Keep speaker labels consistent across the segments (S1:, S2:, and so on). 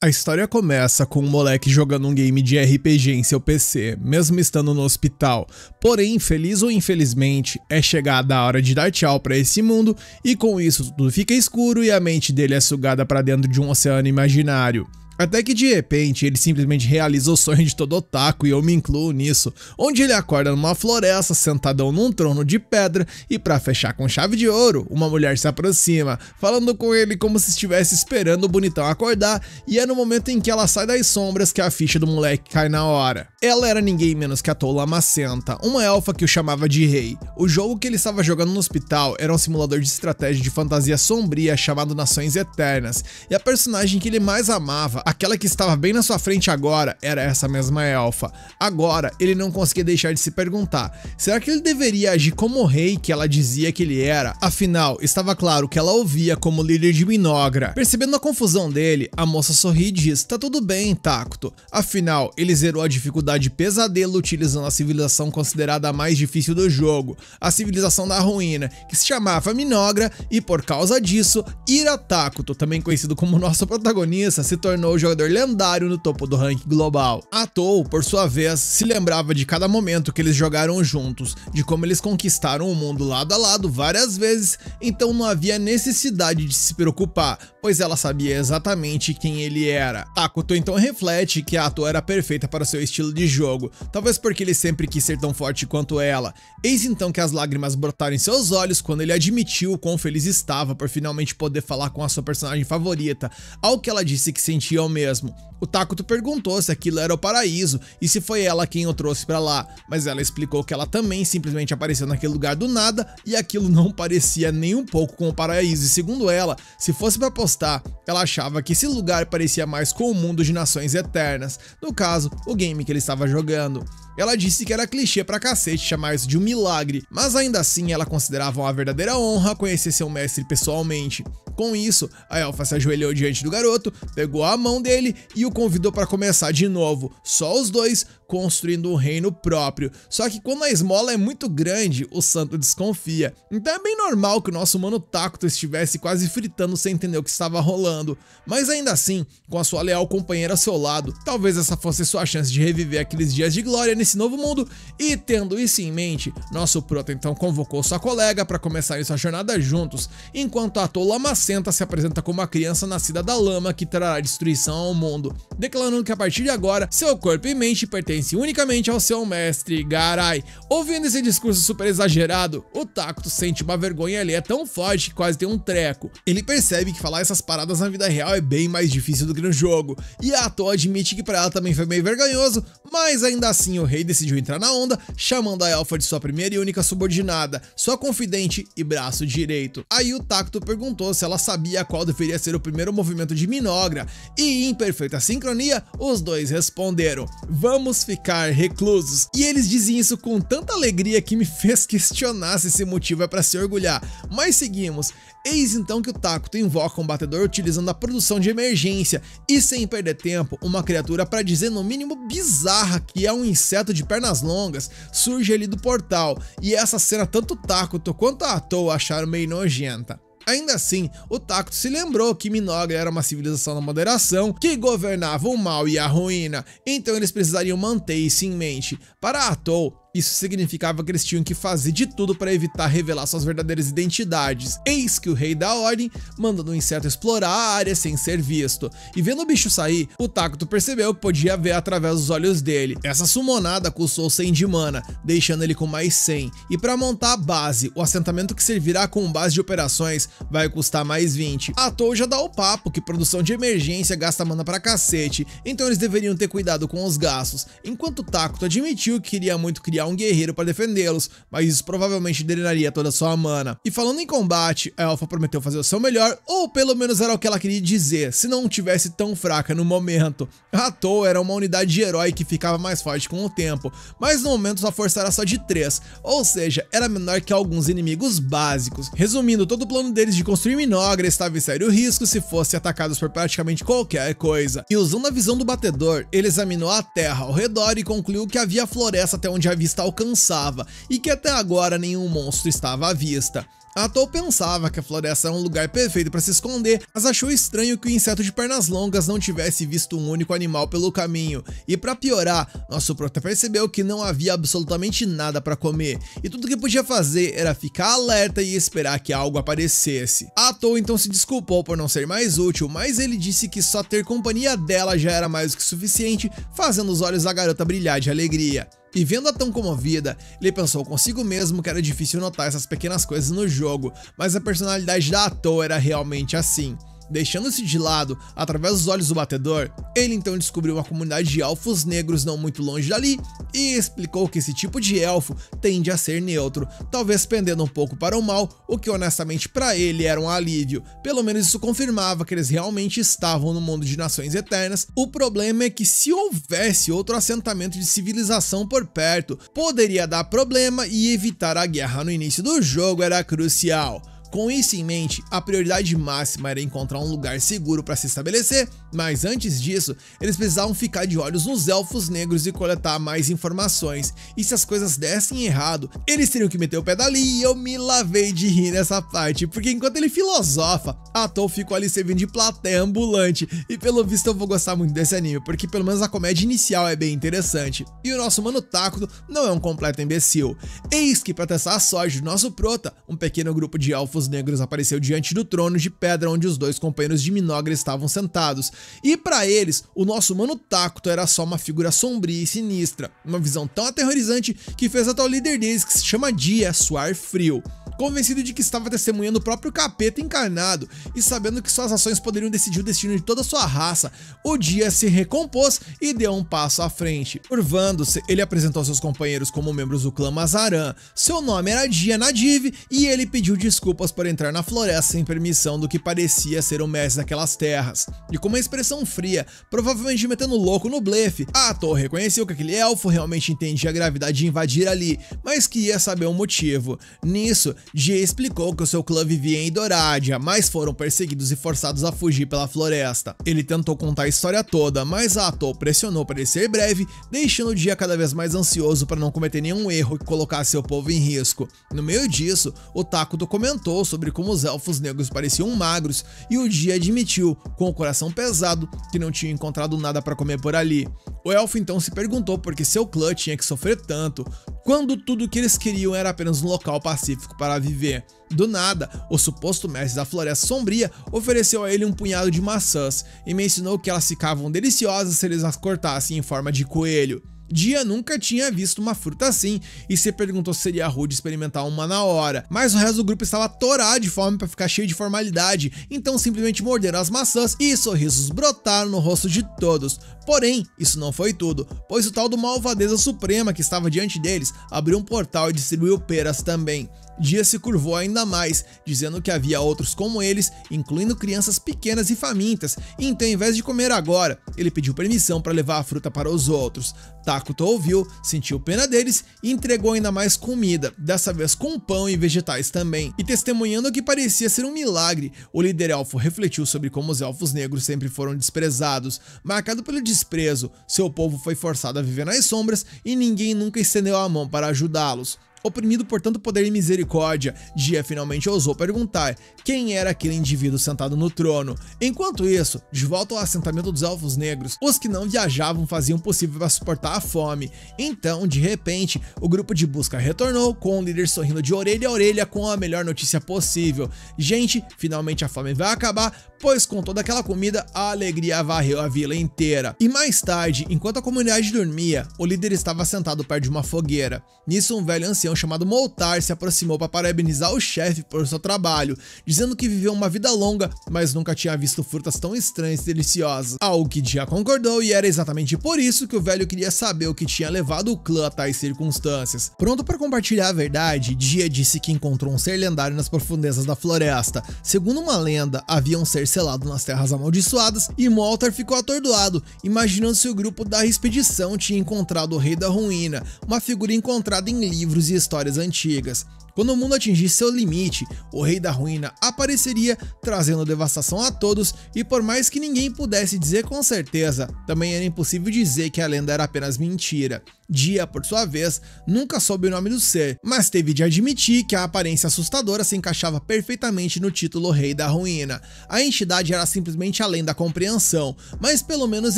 S1: A história começa com um moleque jogando um game de RPG em seu PC, mesmo estando no hospital. Porém, feliz ou infelizmente, é chegada a hora de dar tchau pra esse mundo e com isso tudo fica escuro e a mente dele é sugada pra dentro de um oceano imaginário. Até que de repente ele simplesmente realiza o sonho de todo otaku e eu me incluo nisso, onde ele acorda numa floresta sentadão num trono de pedra e pra fechar com chave de ouro, uma mulher se aproxima, falando com ele como se estivesse esperando o bonitão acordar e é no momento em que ela sai das sombras que a ficha do moleque cai na hora. Ela era ninguém menos que a Tou Lamacenta, uma elfa que o chamava de rei. O jogo que ele estava jogando no hospital era um simulador de estratégia de fantasia sombria chamado Nações Eternas, e a personagem que ele mais amava, aquela que estava bem na sua frente agora, era essa mesma elfa. Agora, ele não conseguia deixar de se perguntar, será que ele deveria agir como o rei que ela dizia que ele era? Afinal, estava claro que ela ouvia como líder de Minogra. Percebendo a confusão dele, a moça sorri e diz, tá tudo bem, Tacto. Afinal, ele zerou a dificuldade pesadelo utilizando a civilização considerada a mais difícil do jogo, a civilização da ruína, que se chamava Minogra, e por causa disso, Ira Tacto, também conhecido como nosso protagonista, se tornou o jogador lendário no topo do ranking global. A Tou, por sua vez, se lembrava de cada momento que eles jogaram juntos, de como eles conquistaram o mundo lado a lado várias vezes, então não havia necessidade de se preocupar, pois ela sabia exatamente quem ele era. Tacto então reflete que a Tou era perfeita para o seu estilo de jogo, talvez porque ele sempre quis ser tão forte quanto ela. Eis então que as lágrimas brotaram em seus olhos quando ele admitiu o quão feliz estava por finalmente poder falar com a sua personagem favorita, ao que ela disse que sentia ao mesmo. O Tacto perguntou se aquilo era o paraíso e se foi ela quem o trouxe pra lá, mas ela explicou que ela também simplesmente apareceu naquele lugar do nada e aquilo não parecia nem um pouco com o paraíso, e segundo ela, se fosse pra apostar, ela achava que esse lugar parecia mais com o mundo de Nações Eternas, no caso, o game que ele estava jogando. Ela disse que era clichê pra cacete chamar isso de um milagre, mas ainda assim ela considerava uma verdadeira honra conhecer seu mestre pessoalmente. Com isso, a elfa se ajoelhou diante do garoto, pegou a mão dele e o convidou para começar de novo, só os dois construindo um reino próprio. Só que quando a esmola é muito grande, o santo desconfia. Então é bem normal que o nosso mano Tacto estivesse quase fritando sem entender o que estava rolando. Mas ainda assim, com a sua leal companheira ao seu lado, talvez essa fosse sua chance de reviver aqueles dias de glória nesse novo mundo. E tendo isso em mente, nosso proto então convocou sua colega para começarem sua jornada juntos, enquanto a Tou Lamacenta se apresenta como uma criança nascida da lama que trará destruição ao mundo, declarando que a partir de agora, seu corpo e mente pertencem unicamente ao seu mestre, Garai. Ouvindo esse discurso super exagerado, o Tacto sente uma vergonha ali, é tão forte que quase tem um treco. Ele percebe que falar essas paradas na vida real é bem mais difícil do que no jogo, e a Tou admite que pra ela também foi meio vergonhoso, mas ainda assim o rei decidiu entrar na onda, chamando a elfa de sua primeira e única subordinada, sua confidente e braço direito. Aí o Tacto perguntou se ela sabia qual deveria ser o primeiro movimento de Minogra, e em perfeita sincronia, os dois responderam, vamos ficar reclusos. E eles dizem isso com tanta alegria que me fez questionar se esse motivo é para se orgulhar, mas seguimos. Eis então que o Tacto invoca um batedor utilizando a produção de emergência e sem perder tempo, uma criatura para dizer no mínimo bizarra que é um inseto de pernas longas surge ali do portal, e essa cena tanto o Tacto quanto a Tou acharam meio nojenta. Ainda assim, o Tacto se lembrou que Minogra era uma civilização da moderação que governava o mal e a ruína, então eles precisariam manter isso em mente. Para a Tou, isso significava que eles tinham que fazer de tudo para evitar revelar suas verdadeiras identidades. Eis que o rei da ordem mandando o inseto explorar a área sem ser visto. E vendo o bicho sair, o Tacto percebeu que podia ver através dos olhos dele. Essa summonada custou 100 de mana, deixando ele com mais 100. E para montar a base, o assentamento que servirá como base de operações vai custar mais 20. A Tou já dá o papo que produção de emergência gasta mana pra cacete, então eles deveriam ter cuidado com os gastos. Enquanto o Tacto admitiu que queria muito criar um guerreiro para defendê-los, mas isso provavelmente drenaria toda a sua mana. E falando em combate, a elfa prometeu fazer o seu melhor, ou pelo menos era o que ela queria dizer, se não tivesse tão fraca no momento. A Tou era uma unidade de herói que ficava mais forte com o tempo, mas no momento sua força era só de 3, ou seja, era menor que alguns inimigos básicos. Resumindo, todo o plano deles de construir Minogra estava em sério risco se fossem atacados por praticamente qualquer coisa. E usando a visão do batedor, ele examinou a terra ao redor e concluiu que havia floresta até onde a vista alcançava, e que até agora nenhum monstro estava à vista. Atou pensava que a floresta era um lugar perfeito para se esconder, mas achou estranho que o inseto de pernas longas não tivesse visto um único animal pelo caminho. E para piorar, nosso prota percebeu que não havia absolutamente nada para comer, e tudo que podia fazer era ficar alerta e esperar que algo aparecesse. Atou então se desculpou por não ser mais útil, mas ele disse que só ter companhia dela já era mais do que suficiente, fazendo os olhos da garota brilhar de alegria. E vendo-a tão comovida, ele pensou consigo mesmo que era difícil notar essas pequenas coisas no jogo, mas a personalidade da Atou era realmente assim. Deixando-se de lado, através dos olhos do batedor, ele então descobriu uma comunidade de elfos negros não muito longe dali e explicou que esse tipo de elfo tende a ser neutro, talvez pendendo um pouco para o mal, o que honestamente para ele era um alívio. Pelo menos isso confirmava que eles realmente estavam no mundo de nações eternas. O problema é que se houvesse outro assentamento de civilização por perto, poderia dar problema e evitar a guerra no início do jogo era crucial. Com isso em mente, a prioridade máxima era encontrar um lugar seguro para se estabelecer, mas antes disso, eles precisavam ficar de olhos nos elfos negros e coletar mais informações. E se as coisas dessem errado, eles teriam que meter o pé dali, e eu me lavei de rir nessa parte, porque enquanto ele filosofa, Atou ficou ali servindo de plateia ambulante, e pelo visto eu vou gostar muito desse anime, porque pelo menos a comédia inicial é bem interessante. E o nosso mano Takuto não é um completo imbecil. Eis que para testar a sorte do nosso prota, um pequeno grupo de elfos negros apareceu diante do trono de pedra onde os dois companheiros de Minogra estavam sentados, e para eles, o nosso mano Takuto era só uma figura sombria e sinistra, uma visão tão aterrorizante que fez até o líder deles, que se chama Dia, suar frio. Convencido de que estava testemunhando o próprio capeta encarnado e sabendo que suas ações poderiam decidir o destino de toda a sua raça, o Dia se recompôs e deu um passo à frente. Curvando-se, ele apresentou seus companheiros como membros do clã Mazaran. Seu nome era Dia Nadiv e ele pediu desculpas por entrar na floresta sem permissão do que parecia ser o mestre daquelas terras. E com uma expressão fria, provavelmente metendo louco no blefe, Atou reconheceu que aquele elfo realmente entendia a gravidade de invadir ali, mas queria saber o motivo. Nisso, Dia explicou que o seu clã vivia em Doradia, mas foram perseguidos e forçados a fugir pela floresta. Ele tentou contar a história toda, mas Atou pressionou para ele ser breve, deixando o Dia cada vez mais ansioso para não cometer nenhum erro que colocasse seu povo em risco. No meio disso, o Takuto comentou sobre como os elfos negros pareciam magros e o Dia admitiu, com o coração pesado, que não tinha encontrado nada para comer por ali. O elfo então se perguntou por que seu clã tinha que sofrer tanto, quando tudo o que eles queriam era apenas um local pacífico para viver. Do nada, o suposto mestre da Floresta Sombria ofereceu a ele um punhado de maçãs e mencionou que elas ficavam deliciosas se eles as cortassem em forma de coelho. Dia nunca tinha visto uma fruta assim e se perguntou se seria rude experimentar uma na hora, mas o resto do grupo estava atorado de fome para ficar cheio de formalidade, então simplesmente morderam as maçãs e sorrisos brotaram no rosto de todos. Porém, isso não foi tudo, pois o tal do Malvadeza Suprema que estava diante deles abriu um portal e distribuiu peras também. Dia se curvou ainda mais, dizendo que havia outros como eles, incluindo crianças pequenas e famintas, e então, em vez de comer agora, ele pediu permissão para levar a fruta para os outros. Takuto ouviu, sentiu pena deles e entregou ainda mais comida, dessa vez com pão e vegetais também. E testemunhando o que parecia ser um milagre, o líder elfo refletiu sobre como os elfos negros sempre foram desprezados. Marcado pelo desprezo, seu povo foi forçado a viver nas sombras e ninguém nunca estendeu a mão para ajudá-los. Oprimido por tanto poder e misericórdia, Dia finalmente ousou perguntar quem era aquele indivíduo sentado no trono. Enquanto isso, de volta ao assentamento dos elfos negros, os que não viajavam faziam o possível para suportar a fome. Então, de repente, o grupo de busca retornou, com o líder sorrindo de orelha a orelha com a melhor notícia possível. Gente, finalmente a fome vai acabar, pois com toda aquela comida, a alegria varreu a vila inteira. E mais tarde, enquanto a comunidade dormia, o líder estava sentado perto de uma fogueira. Nisso, um velho ancião chamado Moltar se aproximou para parabenizar o chefe por seu trabalho, dizendo que viveu uma vida longa, mas nunca tinha visto frutas tão estranhas e deliciosas. Algo que Dia concordou, e era exatamente por isso que o velho queria saber o que tinha levado o clã a tais circunstâncias. Pronto para compartilhar a verdade, Dia disse que encontrou um ser lendário nas profundezas da floresta. Segundo uma lenda, havia um ser selado nas terras amaldiçoadas, e Moltar ficou atordoado, imaginando se o grupo da expedição tinha encontrado o Rei da Ruína, uma figura encontrada em livros e histórias antigas. Quando o mundo atingisse seu limite, o Rei da Ruína apareceria, trazendo devastação a todos, e por mais que ninguém pudesse dizer com certeza, também era impossível dizer que a lenda era apenas mentira. Dia, por sua vez, nunca soube o nome do ser, mas teve de admitir que a aparência assustadora se encaixava perfeitamente no título Rei da Ruína. A entidade era simplesmente além da compreensão, mas pelo menos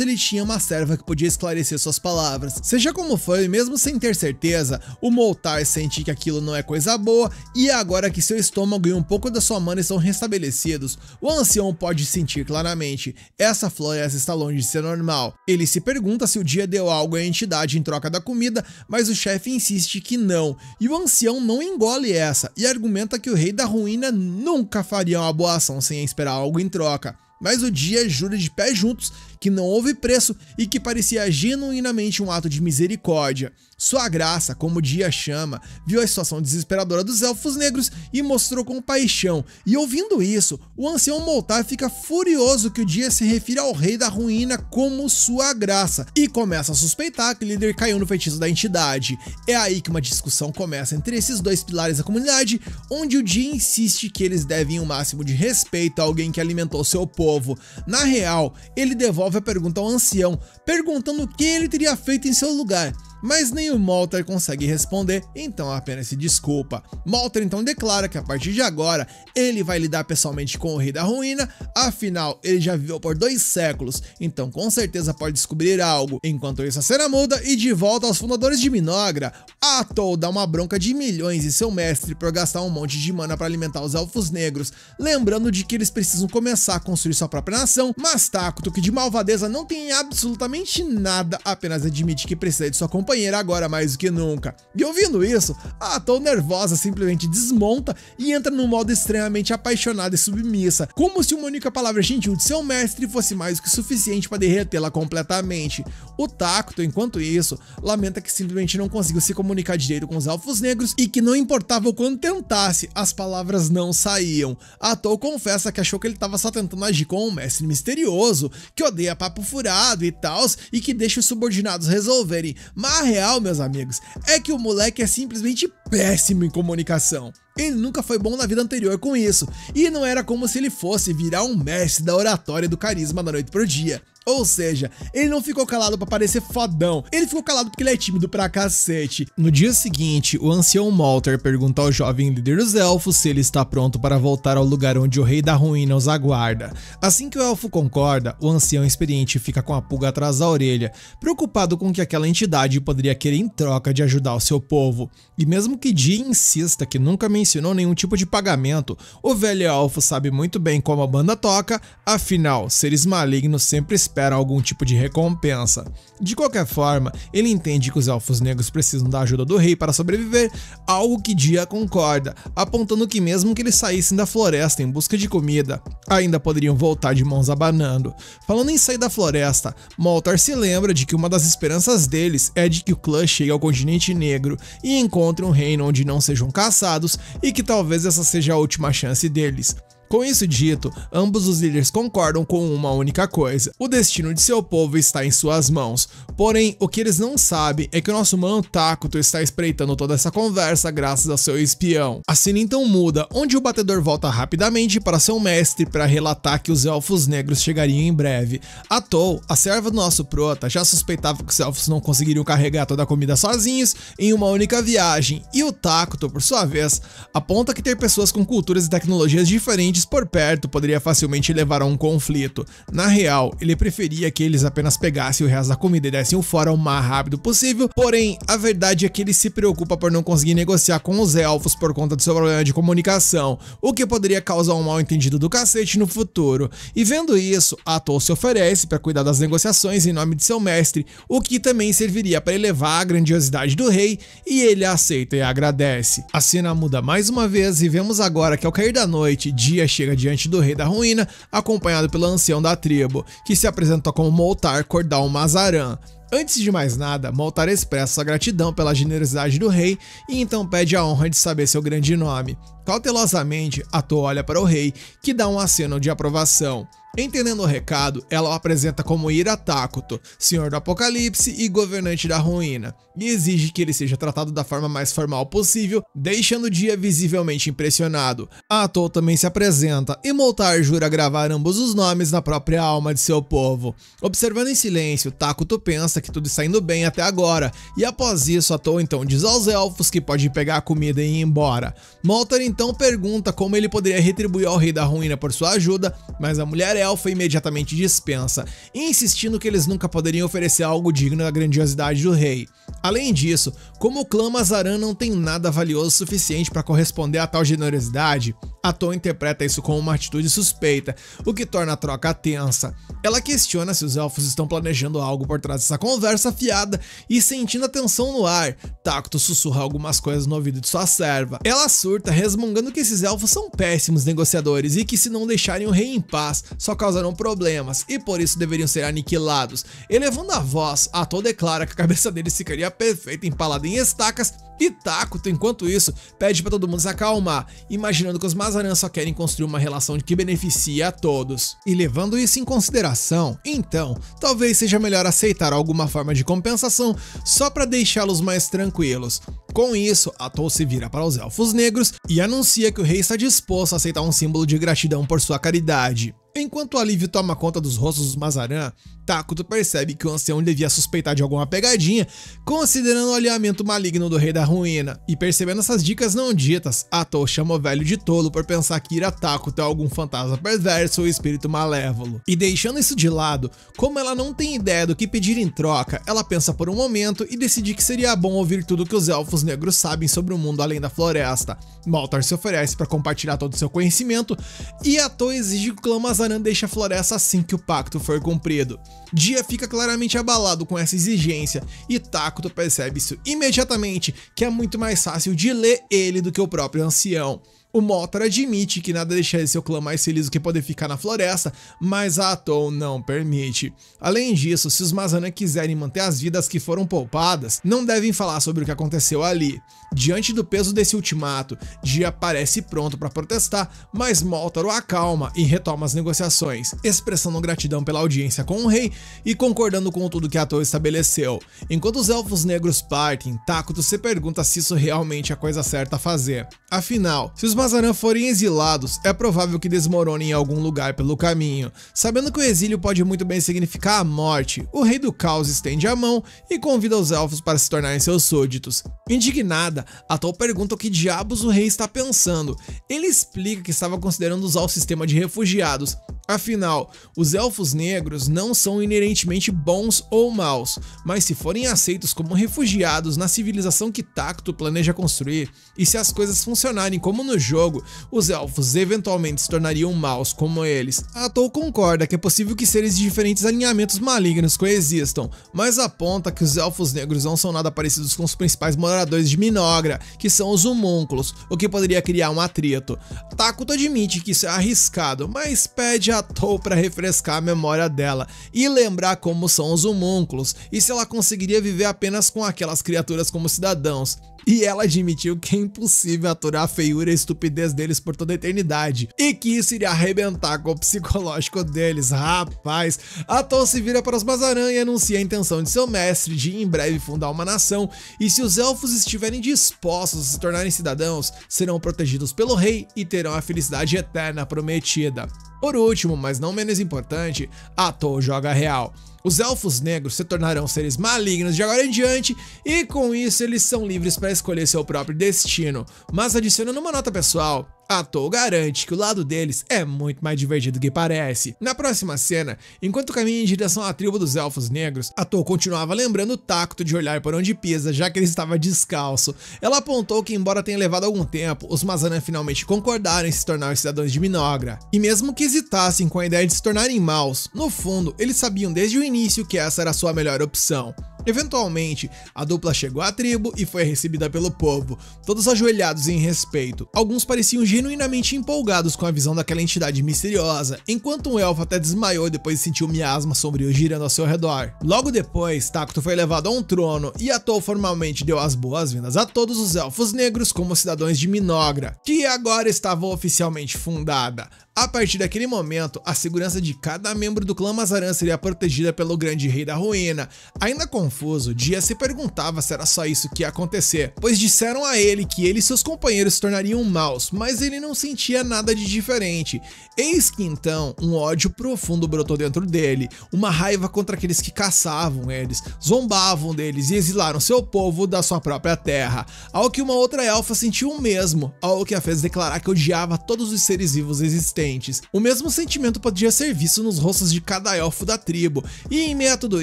S1: ele tinha uma serva que podia esclarecer suas palavras. Seja como foi, mesmo sem ter certeza, o Moltar sente que aquilo não é coisa boa, e agora que seu estômago e um pouco da sua mana estão restabelecidos, o ancião pode sentir claramente: essa floresta está longe de ser normal. Ele se pergunta se o dia deu algo à entidade em troca da comida, mas o chefe insiste que não, e o ancião não engole essa, e argumenta que o Rei da Ruína nunca faria uma boa ação sem esperar algo em troca. Mas o dia jura de pé juntos que não houve preço e que parecia genuinamente um ato de misericórdia. Sua graça, como o dia chama, viu a situação desesperadora dos elfos negros e mostrou compaixão, e ouvindo isso, o ancião Moltar fica furioso que o dia se refira ao Rei da Ruína como sua graça, e começa a suspeitar que o líder caiu no feitiço da entidade. É aí que uma discussão começa entre esses dois pilares da comunidade, onde o dia insiste que eles devem o máximo de respeito a alguém que alimentou seu povo. Na real, ele devolve a pergunta ao ancião, perguntando o que ele teria feito em seu lugar, mas nem o Moltar consegue responder, então apenas se desculpa. Moltar então declara que a partir de agora ele vai lidar pessoalmente com o Rei da Ruína, afinal ele já viveu por 2 séculos, então com certeza pode descobrir algo. Enquanto isso, a cena muda e de volta aos fundadores de Minogra, Atol dá uma bronca de milhões em seu mestre por gastar um monte de mana para alimentar os elfos negros, lembrando de que eles precisam começar a construir sua própria nação, mas Takuto, que de malvadeza não tem absolutamente nada, apenas admite que precisa de sua companheira agora mais do que nunca. E ouvindo isso, a Atol nervosa simplesmente desmonta e entra num modo extremamente apaixonada e submissa, como se uma única palavra gentil de seu mestre fosse mais do que suficiente para derretê-la completamente. O Takuto, enquanto isso, lamenta que simplesmente não conseguiu se comunicar direito com os elfos negros e que não importava o quanto tentasse, as palavras não saíam. A Atol confessa que achou que ele estava só tentando agir com um mestre misterioso, que odeia papo furado e tals, e que deixa os subordinados resolverem, mas a real, meus amigos, é que o moleque é simplesmente péssimo em comunicação. Ele nunca foi bom na vida anterior com isso, e não era como se ele fosse virar um mestre da oratória do carisma da noite pro dia. Ou seja, ele não ficou calado pra parecer fodão, ele ficou calado porque ele é tímido pra cacete. No dia seguinte, o ancião Moltar pergunta ao jovem líder dos elfos se ele está pronto para voltar ao lugar onde o Rei da Ruína os aguarda. Assim que o elfo concorda, o ancião experiente fica com a pulga atrás da orelha, preocupado com o que aquela entidade poderia querer em troca de ajudar o seu povo. E mesmo que Dia insista que nunca mencionou nenhum tipo de pagamento, o velho elfo sabe muito bem como a banda toca, afinal, seres malignos sempre esperam algum tipo de recompensa. De qualquer forma, ele entende que os elfos negros precisam da ajuda do rei para sobreviver, algo que Dia concorda, apontando que mesmo que eles saíssem da floresta em busca de comida, ainda poderiam voltar de mãos abanando. Falando em sair da floresta, Moltar se lembra de que uma das esperanças deles é de que o clã chegue ao continente negro e encontre um reino onde não sejam caçados, e que talvez essa seja a última chance deles. Com isso dito, ambos os líderes concordam com uma única coisa: o destino de seu povo está em suas mãos. Porém, o que eles não sabem é que o nosso mano Takuto está espreitando toda essa conversa graças ao seu espião. A cena então muda, onde o batedor volta rapidamente para seu mestre para relatar que os elfos negros chegariam em breve. Atol, a serva do nosso prota, já suspeitava que os elfos não conseguiriam carregar toda a comida sozinhos em uma única viagem, e o Takuto, por sua vez, aponta que ter pessoas com culturas e tecnologias diferentes por perto poderia facilmente levar a um conflito. Na real, ele preferia que eles apenas pegassem o resto da comida e dessem o fora o mais rápido possível, porém, a verdade é que ele se preocupa por não conseguir negociar com os elfos por conta do seu problema de comunicação, o que poderia causar um mal entendido do cacete no futuro. E vendo isso, Atol se oferece para cuidar das negociações em nome de seu mestre, o que também serviria para elevar a grandiosidade do rei, e ele aceita e agradece. A cena muda mais uma vez e vemos agora que ao cair da noite, Dia chega diante do Rei da Ruína, acompanhado pelo ancião da tribo, que se apresenta como Moltar Cordal Mazaran. Antes de mais nada, Moltar expressa sua gratidão pela generosidade do rei e então pede a honra de saber seu grande nome. Cautelosamente, Atol olha para o rei, que dá um aceno de aprovação. Entendendo o recado, ela o apresenta como Ira Takuto, Senhor do Apocalipse e governante da ruína, e exige que ele seja tratado da forma mais formal possível, deixando o dia visivelmente impressionado. Atou também se apresenta e Moltar jura gravar ambos os nomes na própria alma de seu povo. Observando em silêncio, Takuto pensa que tudo está indo bem até agora, e após isso Atou então diz aos elfos que pode pegar a comida e ir embora. Moltar então pergunta como ele poderia retribuir ao rei da ruína por sua ajuda, mas a mulher elfa imediatamente dispensa, insistindo que eles nunca poderiam oferecer algo digno da grandiosidade do rei. Além disso, como o clã Mazaran não tem nada valioso o suficiente para corresponder a tal generosidade, Atou interpreta isso como uma atitude suspeita, o que torna a troca tensa. Ela questiona se os elfos estão planejando algo por trás dessa conversa fiada e sentindo a tensão no ar, Takuto sussurra algumas coisas no ouvido de sua serva. Ela surta, resmungando que esses elfos são péssimos negociadores e que se não deixarem o rei em paz, só causarão problemas e por isso deveriam ser aniquilados. Elevando a voz, Atou declara que a cabeça deles ficaria perfeita empalada em estacas e Takuto, enquanto isso, pede para todo mundo se acalmar, imaginando que os Mazaran só querem construir uma relação que beneficie a todos. E levando isso em consideração, então, talvez seja melhor aceitar alguma forma de compensação só para deixá-los mais tranquilos. Com isso, Atou se vira para os Elfos Negros e anuncia que o rei está disposto a aceitar um símbolo de gratidão por sua caridade. Enquanto o alívio toma conta dos rostos dos Mazaran, Takuto percebe que o ancião devia suspeitar de alguma pegadinha, considerando o alinhamento maligno do rei da ruína, e percebendo essas dicas não ditas, Atou chama o velho de tolo por pensar que Ira Takuto é algum fantasma perverso ou espírito malévolo. E deixando isso de lado, como ela não tem ideia do que pedir em troca, ela pensa por um momento e decide que seria bom ouvir tudo que os Elfos Negros sabem sobre o mundo além da floresta. Moltar se oferece para compartilhar todo o seu conhecimento, e Atou exige que o clã Mazaran deixe a floresta assim que o pacto for cumprido. Dia fica claramente abalado com essa exigência, e Takuto percebe isso imediatamente, que é muito mais fácil de ler ele do que o próprio ancião. O Moltar admite que nada deixaria seu clã mais feliz do que poder ficar na floresta, mas a Atou não permite. Além disso, se os Mazaran quiserem manter as vidas que foram poupadas, não devem falar sobre o que aconteceu ali. Diante do peso desse ultimato, Dia parece pronto para protestar, mas Moltar o acalma e retoma as negociações, expressando gratidão pela audiência com o rei e concordando com tudo que Atou estabeleceu. Enquanto os Elfos Negros partem, Takuto se pergunta se isso realmente é a coisa certa a fazer. Afinal, se os Mazaran forem exilados, é provável que desmoronem em algum lugar pelo caminho. Sabendo que o exílio pode muito bem significar a morte, o Rei do Caos estende a mão e convida os elfos para se tornarem seus súditos. Indignada, Atou pergunta o que diabos o rei está pensando. Ele explica que estava considerando usar o sistema de refugiados. Afinal, os Elfos Negros não são inerentemente bons ou maus, mas se forem aceitos como refugiados na civilização que Takuto planeja construir, e se as coisas funcionarem como no jogo, os elfos eventualmente se tornariam maus como eles. Atou concorda que é possível que seres de diferentes alinhamentos malignos coexistam, mas aponta que os Elfos Negros não são nada parecidos com os principais moradores de Minogra, que são os homúnculos, o que poderia criar um atrito. Takuto admite que isso é arriscado, mas pede a Atou para refrescar a memória dela e lembrar como são os homúnculos e se ela conseguiria viver apenas com aquelas criaturas como cidadãos. E ela admitiu que é impossível aturar a feiura e a estupidez deles por toda a eternidade, e que isso iria arrebentar com o psicológico deles. Rapaz, Atou se vira para os Mazaran e anuncia a intenção de seu mestre de em breve fundar uma nação, e se os elfos estiverem dispostos a se tornarem cidadãos, serão protegidos pelo rei e terão a felicidade eterna prometida. Por último, mas não menos importante, Atou joga real. Os Elfos Negros se tornarão seres malignos de agora em diante e com isso eles são livres para escolher seu próprio destino. Mas adicionando uma nota pessoal, Atou garante que o lado deles é muito mais divertido do que parece. Na próxima cena, enquanto caminha em direção à tribo dos Elfos Negros, Atou continuava lembrando o Takuto de olhar por onde pisa, já que ele estava descalço. Ela apontou que, embora tenha levado algum tempo, os Mazaran finalmente concordaram em se tornar os cidadãos de Minogra. E mesmo que hesitassem com a ideia de se tornarem maus, no fundo, eles sabiam desde o início que essa era a sua melhor opção. Eventualmente, a dupla chegou à tribo e foi recebida pelo povo, todos ajoelhados em respeito. Alguns pareciam genuinamente empolgados com a visão daquela entidade misteriosa, enquanto um elfo até desmaiou depois de sentir um miasma sombrio girando ao seu redor. Logo depois, Takuto foi levado a um trono e Atou formalmente deu as boas-vindas a todos os Elfos Negros como cidadãos de Minogra, que agora estava oficialmente fundada. A partir daquele momento, a segurança de cada membro do clã Mazaran seria protegida pelo grande rei da ruína. Ainda confuso, Dia se perguntava se era só isso que ia acontecer, pois disseram a ele que ele e seus companheiros se tornariam maus, mas ele não sentia nada de diferente. Eis que então, um ódio profundo brotou dentro dele, uma raiva contra aqueles que caçavam eles, zombavam deles e exilaram seu povo da sua própria terra. Ao que uma outra elfa sentiu o mesmo, algo que a fez declarar que odiava todos os seres vivos existentes. O mesmo sentimento podia ser visto nos rostos de cada elfo da tribo, e em meio a tudo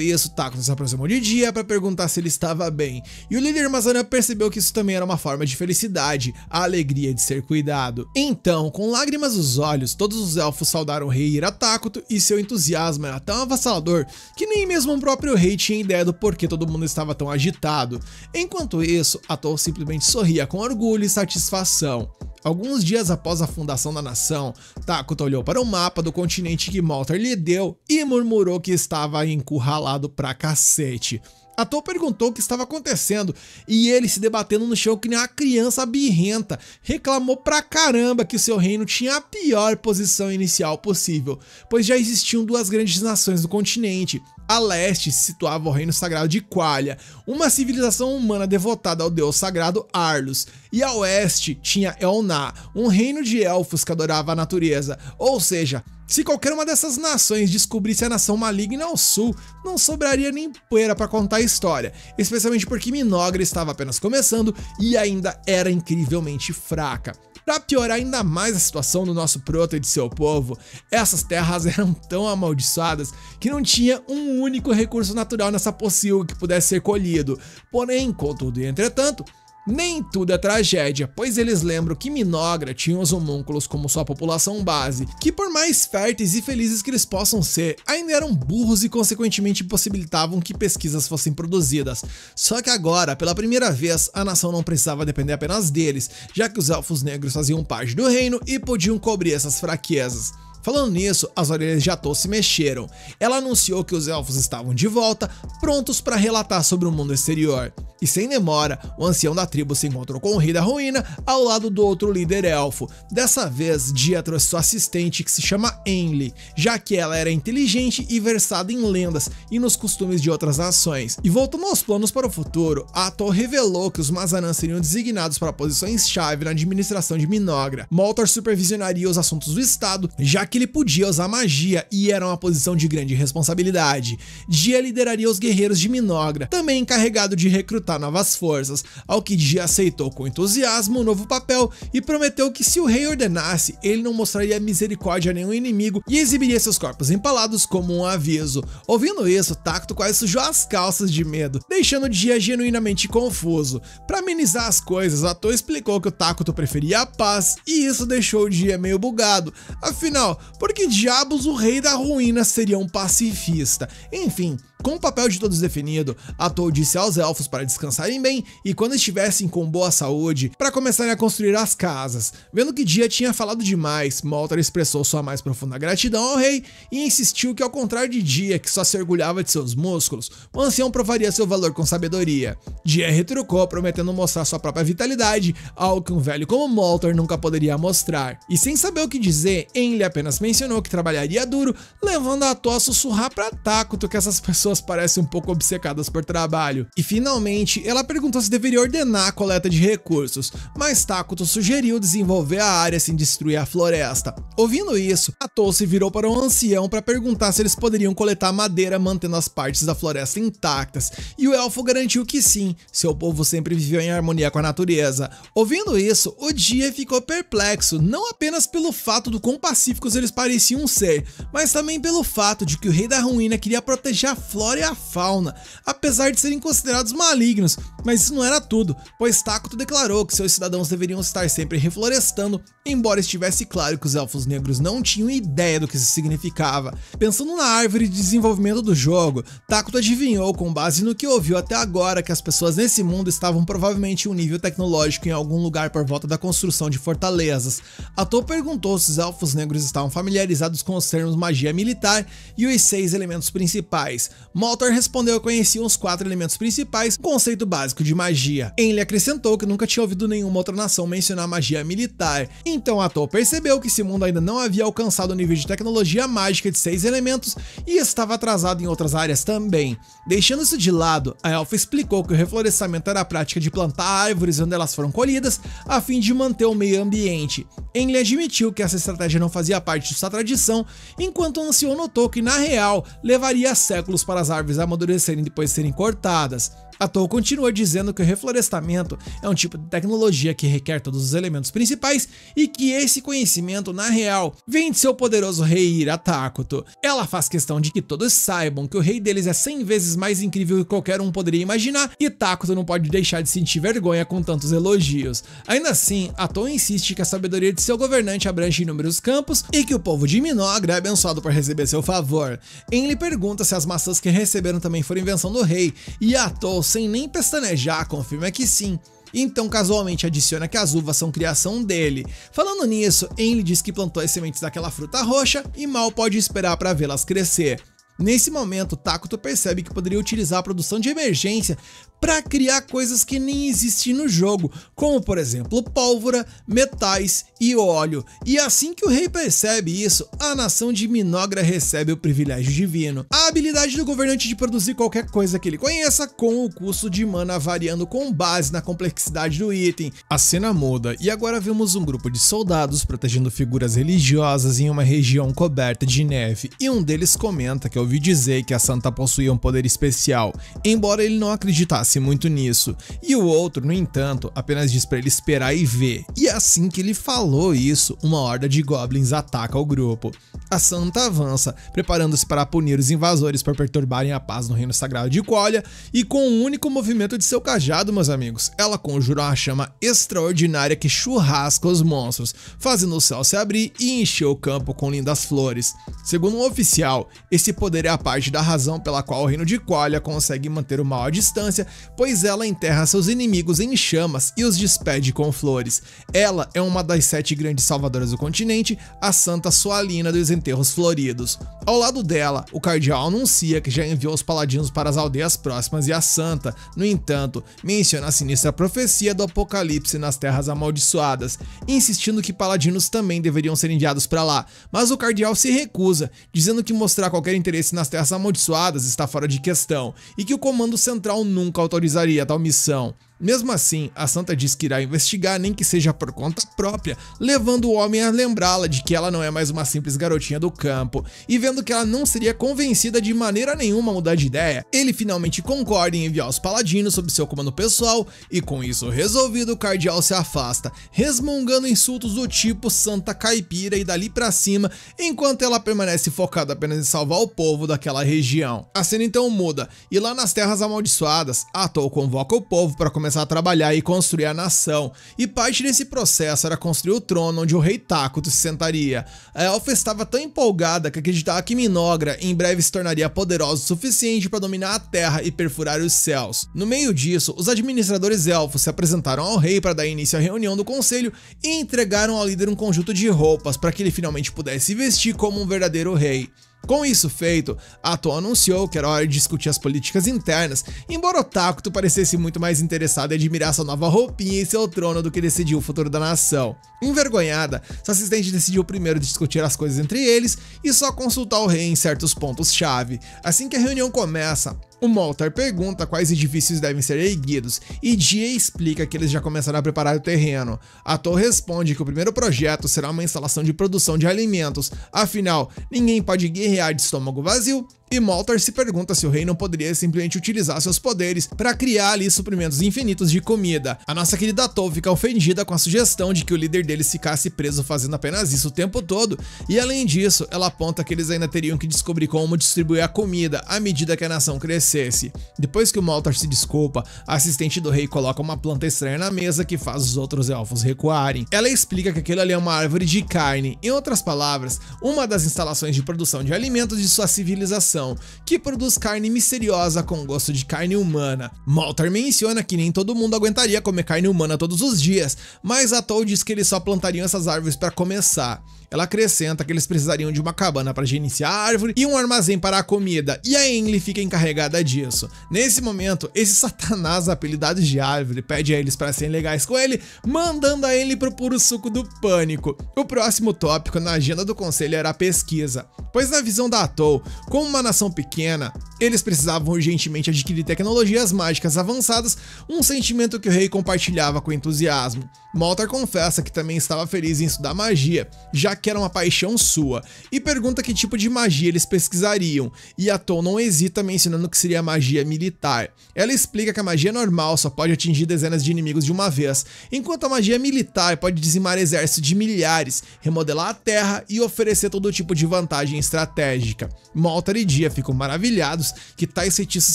S1: isso, Takuto se aproximou de Dia para perguntar se ele estava bem, e o líder Mazaran percebeu que isso também era uma forma de felicidade, a alegria de ser cuidado. Então, com lágrimas nos olhos, todos os elfos saudaram o rei Ira Takuto, e seu entusiasmo era tão avassalador que nem mesmo o próprio rei tinha ideia do porquê todo mundo estava tão agitado. Enquanto isso, Atou simplesmente sorria com orgulho e satisfação. Alguns dias após a fundação da nação, Takuto olhou para o mapa do continente que Moltar lhe deu e murmurou que estava encurralado pra cacete. Atou perguntou o que estava acontecendo e ele, se debatendo no chão que nem uma criança birrenta, reclamou pra caramba que o seu reino tinha a pior posição inicial possível, pois já existiam duas grandes nações no continente. A leste se situava o reino sagrado de Qualia, uma civilização humana devotada ao deus sagrado Arlus, e a oeste tinha Elna, um reino de elfos que adorava a natureza. Ou seja, se qualquer uma dessas nações descobrisse a nação maligna ao sul, não sobraria nem poeira para contar a história, especialmente porque Minogra estava apenas começando e ainda era incrivelmente fraca. Para piorar ainda mais a situação do nosso Proto e de seu povo, essas terras eram tão amaldiçoadas que não tinha um único recurso natural nessa pocilga que pudesse ser colhido. Porém, contudo e entretanto, nem tudo é tragédia, pois eles lembram que Minogra tinha os homúnculos como sua população base, que por mais férteis e felizes que eles possam ser, ainda eram burros e consequentemente impossibilitavam que pesquisas fossem produzidas. Só que agora, pela primeira vez, a nação não precisava depender apenas deles, já que os elfos negros faziam parte do reino e podiam cobrir essas fraquezas. Falando nisso, as orelhas de Atou se mexeram. Ela anunciou que os elfos estavam de volta, prontos para relatar sobre o mundo exterior. E sem demora, o ancião da tribo se encontrou com o rei da ruína ao lado do outro líder elfo. Dessa vez, Dia trouxe sua assistente, que se chama Enli, já que ela era inteligente e versada em lendas e nos costumes de outras nações. E voltando aos planos para o futuro, Atou revelou que os Mazaran seriam designados para posições-chave na administração de Minogra. Moltar supervisionaria os assuntos do estado, já que ele podia usar magia e era uma posição de grande responsabilidade. Dia lideraria os guerreiros de Minogra, também encarregado de recrutar novas forças, ao que Dia aceitou com entusiasmo o novo papel e prometeu que, se o rei ordenasse, ele não mostraria misericórdia a nenhum inimigo e exibiria seus corpos empalados como um aviso. Ouvindo isso, Takuto quase sujou as calças de medo, deixando Dia genuinamente confuso. Para amenizar as coisas, Atou explicou que o Takuto preferia a paz e isso deixou o Dia meio bugado. Afinal, por que diabos o rei da ruína seria um pacifista? Enfim, com o papel de todos definido, Atou disse aos elfos para descansarem bem e, quando estivessem com boa saúde, para começarem a construir as casas. Vendo que Dia tinha falado demais, Moltar expressou sua mais profunda gratidão ao rei e insistiu que, ao contrário de Dia, que só se orgulhava de seus músculos, o ancião provaria seu valor com sabedoria. Dia retrucou, prometendo mostrar sua própria vitalidade, algo que um velho como Moltar nunca poderia mostrar. E sem saber o que dizer, Enli apenas mencionou que trabalharia duro, levando Atou a sussurrar para Takuto que essas pessoas parecem um pouco obcecadas por trabalho. E finalmente, ela perguntou se deveria ordenar a coleta de recursos, mas Takuto sugeriu desenvolver a área sem destruir a floresta. Ouvindo isso, Atou se virou para um ancião para perguntar se eles poderiam coletar madeira mantendo as partes da floresta intactas, e o elfo garantiu que sim, seu povo sempre viveu em harmonia com a natureza. Ouvindo isso, o Dia ficou perplexo, não apenas pelo fato do quão pacíficos eles pareciam ser, mas também pelo fato de que o rei da ruína queria proteger a flora e a fauna, apesar de serem considerados malignos. Mas isso não era tudo, pois Takuto declarou que seus cidadãos deveriam estar sempre reflorestando, embora estivesse claro que os elfos negros não tinham ideia do que isso significava. Pensando na árvore de desenvolvimento do jogo, Takuto adivinhou, com base no que ouviu até agora, que as pessoas nesse mundo estavam provavelmente em um nível tecnológico em algum lugar por volta da construção de fortalezas. Atou perguntou se os elfos negros estavam familiarizados com os termos magia militar e os 6 elementos principais. Moltar respondeu que conhecia os 4 elementos principais, conceito básico de magia. Enlil acrescentou que nunca tinha ouvido nenhuma outra nação mencionar magia militar, então Atol percebeu que esse mundo ainda não havia alcançado o nível de tecnologia mágica de 6 elementos e estava atrasado em outras áreas também. Deixando isso de lado, a elfa explicou que o reflorestamento era a prática de plantar árvores onde elas foram colhidas, a fim de manter o meio ambiente. Enlil admitiu que essa estratégia não fazia parte de sua tradição, enquanto o ancião notou que, na real, levaria séculos para as árvores amadurecerem depois de serem cortadas. Atol continua dizendo que o reflorestamento é um tipo de tecnologia que requer todos os elementos principais e que esse conhecimento, na real, vem de seu poderoso rei Ira Takuto. Ela faz questão de que todos saibam que o rei deles é 100 vezes mais incrível que qualquer um poderia imaginar e Takuto não pode deixar de sentir vergonha com tantos elogios. Ainda assim, Atol insiste que a sabedoria de seu governante abrange inúmeros campos e que o povo de Minogra é abençoado por receber seu favor. Enlil pergunta se as maçãs que receberam também foram invenção do rei e Atol, sem nem pestanejar, confirma que sim. Então casualmente adiciona que as uvas são criação dele. Falando nisso, Enlil diz que plantou as sementes daquela fruta roxa e mal pode esperar para vê-las crescer. Nesse momento, Takuto percebe que poderia utilizar a produção de emergência para criar coisas que nem existem no jogo, como por exemplo pólvora, metais e óleo. E assim que o rei percebe isso, a nação de Minogra recebe o privilégio divino, a habilidade do governante de produzir qualquer coisa que ele conheça, com o custo de mana variando com base na complexidade do item. A cena muda e agora vemos um grupo de soldados protegendo figuras religiosas em uma região coberta de neve, e um deles comenta que ouviu dizer que a santa possuía um poder especial, embora ele não acreditasse muito nisso, e o outro, no entanto, apenas diz para ele esperar e ver. E assim que ele falou isso, uma horda de goblins ataca o grupo. A santa avança, preparando-se para punir os invasores por perturbarem a paz no reino sagrado de Qualia, e com um único movimento de seu cajado, meus amigos, ela conjura uma chama extraordinária que churrasca os monstros, fazendo o céu se abrir e encher o campo com lindas flores. Segundo um oficial, esse poder é a parte da razão pela qual o reino de Qualia consegue manter o mal à distância, pois ela enterra seus inimigos em chamas e os despede com flores. Ela é uma das 7 grandes salvadoras do continente, a Santa Sualina dos Enterros Floridos. Ao lado dela, o cardeal anuncia que já enviou os paladinos para as aldeias próximas e a Santa, no entanto, menciona a sinistra profecia do Apocalipse nas Terras Amaldiçoadas, insistindo que paladinos também deveriam ser enviados para lá, mas o cardeal se recusa, dizendo que mostrar qualquer interesse nas Terras Amaldiçoadas está fora de questão e que o Comando Central nunca autorizaria tal missão. Mesmo assim, a santa diz que irá investigar, nem que seja por conta própria, levando o homem a lembrá-la de que ela não é mais uma simples garotinha do campo, e vendo que ela não seria convencida de maneira nenhuma a mudar de ideia, ele finalmente concorda em enviar os paladinos sob seu comando pessoal, e com isso resolvido, o cardeal se afasta, resmungando insultos do tipo santa caipira e dali pra cima, enquanto ela permanece focada apenas em salvar o povo daquela região. A cena então muda, e lá nas Terras Amaldiçoadas, Atol convoca o povo para começar a trabalhar e construir a nação, e parte desse processo era construir o trono onde o rei Takuto se sentaria. A elfa estava tão empolgada que acreditava que Minogra em breve se tornaria poderosa o suficiente para dominar a terra e perfurar os céus. No meio disso, os administradores elfos se apresentaram ao rei para dar início à reunião do conselho e entregaram ao líder um conjunto de roupas para que ele finalmente pudesse vestir como um verdadeiro rei. Com isso feito, Atol anunciou que era hora de discutir as políticas internas, embora o Takuto parecesse muito mais interessado em admirar sua nova roupinha e seu trono do que decidir o futuro da nação. Envergonhada, seu assistente decidiu primeiro discutir as coisas entre eles e só consultar o rei em certos pontos-chave. Assim que a reunião começa, o Moltar pergunta quais edifícios devem ser erguidos, e Jie explica que eles já começaram a preparar o terreno. Atol responde que o primeiro projeto será uma instalação de produção de alimentos, afinal, ninguém pode guerrear de estômago vazio, e Moltar se pergunta se o rei não poderia simplesmente utilizar seus poderes para criar ali suprimentos infinitos de comida. A nossa querida Atol fica ofendida com a sugestão de que o líder deles ficasse preso fazendo apenas isso o tempo todo, e além disso, ela aponta que eles ainda teriam que descobrir como distribuir a comida à medida que a nação crescesse. Depois que o Moltar se desculpa, a assistente do rei coloca uma planta estranha na mesa que faz os outros elfos recuarem. Ela explica que aquilo ali é uma árvore de carne, em outras palavras, uma das instalações de produção de alimentos de sua civilização, que produz carne misteriosa com gosto de carne humana. Moltar menciona que nem todo mundo aguentaria comer carne humana todos os dias, mas Atol diz que eles só plantariam essas árvores para começar. Ela acrescenta que eles precisariam de uma cabana para gerenciar a árvore e um armazém para a comida, e a Emily fica encarregada disso. Nesse momento, esse satanás apelidado de árvore pede a eles para serem legais com ele, mandando a Emily pro puro suco do pânico. O próximo tópico na agenda do conselho era a pesquisa, pois na visão da Atoll, como uma nação pequena, eles precisavam urgentemente adquirir tecnologias mágicas avançadas, um sentimento que o rei compartilhava com entusiasmo. Moltar confessa que também estava feliz em estudar magia, já que era uma paixão sua, e pergunta que tipo de magia eles pesquisariam, e Atoll não hesita mencionando que seria magia militar. Ela explica que a magia normal só pode atingir dezenas de inimigos de uma vez, enquanto a magia militar pode dizimar exércitos de milhares, remodelar a terra e oferecer todo tipo de vantagem estratégica. Moltar e Dia ficam maravilhados que tais feitiços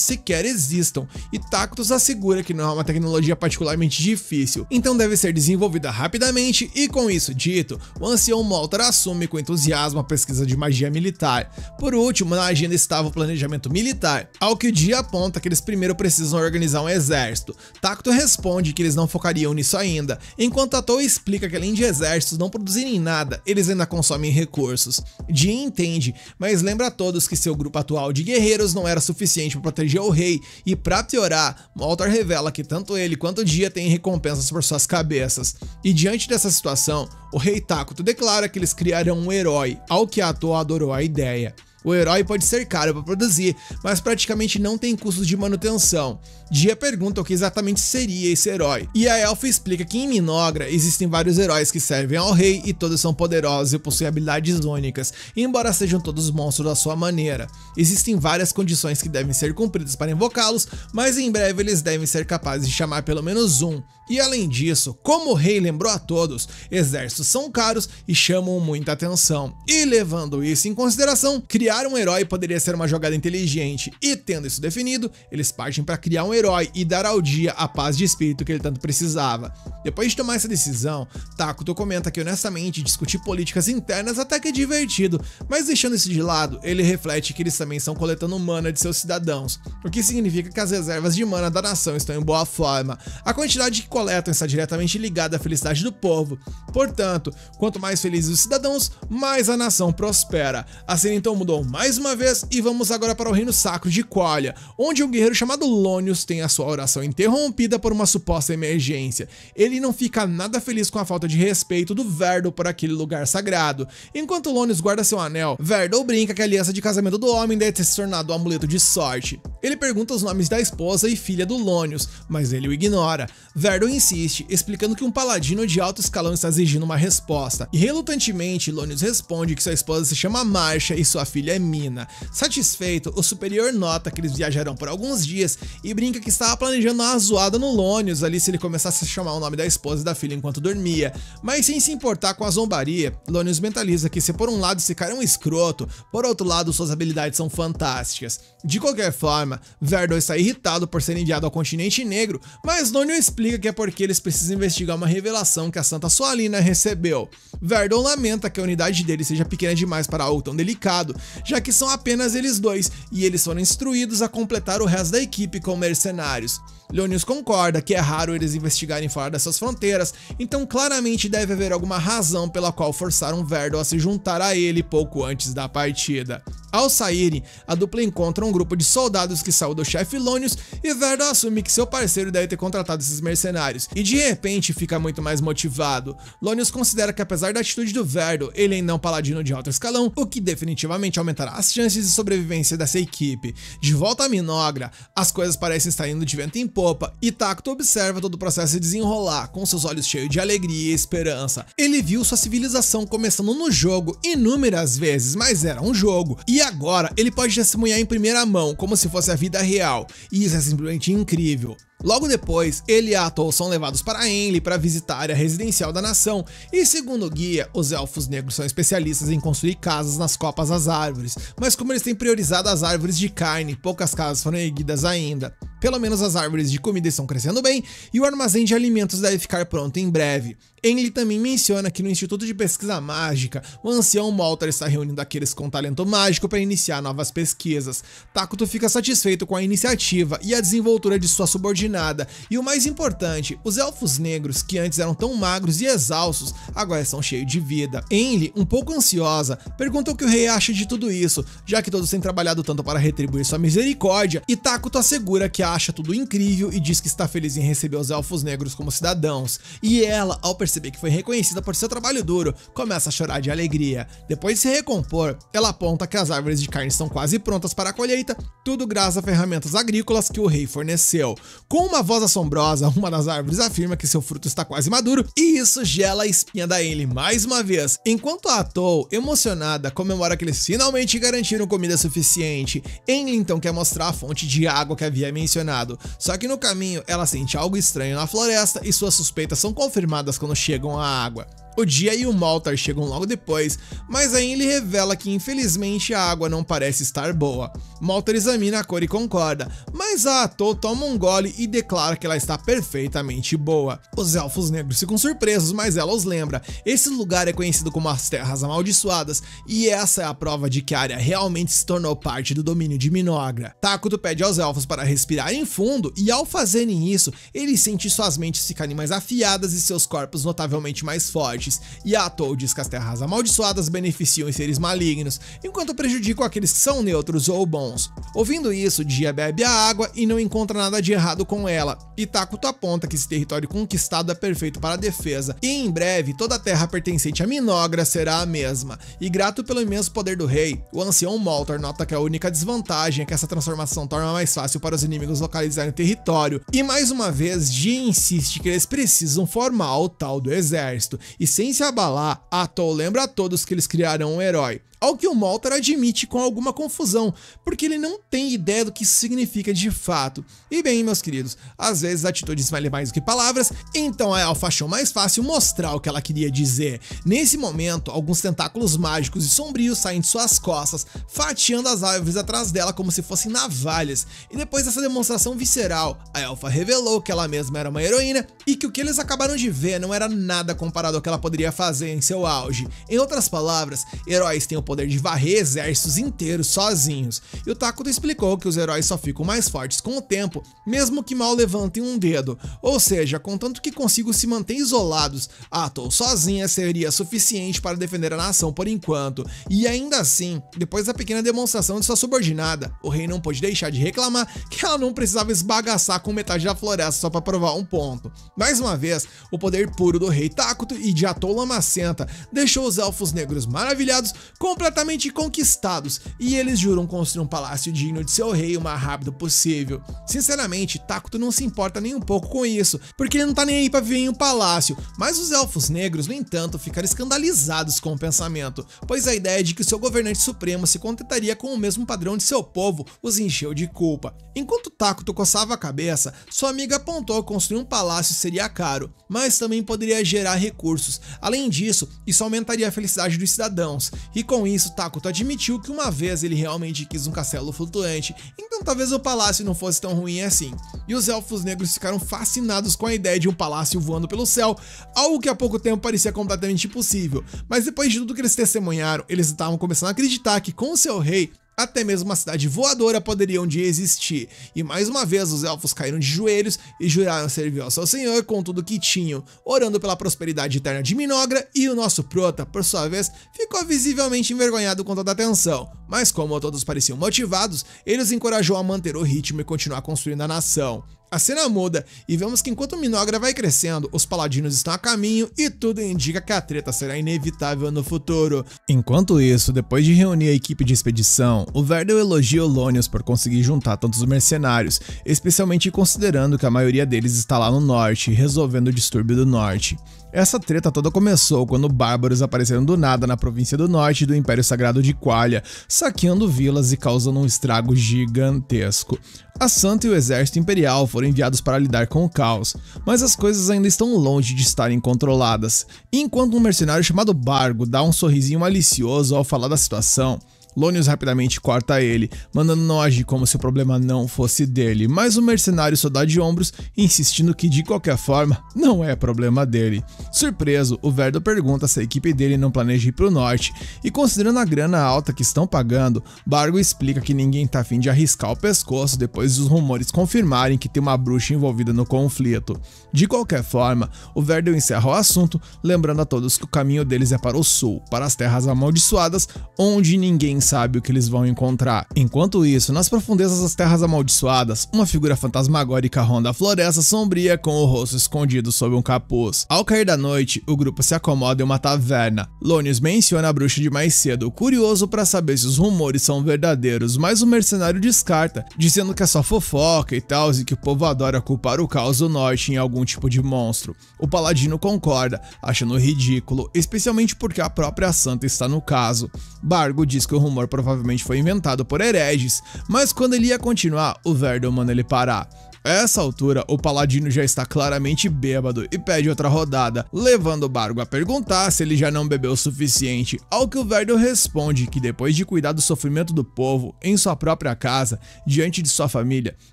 S1: sequer existam, e Tactus assegura que não é uma tecnologia particularmente difícil, então deve ser desenvolvida rapidamente, e com isso dito, o ancião Moltar assume com entusiasmo a pesquisa de magia militar. Por último, na agenda estava o planejamento militar, ao que o Dia aponta que eles primeiro precisam organizar um exército. Tactus responde que eles não focariam nisso ainda, enquanto Atoll explica que além de exércitos não produzirem nada, eles ainda consomem recursos. Dia entende, mas lembra a todos que seu grupo atual de guerreiros não era suficiente para proteger o rei, e para piorar, Moltar revela que tanto ele quanto o Dia têm recompensas por suas cabeças. E diante dessa situação, o rei Tactus declara que eles criarão um herói, ao que Atoll adorou a ideia. O herói pode ser caro para produzir, mas praticamente não tem custos de manutenção. Dia pergunta o que exatamente seria esse herói, e a elfa explica que em Minogra existem vários heróis que servem ao rei e todos são poderosos e possuem habilidades únicas, embora sejam todos monstros à sua maneira. Existem várias condições que devem ser cumpridas para invocá-los, mas em breve eles devem ser capazes de chamar pelo menos um. E além disso, como o rei lembrou a todos, exércitos são caros e chamam muita atenção. E levando isso em consideração, criar um herói poderia ser uma jogada inteligente, e tendo isso definido, eles partem para criar um herói e dar ao Dia a paz de espírito que ele tanto precisava. Depois de tomar essa decisão, Tactus comenta que honestamente discutir políticas internas até que é divertido, mas deixando isso de lado, ele reflete que eles também estão coletando mana de seus cidadãos, o que significa que as reservas de mana da nação estão em boa forma. A quantidade que coletam está diretamente ligada à felicidade do povo. Portanto, quanto mais felizes os cidadãos, mais a nação prospera. A cena então mudou mais uma vez e vamos agora para o reino sacro de Qualia, onde um guerreiro chamado Lonius tem a sua oração interrompida por uma suposta emergência. Ele não fica nada feliz com a falta de respeito do Verdle por aquele lugar sagrado. Enquanto Lonius guarda seu anel, Verdle brinca que a aliança de casamento do homem deve ter se tornado um amuleto de sorte. Ele pergunta os nomes da esposa e filha do Lonius, mas ele o ignora. Verdle insiste, explicando que um paladino de alto escalão está exigindo uma resposta, e relutantemente Lonius responde que sua esposa se chama Marcia e sua filha é Mina. Satisfeito, o superior nota que eles viajarão por alguns dias e brinca que estava planejando uma zoada no Lonius ali se ele começasse a chamar o nome da esposa e da filha enquanto dormia, mas sem se importar com a zombaria, Lonius mentaliza que se por um lado esse cara é um escroto, por outro lado suas habilidades são fantásticas. De qualquer forma, Verdle está irritado por ser enviado ao continente negro, mas Lonius explica que é porque eles precisam investigar uma revelação que a Santa Soalina recebeu. Verdle lamenta que a unidade dele seja pequena demais para algo tão delicado, já que são apenas eles dois, e eles foram instruídos a completar o resto da equipe com mercenários. Lonius concorda que é raro eles investigarem fora dessas fronteiras, então claramente deve haver alguma razão pela qual forçaram Verdle a se juntar a ele pouco antes da partida. Ao saírem, a dupla encontra um grupo de soldados que saiu do chefe Lonius, e Verdle assume que seu parceiro deve ter contratado esses mercenários, e de repente fica muito mais motivado. Lonius considera que apesar da atitude do Verdle, ele ainda é um paladino de alto escalão, o que definitivamente aumentará as chances de sobrevivência dessa equipe. De volta a Minogra, as coisas parecem estar indo de vento em popa, e Tactus observa todo o processo se desenrolar, com seus olhos cheios de alegria e esperança. Ele viu sua civilização começando no jogo inúmeras vezes, mas era um jogo, e agora ele pode testemunhar em primeira mão, como se fosse a vida real, e isso é simplesmente incrível. Logo depois, ele e a Atoll são levados para Enlil para visitar a área residencial da nação, e segundo o guia, os elfos negros são especialistas em construir casas nas copas das árvores, mas como eles têm priorizado as árvores de carne, poucas casas foram erguidas ainda. Pelo menos as árvores de comida estão crescendo bem, e o armazém de alimentos deve ficar pronto em breve. Enli também menciona que no Instituto de Pesquisa Mágica, o ancião Moltar está reunindo aqueles com talento mágico para iniciar novas pesquisas. Takuto fica satisfeito com a iniciativa e a desenvoltura de sua subordinada, e o mais importante, os elfos negros, que antes eram tão magros e exaustos, agora estão cheios de vida. Enli, um pouco ansiosa, pergunta o que o rei acha de tudo isso, já que todos têm trabalhado tanto para retribuir sua misericórdia, e Takuto assegura que acha tudo incrível e diz que está feliz em receber os elfos negros como cidadãos. E ela, ao perceber que foi reconhecida por seu trabalho duro, começa a chorar de alegria. Depois de se recompor, ela aponta que as árvores de carne estão quase prontas para a colheita, tudo graças a ferramentas agrícolas que o rei forneceu. Com uma voz assombrosa, uma das árvores afirma que seu fruto está quase maduro, e isso gela a espinha da Enli mais uma vez. Enquanto a Atou, emocionada, comemora que eles finalmente garantiram comida suficiente, Enli então quer mostrar a fonte de água que havia mencionado. Só que no caminho, ela sente algo estranho na floresta e suas suspeitas são confirmadas quando chegam à água. O Dia e o Moltar chegam logo depois, mas a Enli revela que infelizmente a água não parece estar boa. Moltar examina a cor e concorda, mas a Atou toma um gole e declara que ela está perfeitamente boa. Os elfos negros ficam surpresos, mas ela os lembra. Esse lugar é conhecido como as Terras Amaldiçoadas, e essa é a prova de que a área realmente se tornou parte do domínio de Minogra. Takuto pede aos elfos para respirarem fundo, e ao fazerem isso, eles sentem suas mentes ficarem mais afiadas e seus corpos notavelmente mais fortes. E a Atou diz que as Terras Amaldiçoadas beneficiam os seres malignos, enquanto prejudicam aqueles que são neutros ou bons. Ouvindo isso, Dia bebe a água e não encontra nada de errado com ela, e Takuto aponta que esse território conquistado é perfeito para a defesa, e em breve toda a terra pertencente a Minogra será a mesma. E grato pelo imenso poder do rei, o ancião Moltar nota que a única desvantagem é que essa transformação torna mais fácil para os inimigos localizarem o território, e mais uma vez Dia insiste que eles precisam formar o tal do exército, e sem se abalar, Atou lembra a todos que eles criarão um herói. Ao que o Moltar admite com alguma confusão, porque ele não tem ideia do que isso significa de fato. E bem, meus queridos, às vezes atitudes valem mais do que palavras, então a elfa achou mais fácil mostrar o que ela queria dizer. Nesse momento, alguns tentáculos mágicos e sombrios saem de suas costas, fatiando as árvores atrás dela como se fossem navalhas. E depois dessa demonstração visceral, a elfa revelou que ela mesma era uma heroína e que o que eles acabaram de ver não era nada comparado ao que ela poderia fazer em seu auge. Em outras palavras, heróis têm o poder de varrer exércitos inteiros sozinhos, e o Takuto explicou que os heróis só ficam mais fortes com o tempo, mesmo que mal levantem um dedo, ou seja, contanto que consigam se manter isolados, a Atou sozinha seria suficiente para defender a nação por enquanto, e ainda assim, depois da pequena demonstração de sua subordinada, o rei não pôde deixar de reclamar que ela não precisava esbagaçar com metade da floresta só para provar um ponto. Mais uma vez, o poder puro do rei Takuto e de Atou Lamacenta deixou os elfos negros maravilhados, completamente conquistados, e eles juram construir um palácio digno de seu rei o mais rápido possível. Sinceramente, Takuto não se importa nem um pouco com isso, porque ele não tá nem aí pra viver em um palácio, mas os elfos negros, no entanto, ficaram escandalizados com o pensamento, pois a ideia de que o seu governante supremo se contentaria com o mesmo padrão de seu povo os encheu de culpa. Enquanto Takuto coçava a cabeça, sua amiga apontou que construir um palácio seria caro, mas também poderia gerar recursos. Além disso, isso aumentaria a felicidade dos cidadãos, e com isso Takuto admitiu que uma vez ele realmente quis um castelo flutuante, então talvez o palácio não fosse tão ruim assim. E os elfos negros ficaram fascinados com a ideia de um palácio voando pelo céu, algo que há pouco tempo parecia completamente impossível, mas depois de tudo que eles testemunharam, eles estavam começando a acreditar que com seu rei, até mesmo uma cidade voadora poderia um dia existir, e mais uma vez os elfos caíram de joelhos e juraram servir ao seu senhor com tudo que tinham, orando pela prosperidade eterna de Minogra, e o nosso prota, por sua vez, ficou visivelmente envergonhado com toda a atenção, mas como todos pareciam motivados, ele os encorajou a manter o ritmo e continuar construindo a nação. A cena muda e vemos que enquanto Minogra vai crescendo, os paladinos estão a caminho e tudo indica que a treta será inevitável no futuro. Enquanto isso, depois de reunir a equipe de expedição, o Verdel elogia o Lonius por conseguir juntar tantos mercenários, especialmente considerando que a maioria deles está lá no norte, resolvendo o distúrbio do norte. Essa treta toda começou quando bárbaros apareceram do nada na província do norte do Império Sagrado de Qualia, saqueando vilas e causando um estrago gigantesco. A Santa e o exército imperial foram enviados para lidar com o caos, mas as coisas ainda estão longe de estarem controladas. E enquanto um mercenário chamado Bargo dá um sorrisinho malicioso ao falar da situação, Lonius rapidamente corta ele, mandando não agir como se o problema não fosse dele, mas o mercenário só dá de ombros, insistindo que de qualquer forma não é problema dele. Surpreso, o Verdel pergunta se a equipe dele não planeja ir pro norte, e considerando a grana alta que estão pagando, Bargo explica que ninguém tá afim de arriscar o pescoço depois dos rumores confirmarem que tem uma bruxa envolvida no conflito. De qualquer forma, o Verdel encerra o assunto, lembrando a todos que o caminho deles é para o sul, para as terras amaldiçoadas, onde ninguém sabe o que eles vão encontrar. Enquanto isso, nas profundezas das terras amaldiçoadas, uma figura fantasmagórica ronda a floresta sombria com o rosto escondido sob um capuz. Ao cair da noite, o grupo se acomoda em uma taverna. Lonius menciona a bruxa de mais cedo, curioso para saber se os rumores são verdadeiros, mas o mercenário descarta, dizendo que é só fofoca e tal, e que o povo adora culpar o caos do norte em algum tipo de monstro. O paladino concorda, achando ridículo, especialmente porque a própria santa está no caso. Bargo diz que o rumor provavelmente foi inventado por hereges, mas quando ele ia continuar, o Verdel manda ele parar. A essa altura, o paladino já está claramente bêbado e pede outra rodada, levando o Bargo a perguntar se ele já não bebeu o suficiente, ao que o Verdel responde que depois de cuidar do sofrimento do povo em sua própria casa, diante de sua família,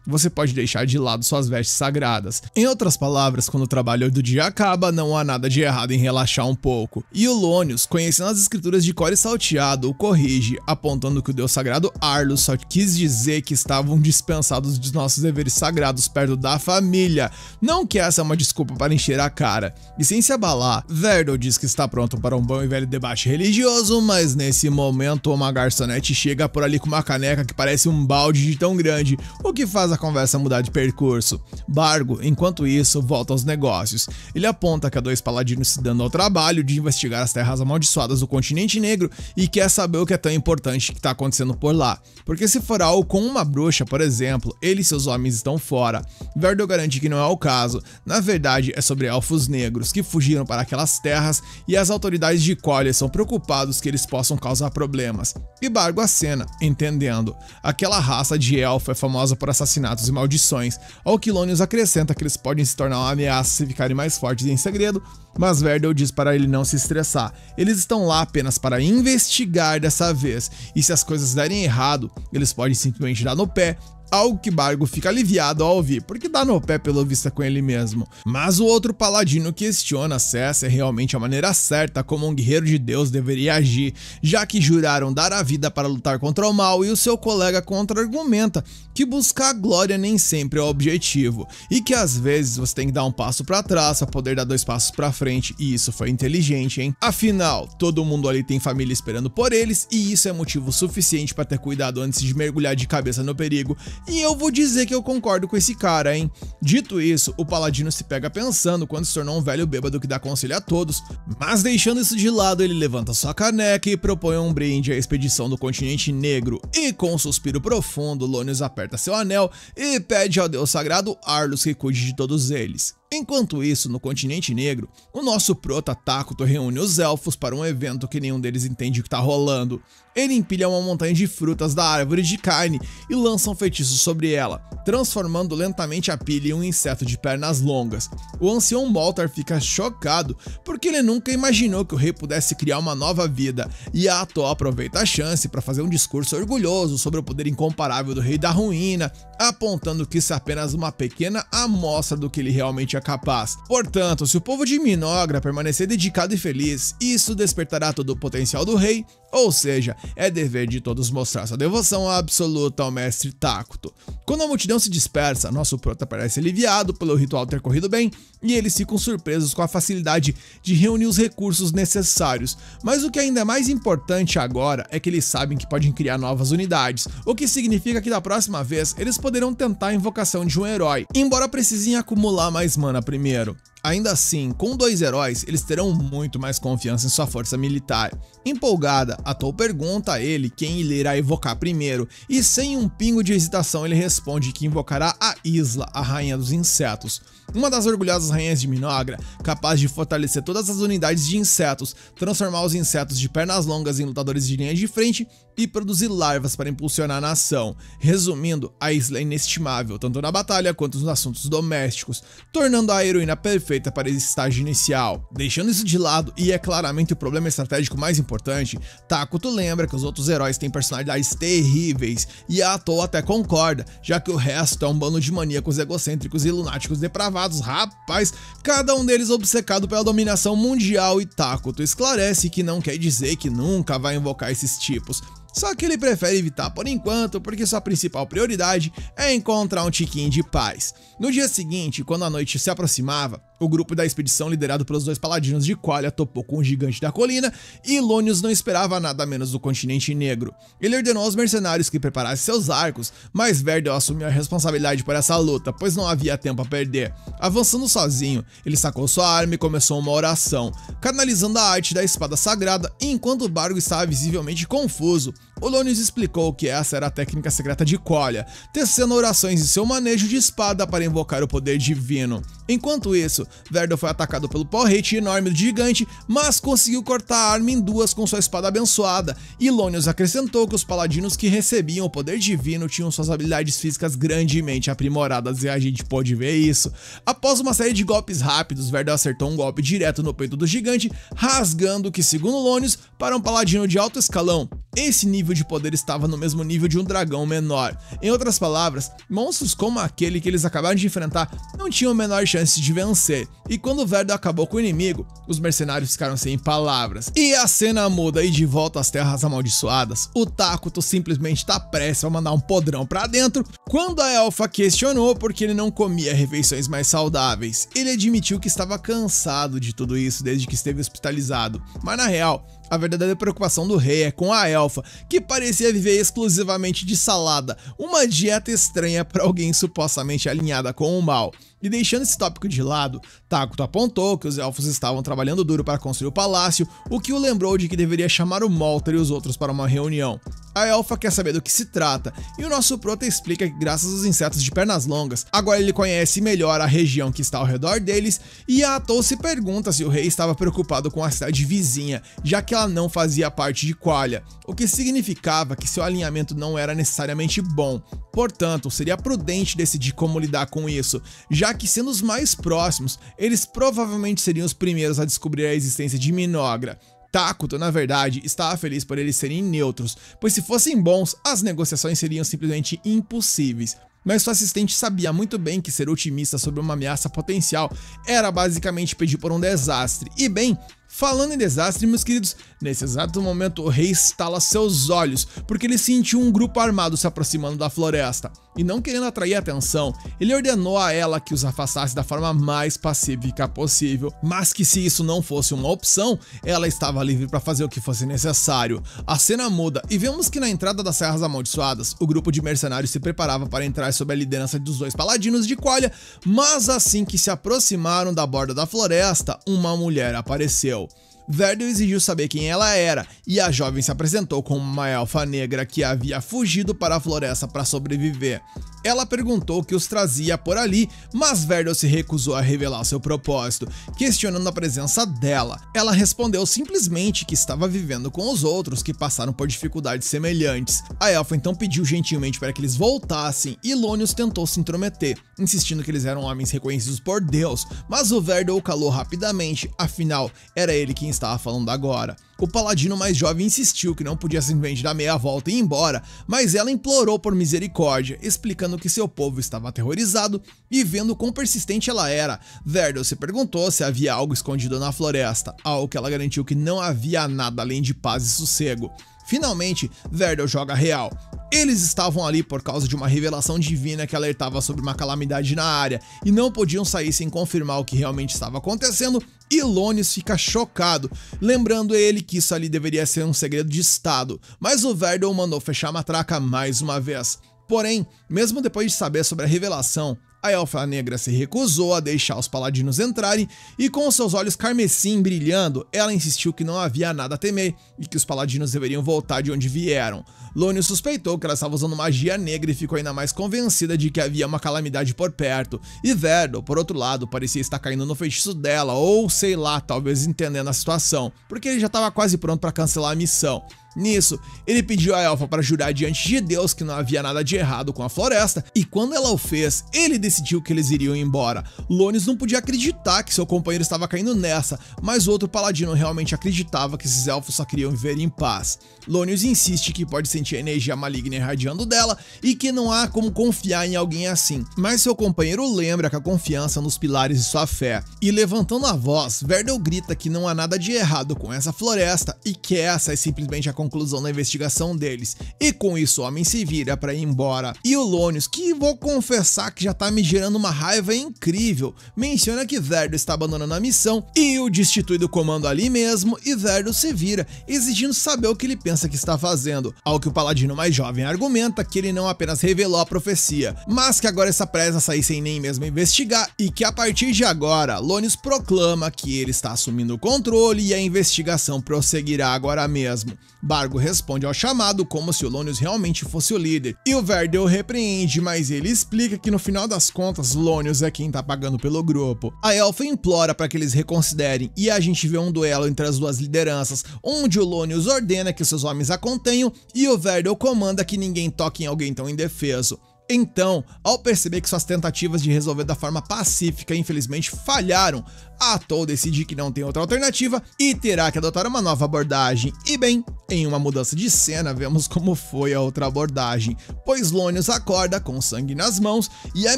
S1: você pode deixar de lado suas vestes sagradas. Em outras palavras, quando o trabalho do dia acaba, não há nada de errado em relaxar um pouco. E o Lonius, conhecendo as escrituras de cor e salteado, o corrige, apontando que o deus sagrado Arlus só quis dizer que estavam dispensados de nossos deveres sagrados perto da família, não que essa é uma desculpa para encher a cara. E sem se abalar, Verdel diz que está pronto para um bom e velho debate religioso, mas nesse momento uma garçonete chega por ali com uma caneca que parece um balde de tão grande, o que faz a conversa mudar de percurso. Bargo, enquanto isso, volta aos negócios. Ele aponta que há dois paladinos se dando ao trabalho de investigar as terras amaldiçoadas do continente negro e quer saber o que é tão importante que está acontecendo por lá. Porque se for algo com uma bruxa, por exemplo, ele e seus homens estão fora. Verdel garante que não é o caso, na verdade é sobre elfos negros que fugiram para aquelas terras e as autoridades de Collei são preocupados que eles possam causar problemas. E Bargo acena, entendendo. Aquela raça de elfo é famosa por assassinatos e maldições, ao que Lonius acrescenta que eles podem se tornar uma ameaça se ficarem mais fortes em segredo, mas Verdel diz para ele não se estressar. Eles estão lá apenas para investigar dessa vez, e se as coisas derem errado, eles podem simplesmente dar no pé, algo que Bargo fica aliviado ao ouvir, porque dá no pé pelo visto com ele mesmo. Mas o outro paladino questiona se essa é realmente a maneira certa como um guerreiro de Deus deveria agir, já que juraram dar a vida para lutar contra o mal, e o seu colega contra-argumenta que buscar a glória nem sempre é o objetivo, e que às vezes você tem que dar um passo para trás para poder dar dois passos para frente, e isso foi inteligente, hein? Afinal, todo mundo ali tem família esperando por eles, e isso é motivo suficiente para ter cuidado antes de mergulhar de cabeça no perigo. E eu vou dizer que eu concordo com esse cara, hein? Dito isso, o paladino se pega pensando quando se tornou um velho bêbado que dá conselho a todos, mas deixando isso de lado, ele levanta sua caneca e propõe um brinde à expedição do continente negro, e com um suspiro profundo, Lonius aperta seu anel e pede ao deus sagrado Arlus que cuide de todos eles. Enquanto isso, no continente negro, o nosso prota Tácito reúne os elfos para um evento que nenhum deles entende o que tá rolando. Ele empilha uma montanha de frutas da árvore de carne e lança um feitiço sobre ela, transformando lentamente a pilha em um inseto de pernas longas. O ancião Moltar fica chocado porque ele nunca imaginou que o rei pudesse criar uma nova vida, e a Ató aproveita a chance para fazer um discurso orgulhoso sobre o poder incomparável do rei da ruína, apontando que isso é apenas uma pequena amostra do que ele realmente é capaz. Portanto, se o povo de Minogra permanecer dedicado e feliz, isso despertará todo o potencial do rei, ou seja, é dever de todos mostrar sua devoção absoluta ao mestre Tácito. Quando a multidão se dispersa, nosso prota parece aliviado pelo ritual ter corrido bem, e eles ficam surpresos com a facilidade de reunir os recursos necessários, mas o que ainda é mais importante agora é que eles sabem que podem criar novas unidades, o que significa que da próxima vez eles poderão tentar a invocação de um herói, embora precisem acumular mais mana primeiro. Ainda assim, com dois heróis, eles terão muito mais confiança em sua força militar. Empolgada, Ató pergunta a ele quem ele irá evocar primeiro, e sem um pingo de hesitação ele responde que invocará a Isla, a rainha dos insetos. Uma das orgulhosas rainhas de Minogra, capaz de fortalecer todas as unidades de insetos, transformar os insetos de pernas longas em lutadores de linha de frente e produzir larvas para impulsionar a nação. Resumindo, a Isla é inestimável, tanto na batalha quanto nos assuntos domésticos, tornando a heroína perfeita para esse estágio inicial. Deixando isso de lado, e é claramente o problema estratégico mais importante, Takuto lembra que os outros heróis têm personalidades terríveis, e a Atou até concorda, já que o resto é um bando de maníacos egocêntricos e lunáticos depravados, rapaz, cada um deles obcecado pela dominação mundial, e Takuto esclarece que não quer dizer que nunca vai invocar esses tipos. Só que ele prefere evitar por enquanto, porque sua principal prioridade é encontrar um tiquinho de paz. No dia seguinte, quando a noite se aproximava, o grupo da expedição liderado pelos dois paladinos de Qualia topou com o gigante da colina e Lonius não esperava nada menos do continente negro. Ele ordenou aos mercenários que preparassem seus arcos, mas Verdel assumiu a responsabilidade por essa luta, pois não havia tempo a perder. Avançando sozinho, ele sacou sua arma e começou uma oração, canalizando a arte da espada sagrada, enquanto o bardo estava visivelmente confuso. O Lonius explicou que essa era a técnica secreta de Qualia, tecendo orações em seu manejo de espada para invocar o poder divino. Enquanto isso, Verdel foi atacado pelo porrete enorme do gigante, mas conseguiu cortar a arma em duas com sua espada abençoada, e Lonius acrescentou que os paladinos que recebiam o poder divino tinham suas habilidades físicas grandemente aprimoradas, e a gente pôde ver isso. Após uma série de golpes rápidos, Verdel acertou um golpe direto no peito do gigante, rasgando o que, segundo Lonius, para um paladino de alto escalão, esse nível de poder estava no mesmo nível de um dragão menor. Em outras palavras, monstros como aquele que eles acabaram de enfrentar não tinham a menor chance de vencer, e quando Verdel acabou com o inimigo, os mercenários ficaram sem palavras. E a cena muda, e de volta às terras amaldiçoadas, o Takuto simplesmente tá prestes a mandar um podrão pra dentro, quando a elfa questionou por que ele não comia refeições mais saudáveis. Ele admitiu que estava cansado de tudo isso desde que esteve hospitalizado, mas na real, a verdadeira preocupação do rei é com a elfa, que parecia viver exclusivamente de salada, uma dieta estranha para alguém supostamente alinhada com o mal. E deixando esse tópico de lado, Takuto apontou que os elfos estavam trabalhando duro para construir o palácio, o que o lembrou de que deveria chamar o Molter e os outros para uma reunião. A elfa quer saber do que se trata, e o nosso prota explica que graças aos insetos de pernas longas, agora ele conhece melhor a região que está ao redor deles, e a Atou se pergunta se o rei estava preocupado com a cidade vizinha, já que ela não fazia parte de Qualia, o que significava que seu alinhamento não era necessariamente bom. Portanto, seria prudente decidir como lidar com isso, já que sendo os mais próximos, eles provavelmente seriam os primeiros a descobrir a existência de Minogra. Takuto, na verdade, estava feliz por eles serem neutros, pois se fossem bons, as negociações seriam simplesmente impossíveis. Mas sua assistente sabia muito bem que ser otimista sobre uma ameaça potencial era basicamente pedir por um desastre. E bem, falando em desastre, meus queridos, nesse exato momento o rei estala seus olhos, porque ele sentiu um grupo armado se aproximando da floresta. E não querendo atrair atenção, ele ordenou a ela que os afastasse da forma mais pacífica possível, mas que se isso não fosse uma opção, ela estava livre para fazer o que fosse necessário. A cena muda e vemos que na entrada das Serras Amaldiçoadas, o grupo de mercenários se preparava para entrar sob a liderança dos dois paladinos de Qualia, mas assim que se aproximaram da borda da floresta, uma mulher apareceu. Verdel exigiu saber quem ela era, e a jovem se apresentou como uma elfa negra que havia fugido para a floresta para sobreviver. Ela perguntou o que os trazia por ali, mas Verdel se recusou a revelar seu propósito, questionando a presença dela. Ela respondeu simplesmente que estava vivendo com os outros que passaram por dificuldades semelhantes. A elfa então pediu gentilmente para que eles voltassem, e Lonius tentou se intrometer, insistindo que eles eram homens reconhecidos por Deus, mas o Verdel o calou rapidamente, afinal, era ele quem estava falando agora. O paladino mais jovem insistiu que não podia simplesmente dar meia volta e ir embora, mas ela implorou por misericórdia, explicando que seu povo estava aterrorizado, e vendo quão persistente ela era, Verdel se perguntou se havia algo escondido na floresta, ao que ela garantiu que não havia nada além de paz e sossego. Finalmente, Verdel joga real. Eles estavam ali por causa de uma revelação divina que alertava sobre uma calamidade na área, e não podiam sair sem confirmar o que realmente estava acontecendo, e Lonius fica chocado, lembrando ele que isso ali deveria ser um segredo de estado, mas o Verdel mandou fechar a matraca mais uma vez. Porém, mesmo depois de saber sobre a revelação, a elfa negra se recusou a deixar os paladinos entrarem, e com seus olhos carmesim brilhando, ela insistiu que não havia nada a temer e que os paladinos deveriam voltar de onde vieram. Lonius suspeitou que ela estava usando magia negra e ficou ainda mais convencida de que havia uma calamidade por perto, e Verdel, por outro lado, parecia estar caindo no feitiço dela, ou sei lá, talvez entendendo a situação, porque ele já estava quase pronto para cancelar a missão. Nisso, ele pediu a elfa para jurar diante de Deus que não havia nada de errado com a floresta, e quando ela o fez, ele decidiu que eles iriam embora. Lônius não podia acreditar que seu companheiro estava caindo nessa, mas o outro paladino realmente acreditava que esses elfos só queriam viver em paz. Lônius insiste que pode sentir a energia maligna irradiando dela e que não há como confiar em alguém assim, mas seu companheiro lembra que a confiança nos pilares de sua fé. E levantando a voz, Verdel grita que não há nada de errado com essa floresta e que essa é simplesmente a conclusão da investigação deles, e com isso o homem se vira para ir embora. E o Lônius, que vou confessar que já tá me gerando uma raiva incrível, menciona que Verdel está abandonando a missão e o destitui do comando ali mesmo, e Verdel se vira, exigindo saber o que ele pensa que está fazendo, ao que o paladino mais jovem argumenta que ele não apenas revelou a profecia, mas que agora está prestes a sair sem nem mesmo investigar, e que a partir de agora, Lônius proclama que ele está assumindo o controle e a investigação prosseguirá agora mesmo. Bargo responde ao chamado como se o Lônius realmente fosse o líder, e o Verdel repreende, mas ele explica que no final das contas, Lônius é quem tá pagando pelo grupo. A elfa implora para que eles reconsiderem, e a gente vê um duelo entre as duas lideranças, onde o Lônius ordena que seus homens a contenham, e o Verdel comanda que ninguém toque em alguém tão indefeso. Então, ao perceber que suas tentativas de resolver da forma pacífica infelizmente falharam, a Atol decide que não tem outra alternativa e terá que adotar uma nova abordagem. E bem, em uma mudança de cena, vemos como foi a outra abordagem, pois Lônius acorda com sangue nas mãos e à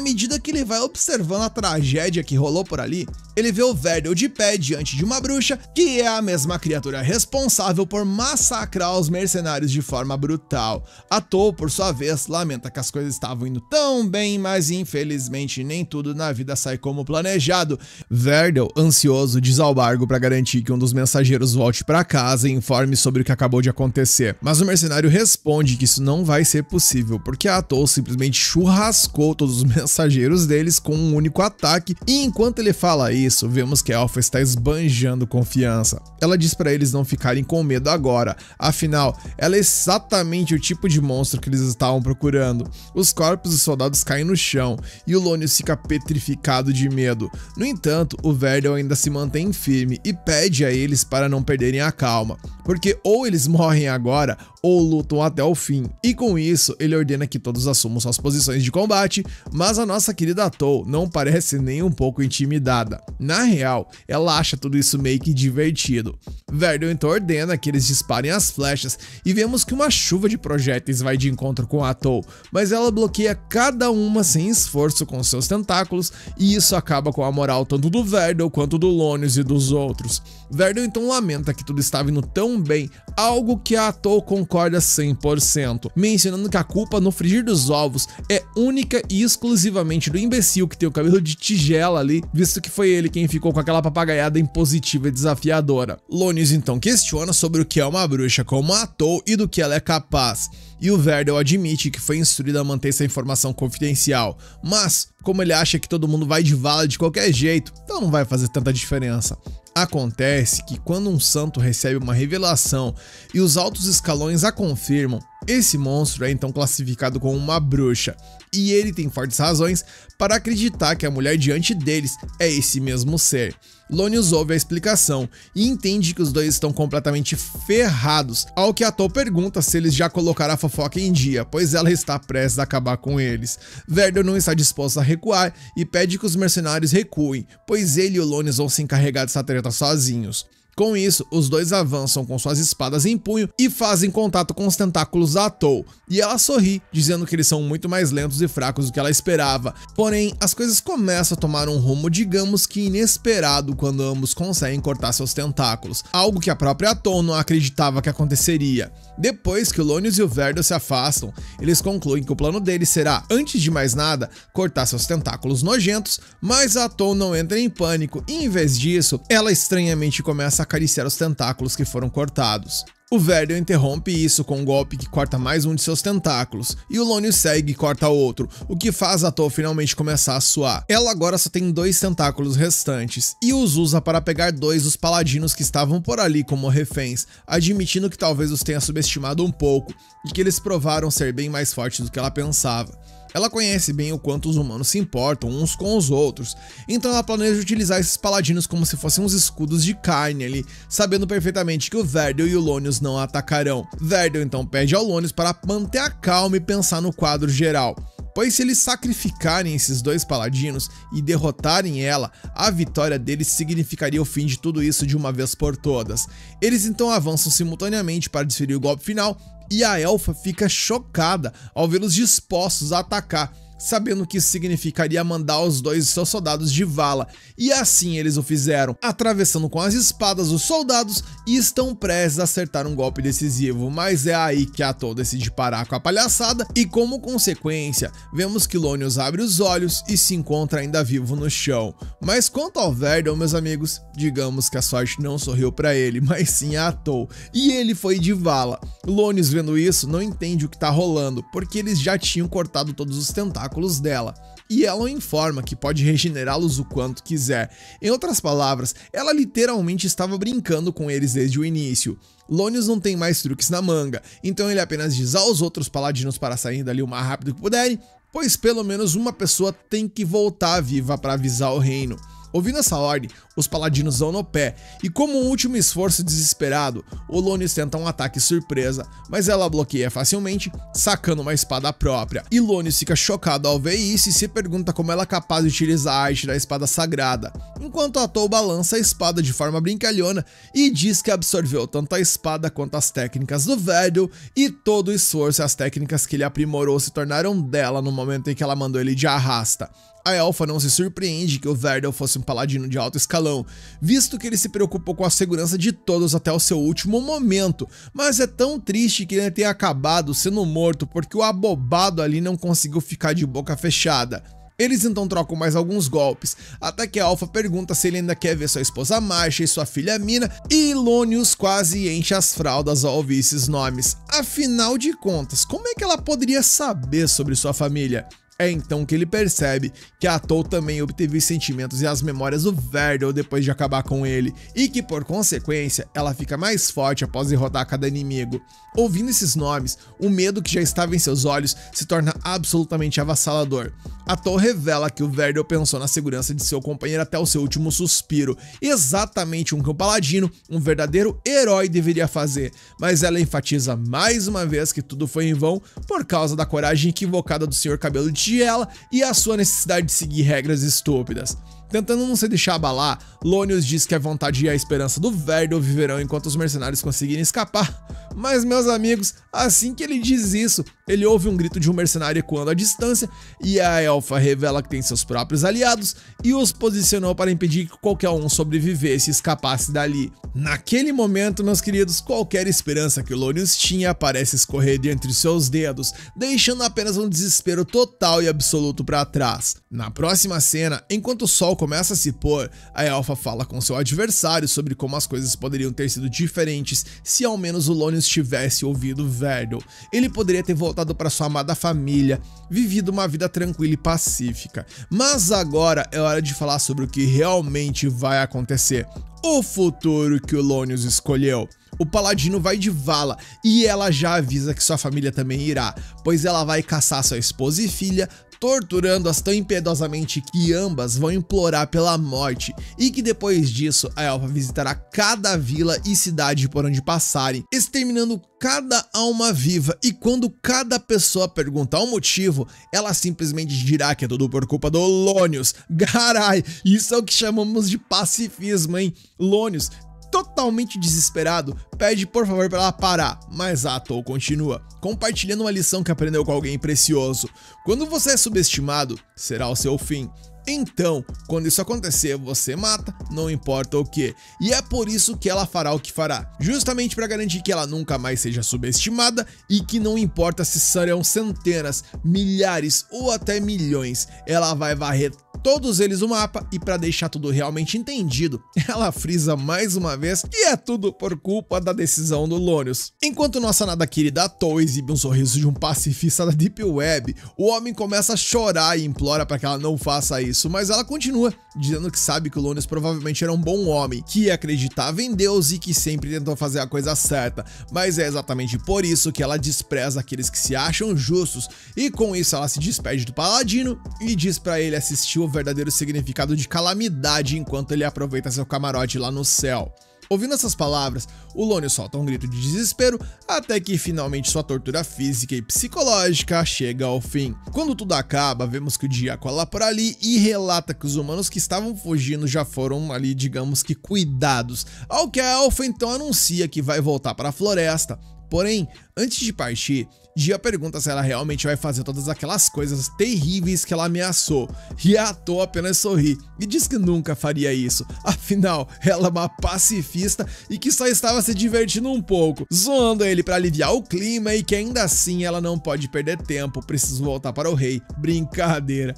S1: medida que ele vai observando a tragédia que rolou por ali, ele vê o Verdel de pé diante de uma bruxa, que é a mesma criatura responsável por massacrar os mercenários de forma brutal. Atol, por sua vez, lamenta que as coisas estavam indo tão bem, mas infelizmente nem tudo na vida sai como planejado. Verdel, ansioso, diz ao Bargo para garantir que um dos mensageiros volte para casa e informe sobre o que acabou de acontecer, mas o mercenário responde que isso não vai ser possível, porque a Atol simplesmente churrascou todos os mensageiros deles com um único ataque, e enquanto ele fala isso, vemos que a elfa está esbanjando confiança. Ela diz para eles não ficarem com medo agora, afinal, ela é exatamente o tipo de monstro que eles estavam procurando. Os corpos dos soldados caem no chão, e o Lônius fica petrificado de medo. No entanto, o Verdel ainda se mantém firme e pede a eles para não perderem a calma, porque ou eles morrem agora ou lutam até o fim, e com isso ele ordena que todos assumam suas posições de combate, mas a nossa querida Atol não parece nem um pouco intimidada. Na real, ela acha tudo isso meio que divertido. Verdel então ordena que eles disparem as flechas e vemos que uma chuva de projéteis vai de encontro com a Atol, mas ela bloqueia cada uma sem esforço com seus tentáculos, e isso acaba com a moral tanto do Verdel quanto do Lônius e dos outros. Verdel então lamenta que tudo estava indo tão bem, algo que a Atol concorda 100%, mencionando que a culpa no frigir dos ovos é única e exclusivamente do imbecil que tem o cabelo de tigela ali, visto que foi ele quem ficou com aquela papagaiada impositiva e desafiadora. Lônius então questiona sobre o que é uma bruxa como a Atol e do que ela é capaz, e o Verdel admite que foi instruído a manter essa informação confidencial, mas como ele acha que todo mundo vai de vala de qualquer jeito, então não vai fazer tanta diferença. Acontece que quando um santo recebe uma revelação e os altos escalões a confirmam, esse monstro é então classificado como uma bruxa, e ele tem fortes razões para acreditar que a mulher diante deles é esse mesmo ser. Lônius ouve a explicação e entende que os dois estão completamente ferrados, ao que Atol pergunta se eles já colocaram a fofoca em dia, pois ela está prestes a acabar com eles. Verdel não está disposto a recuar e pede que os mercenários recuem, pois ele e o Lônius vão se encarregar dessa treta sozinhos. Com isso, os dois avançam com suas espadas em punho e fazem contato com os tentáculos da Atol, e ela sorri, dizendo que eles são muito mais lentos e fracos do que ela esperava. Porém, as coisas começam a tomar um rumo, digamos que inesperado, quando ambos conseguem cortar seus tentáculos, algo que a própria Atol não acreditava que aconteceria. Depois que o Lônius e o Verdel se afastam, eles concluem que o plano deles será, antes de mais nada, cortar seus tentáculos nojentos, mas a Atol não entra em pânico e, em vez disso, ela estranhamente começa a acariciar os tentáculos que foram cortados. O Verdel interrompe isso com um golpe que corta mais um de seus tentáculos, e o Lônius segue e corta outro, o que faz a Atol finalmente começar a suar. Ela agora só tem 2 tentáculos restantes, e os usa para pegar 2 dos paladinos que estavam por ali como reféns, admitindo que talvez os tenha subestimado um pouco, e que eles provaram ser bem mais fortes do que ela pensava. Ela conhece bem o quanto os humanos se importam uns com os outros, então ela planeja utilizar esses paladinos como se fossem uns escudos de carne ali, sabendo perfeitamente que o Verdel e o Lônius paladinos não atacarão. Verdel então pede ao Lonius para manter a calma e pensar no quadro geral, pois se eles sacrificarem esses dois paladinos e derrotarem ela, a vitória deles significaria o fim de tudo isso de uma vez por todas. Eles então avançam simultaneamente para desferir o golpe final e a elfa fica chocada ao vê-los dispostos a atacar, sabendo que isso significaria mandar os dois de seus soldados de vala, e assim eles o fizeram, atravessando com as espadas os soldados e estão prestes a acertar um golpe decisivo, mas é aí que Atol decide parar com a palhaçada e como consequência, vemos que Lonius abre os olhos e se encontra ainda vivo no chão. Mas quanto ao Verdel, meus amigos, digamos que a sorte não sorriu para ele, mas sim a Atol, e ele foi de vala. Lonius, vendo isso, não entende o que tá rolando, porque eles já tinham cortado todos os tentáculos dela, e ela o informa que pode regenerá-los o quanto quiser. Em outras palavras, ela literalmente estava brincando com eles desde o início. Lonius não tem mais truques na manga, então ele apenas diz aos outros paladinos para saírem dali o mais rápido que puderem, pois pelo menos uma pessoa tem que voltar viva para avisar o reino. Ouvindo essa ordem, os paladinos vão no pé, e como um último esforço desesperado, o Lonius tenta um ataque surpresa, mas ela bloqueia facilmente, sacando uma espada própria. E Lonius fica chocado ao ver isso e se pergunta como ela é capaz de utilizar a arte da espada sagrada, enquanto Atol balança a espada de forma brincalhona e diz que absorveu tanto a espada quanto as técnicas do Verdel, e todo o esforço e as técnicas que ele aprimorou se tornaram dela no momento em que ela mandou ele de arrasta. A elfa não se surpreende que o Verdel fosse um paladino de alto escalão, visto que ele se preocupou com a segurança de todos até o seu último momento, mas é tão triste que ele tenha acabado sendo morto porque o abobado ali não conseguiu ficar de boca fechada. Eles então trocam mais alguns golpes, até que a Alpha pergunta se ele ainda quer ver sua esposa Marcia e sua filha Mina, e Lonius quase enche as fraldas ao ouvir esses nomes. Afinal de contas, como é que ela poderia saber sobre sua família? É então que ele percebe que a Atol também obteve os sentimentos e as memórias do Verdel depois de acabar com ele, e que por consequência ela fica mais forte após derrotar cada inimigo. Ouvindo esses nomes, o medo que já estava em seus olhos se torna absolutamente avassalador. Atol revela que o Verdel pensou na segurança de seu companheiro até o seu último suspiro, exatamente o que um paladino, um verdadeiro herói deveria fazer, mas ela enfatiza mais uma vez que tudo foi em vão por causa da coragem equivocada do Sr. Cabelo de Tigela e a sua necessidade de seguir regras estúpidas. Tentando não se deixar abalar, Lonius diz que a vontade e a esperança do Verdel viverão enquanto os mercenários conseguirem escapar. Mas, meus amigos, assim que ele diz isso, ele ouve um grito de um mercenário ecoando à distância, e a elfa revela que tem seus próprios aliados e os posicionou para impedir que qualquer um sobrevivesse e escapasse dali. Naquele momento, meus queridos, qualquer esperança que o Lonius tinha parece escorrer de entre seus dedos, deixando apenas um desespero total e absoluto para trás. Na próxima cena, enquanto o sol começa a se pôr, a elfa fala com seu adversário sobre como as coisas poderiam ter sido diferentes se ao menos o Lonius tivesse ouvido Verdel. Ele poderia ter voltado para sua amada família, vivido uma vida tranquila e pacífica. Mas agora é hora de falar sobre o que realmente vai acontecer. O futuro que o Lonius escolheu. O paladino vai de vala e ela já avisa que sua família também irá, pois ela vai caçar sua esposa e filha, torturando-as tão impiedosamente que ambas vão implorar pela morte, e que depois disso a elfa visitará cada vila e cidade por onde passarem, exterminando cada alma viva, e quando cada pessoa perguntar o motivo, ela simplesmente dirá que é tudo por culpa do Lonius. Carai, isso é o que chamamos de pacifismo, hein? Lonius, totalmente desesperado, pede por favor para ela parar, mas a Atol continua, compartilhando uma lição que aprendeu com alguém precioso. Quando você é subestimado, será o seu fim. Então, quando isso acontecer, você mata, não importa o que. E é por isso que ela fará o que fará, justamente para garantir que ela nunca mais seja subestimada e que não importa se serão centenas, milhares ou até milhões, ela vai varrer todos eles no mapa, e para deixar tudo realmente entendido, ela frisa mais uma vez que é tudo por culpa da decisão do Lonius. Enquanto nossa nada querida Atol exibe um sorriso de um pacifista da Deep Web, o homem começa a chorar e implora para que ela não faça isso, mas ela continua, dizendo que sabe que o Lonius provavelmente era um bom homem, que acreditava em Deus e que sempre tentou fazer a coisa certa, mas é exatamente por isso que ela despreza aqueles que se acham justos, e com isso ela se despede do paladino e diz para ele assistir o verdadeiro significado de calamidade enquanto ele aproveita seu camarote lá no céu. Ouvindo essas palavras, o Lone solta um grito de desespero até que finalmente sua tortura física e psicológica chega ao fim. Quando tudo acaba, vemos que o dia cola por ali e relata que os humanos que estavam fugindo já foram ali, digamos que, cuidados, ao que a Elfa então anuncia que vai voltar para a floresta. Porém, antes de partir, Dia pergunta se ela realmente vai fazer todas aquelas coisas terríveis que ela ameaçou, e a Atol apenas sorri e diz que nunca faria isso, afinal, ela é uma pacifista e que só estava se divertindo um pouco, zoando ele para aliviar o clima e que ainda assim ela não pode perder tempo, precisa voltar para o rei. Brincadeira,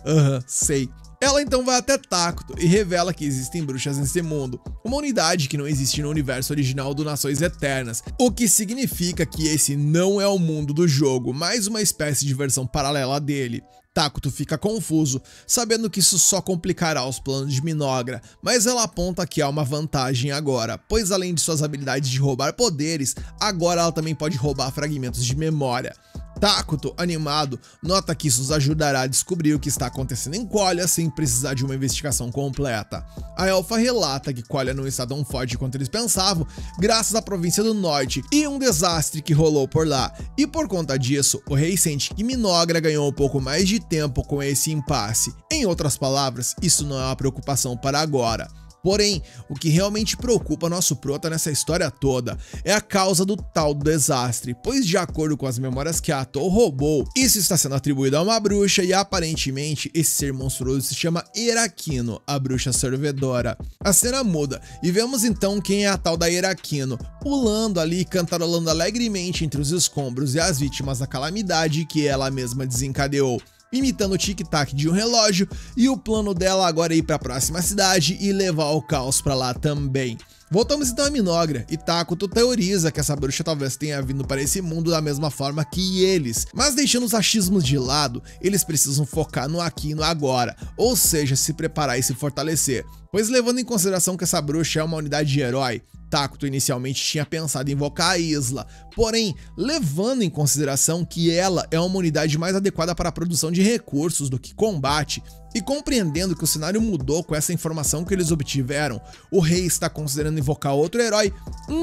S1: sei. Ela então vai até Takuto e revela que existem bruxas nesse mundo, uma unidade que não existe no universo original do Nações Eternas, o que significa que esse não é o mundo do jogo, mas uma espécie de versão paralela dele. Takuto fica confuso, sabendo que isso só complicará os planos de Minogra, mas ela aponta que há uma vantagem agora, pois além de suas habilidades de roubar poderes, agora ela também pode roubar fragmentos de memória. Takuto, animado, nota que isso nos ajudará a descobrir o que está acontecendo em Qualia sem precisar de uma investigação completa. A Elfa relata que Qualia não está tão forte quanto eles pensavam, graças à província do norte e um desastre que rolou por lá, e por conta disso, o rei sente que Minogra ganhou um pouco mais de tempo com esse impasse. Em outras palavras, isso não é uma preocupação para agora. Porém, o que realmente preocupa nosso prota nessa história toda é a causa do tal desastre, pois de acordo com as memórias que a Atol roubou, isso está sendo atribuído a uma bruxa e aparentemente esse ser monstruoso se chama Heraquino, a bruxa servidora. A cena muda e vemos então quem é a tal da Heraquino, pulando ali e cantarolando alegremente entre os escombros e as vítimas da calamidade que ela mesma desencadeou, imitando o tic-tac de um relógio, e o plano dela agora é ir para a próxima cidade e levar o caos para lá também. Voltamos então a Minogra, e Takuto teoriza que essa bruxa talvez tenha vindo para esse mundo da mesma forma que eles, mas deixando os achismos de lado, eles precisam focar no aqui e no agora, ou seja, se preparar e se fortalecer, pois levando em consideração que essa bruxa é uma unidade de herói, Takuto inicialmente tinha pensado em invocar a Isla, porém, levando em consideração que ela é uma unidade mais adequada para a produção de recursos do que combate, e compreendendo que o cenário mudou com essa informação que eles obtiveram, o rei está considerando invocar outro herói,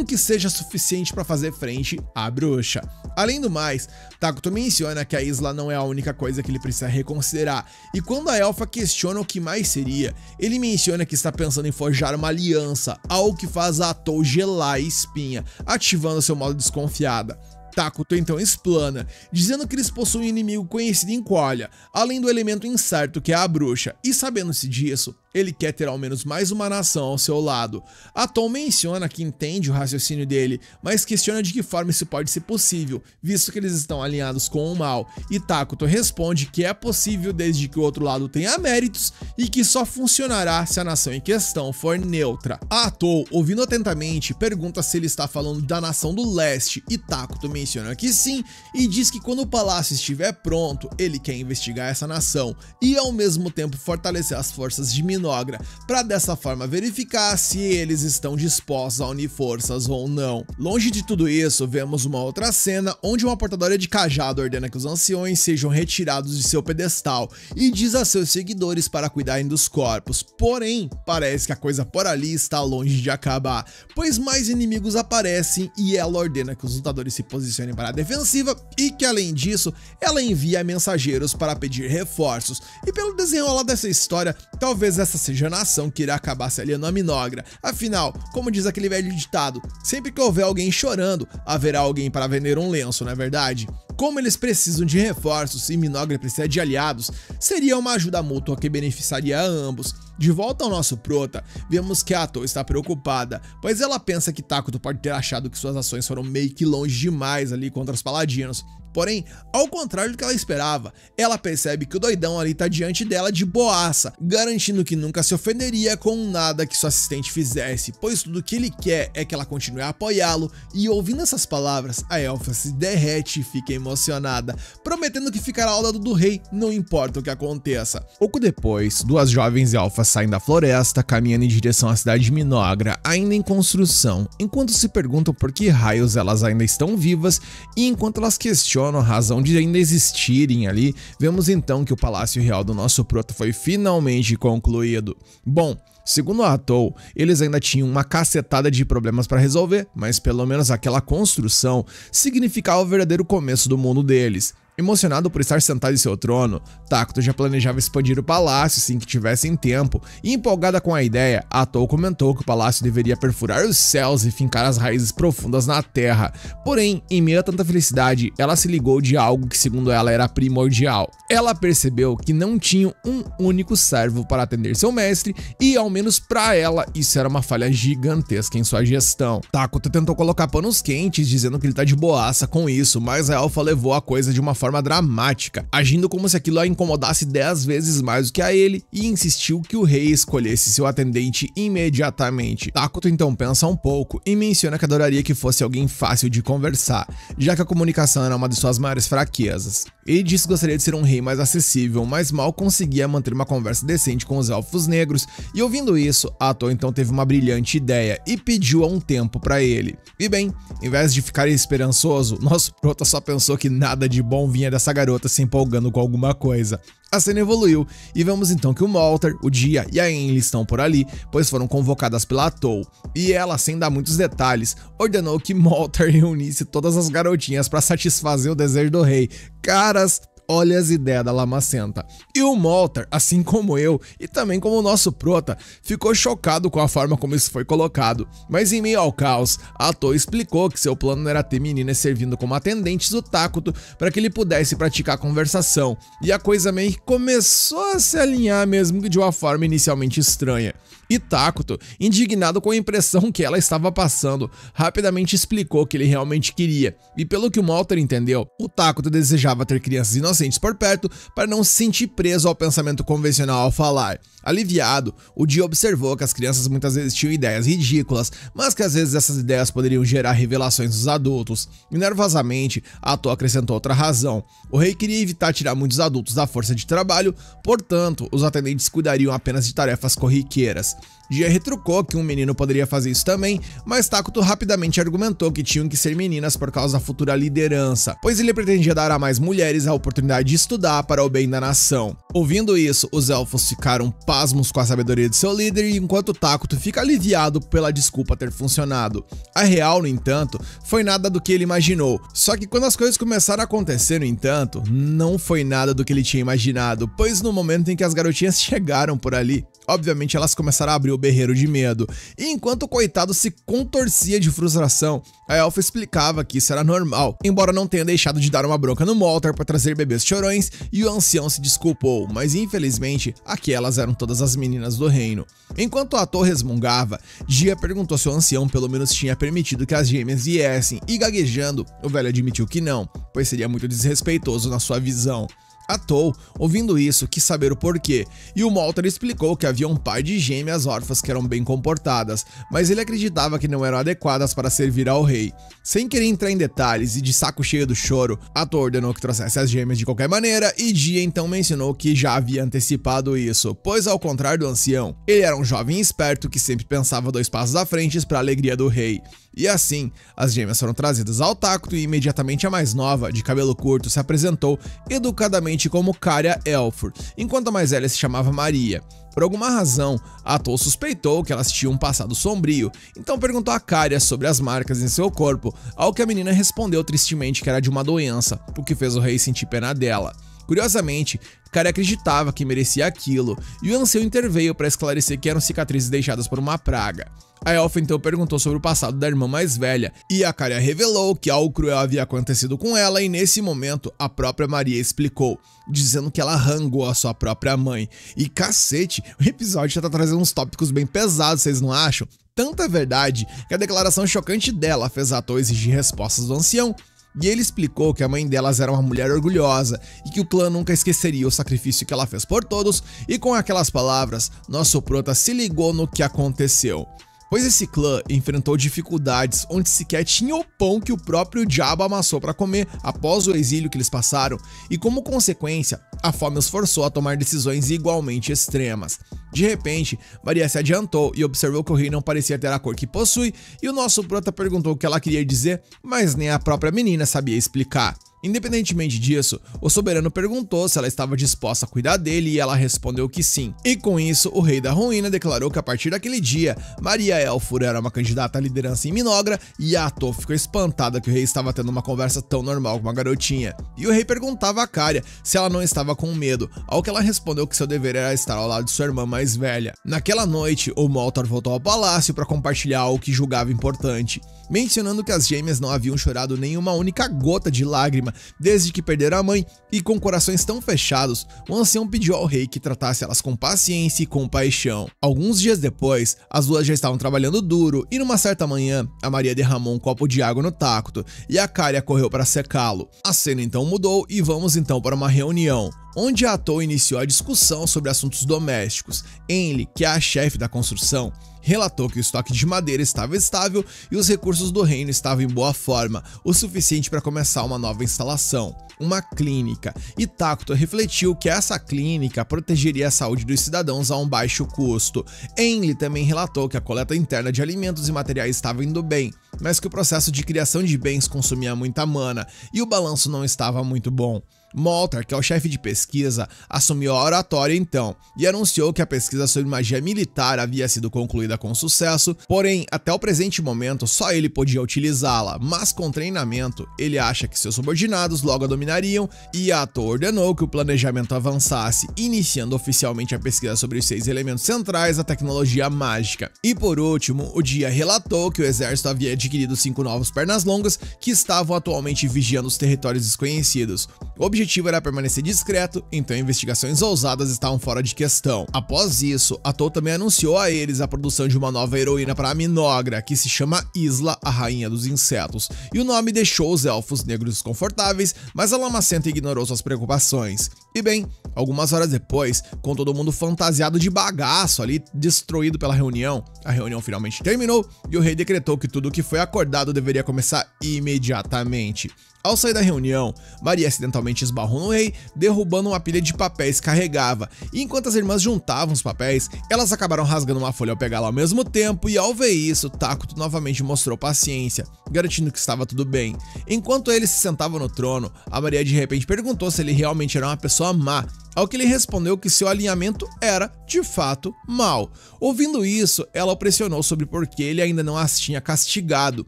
S1: que seja suficiente para fazer frente à bruxa. Além do mais, Takuto menciona que a Isla não é a única coisa que ele precisa reconsiderar, e quando a Elfa questiona o que mais seria, ele menciona que está pensando em forjar uma aliança, algo que faz a Atol gelar a espinha, ativando seu modo desconfiada. Takuto então explana, dizendo que eles possuem um inimigo conhecido em Qualia, além do elemento incerto que é a bruxa, e sabendo-se disso, ele quer ter ao menos mais uma nação ao seu lado. Atol menciona que entende o raciocínio dele, mas questiona de que forma isso pode ser possível, visto que eles estão alinhados com o mal, e Takuto responde que é possível desde que o outro lado tenha méritos e que só funcionará se a nação em questão for neutra. A Atol, ouvindo atentamente, pergunta se ele está falando da nação do leste, e Takuto menciona que sim, e diz que quando o palácio estiver pronto, ele quer investigar essa nação, e ao mesmo tempo fortalecer as forças de Minogra, para dessa forma verificar se eles estão dispostos a unir forças ou não. Longe de tudo isso, vemos uma outra cena onde uma portadora de cajado ordena que os anciões sejam retirados de seu pedestal e diz a seus seguidores para cuidarem dos corpos, porém, parece que a coisa por ali está longe de acabar, pois mais inimigos aparecem e ela ordena que os lutadores se posicionem para a defensiva e que além disso, ela envia mensageiros para pedir reforços, e pelo desenrolar dessa história, talvez essa seja a nação que irá acabar se aliando a Minogra. Afinal, como diz aquele velho ditado, sempre que houver alguém chorando, haverá alguém para vender um lenço, não é verdade? Como eles precisam de reforços e Minogra precisa de aliados, seria uma ajuda mútua que beneficiaria a ambos. De volta ao nosso prota, vemos que a Atol está preocupada, pois ela pensa que Takuto pode ter achado que suas ações foram meio que longe demais ali contra os paladinos. Porém, ao contrário do que ela esperava, ela percebe que o doidão ali tá diante dela de boaça, garantindo que nunca se ofenderia com nada que sua assistente fizesse, pois tudo que ele quer é que ela continue a apoiá-lo, e ouvindo essas palavras, a Elfa se derrete e fica emocionada. emocionada, prometendo que ficará ao lado do rei, não importa o que aconteça. Pouco depois, duas jovens elfas saem da floresta, caminhando em direção à cidade de Minogra, ainda em construção, enquanto se perguntam por que raios elas ainda estão vivas, e enquanto elas questionam a razão de ainda existirem ali, vemos então que o Palácio Real do nosso prota foi finalmente concluído. Bom, segundo a Atou, eles ainda tinham uma cacetada de problemas para resolver, mas pelo menos aquela construção significava o verdadeiro começo do mundo deles. Emocionado por estar sentado em seu trono, Tacto já planejava expandir o palácio assim que tivessem tempo, e empolgada com a ideia, Atou comentou que o palácio deveria perfurar os céus e fincar as raízes profundas na terra. Porém, em meio a tanta felicidade, ela se ligou de algo que segundo ela era primordial. Ela percebeu que não tinha um único servo para atender seu mestre, e ao menos para ela isso era uma falha gigantesca em sua gestão. Tacto tentou colocar panos quentes, dizendo que ele tá de boaça com isso, mas a elfa levou a coisa de uma forma dramática, agindo como se aquilo a incomodasse 10 vezes mais do que a ele, e insistiu que o rei escolhesse seu atendente imediatamente. Tacto então pensa um pouco e menciona que adoraria que fosse alguém fácil de conversar, já que a comunicação era uma de suas maiores fraquezas. Ele disse que gostaria de ser um rei mais acessível, mas mal conseguia manter uma conversa decente com os elfos negros, e ouvindo isso, Atou então teve uma brilhante ideia e pediu um tempo para ele. E bem, em vez de ficar esperançoso, nosso prota só pensou que nada de bom vinha dessa garota se empolgando com alguma coisa. A cena evoluiu e vemos então que o Molter, o Dia e a Enli estão por ali, pois foram convocadas pela Atou, e ela, sem dar muitos detalhes, ordenou que Molter reunisse todas as garotinhas para satisfazer o desejo do rei. Caras, olha as ideias da lamacenta. E o Molter, assim como eu, e também como o nosso prota, ficou chocado com a forma como isso foi colocado. Mas em meio ao caos, a Atou explicou que seu plano era ter meninas servindo como atendentes do Tacto para que ele pudesse praticar a conversação. E a coisa meio que começou a se alinhar, mesmo que de uma forma inicialmente estranha. E Tacto, indignado com a impressão que ela estava passando, rapidamente explicou o que ele realmente queria. E pelo que o Molter entendeu, o Tacto desejava ter crianças inocentes por perto para não se sentir preso ao pensamento convencional ao falar. Aliviado, o Dia observou que as crianças muitas vezes tinham ideias ridículas, mas que às vezes essas ideias poderiam gerar revelações dos adultos. E nervosamente, Atou acrescentou outra razão. O rei queria evitar tirar muitos adultos da força de trabalho, portanto, os atendentes cuidariam apenas de tarefas corriqueiras. Dia retrucou que um menino poderia fazer isso também, mas Tacto rapidamente argumentou que tinham que ser meninas por causa da futura liderança, pois ele pretendia dar a mais mulheres a oportunidade de estudar para o bem da nação. Ouvindo isso, os elfos ficaram pasmos com a sabedoria de seu líder, enquanto Tacto fica aliviado pela desculpa ter funcionado. A real, no entanto, foi nada do que ele imaginou, só que quando as coisas começaram a acontecer, no entanto, não foi nada do que ele tinha imaginado, pois no momento em que as garotinhas chegaram por ali, obviamente elas começaram a abrir o berreiro de medo, e enquanto o coitado se contorcia de frustração, a elfa explicava que isso era normal, embora não tenha deixado de dar uma bronca no Molter para trazer bebês chorões, e o ancião se desculpou, mas infelizmente aquelas eram todas as meninas do reino. Enquanto a Atou resmungava, Dia perguntou se o ancião pelo menos tinha permitido que as gêmeas viessem, e gaguejando, o velho admitiu que não, pois seria muito desrespeitoso na sua visão. Atou, ouvindo isso, quis saber o porquê, e o Molter explicou que havia um par de gêmeas órfãs que eram bem comportadas, mas ele acreditava que não eram adequadas para servir ao rei. Sem querer entrar em detalhes e de saco cheio do choro, Atou ordenou que trouxesse as gêmeas de qualquer maneira, e Dia então mencionou que já havia antecipado isso, pois ao contrário do ancião, ele era um jovem esperto que sempre pensava 2 passos à frente para a alegria do rei. E assim, as gêmeas foram trazidas ao Tacto e imediatamente a mais nova, de cabelo curto, se apresentou educadamente como Caria Elfur, enquanto a mais velha se chamava Maria. Por alguma razão, Atou suspeitou que elas tinham um passado sombrio, então perguntou a Caria sobre as marcas em seu corpo, ao que a menina respondeu tristemente que era de uma doença, o que fez o rei sentir pena dela. Curiosamente, Caria acreditava que merecia aquilo, e o ancião interveio para esclarecer que eram cicatrizes deixadas por uma praga. A elfa então perguntou sobre o passado da irmã mais velha, e a Caria revelou que algo cruel havia acontecido com ela, e nesse momento a própria Maria explicou, dizendo que ela rangou a sua própria mãe. E cacete, o episódio já tá trazendo uns tópicos bem pesados, vocês não acham? Tanta verdade que a declaração chocante dela fez a Atou exigir respostas do ancião, e ele explicou que a mãe delas era uma mulher orgulhosa e que o clã nunca esqueceria o sacrifício que ela fez por todos, e com aquelas palavras, nosso prota se ligou no que aconteceu. pois esse clã enfrentou dificuldades onde sequer tinha o pão que o próprio diabo amassou para comer após o exílio que eles passaram, e como consequência, a fome os forçou a tomar decisões igualmente extremas. De repente, Maria se adiantou e observou que o rei não parecia ter a cor que possui, e o nosso prota perguntou o que ela queria dizer, mas nem a própria menina sabia explicar. Independentemente disso, o soberano perguntou se ela estava disposta a cuidar dele e ela respondeu que sim. E com isso, o rei da ruína declarou que a partir daquele dia, Maria Elfur era uma candidata à liderança em Minogra, e a Atô ficou espantada que o rei estava tendo uma conversa tão normal com uma garotinha. E o rei perguntava a Caria se ela não estava com medo, ao que ela respondeu que seu dever era estar ao lado de sua irmã mais velha. Naquela noite, o Moltar voltou ao palácio para compartilhar algo que julgava importante, mencionando que as gêmeas não haviam chorado nenhuma única gota de lágrima desde que perderam a mãe, e com corações tão fechados, o ancião pediu ao rei que tratasse elas com paciência e compaixão. Alguns dias depois, as duas já estavam trabalhando duro, e numa certa manhã, a Maria derramou um copo de água no Tacto, e a Caria correu para secá-lo. A cena então mudou e vamos então para uma reunião, onde a Atô iniciou a discussão sobre assuntos domésticos. Enli, que é a chefe da construção, relatou que o estoque de madeira estava estável e os recursos do reino estavam em boa forma, o suficiente para começar uma nova instalação, uma clínica, e Tacto refletiu que essa clínica protegeria a saúde dos cidadãos a um baixo custo. Enli também relatou que a coleta interna de alimentos e materiais estava indo bem, mas que o processo de criação de bens consumia muita mana e o balanço não estava muito bom. Moltar, que é o chefe de pesquisa, assumiu a oratória então e anunciou que a pesquisa sobre magia militar havia sido concluída com sucesso, porém, até o presente momento, só ele podia utilizá-la, mas com treinamento, ele acha que seus subordinados logo a dominariam, e a Atô ordenou que o planejamento avançasse, iniciando oficialmente a pesquisa sobre os 6 elementos centrais da tecnologia mágica. E por último, o dia relatou que o exército havia adquirido 5 novos pernas longas que estavam atualmente vigiando os territórios desconhecidos. O objetivo era permanecer discreto, então investigações ousadas estavam fora de questão. Após isso, Atô também anunciou a eles a produção de uma nova heroína para a Minogra, que se chama Isla, a Rainha dos Insetos, e o nome deixou os elfos negros desconfortáveis, mas a Lamacenta ignorou suas preocupações. E bem, algumas horas depois, com todo mundo fantasiado de bagaço ali, destruído pela reunião, a reunião finalmente terminou e o rei decretou que tudo o que foi acordado deveria começar imediatamente. Ao sair da reunião, Maria acidentalmente esbarrou no rei, derrubando uma pilha de papéis que carregava, e enquanto as irmãs juntavam os papéis, elas acabaram rasgando uma folha ao pegá-la ao mesmo tempo, e ao ver isso, Tacto novamente mostrou paciência, garantindo que estava tudo bem. Enquanto ele se sentava no trono, a Maria de repente perguntou se ele realmente era uma pessoa má, ao que ele respondeu que seu alinhamento era, de fato, mau. Ouvindo isso, ela o pressionou sobre por que ele ainda não as tinha castigado.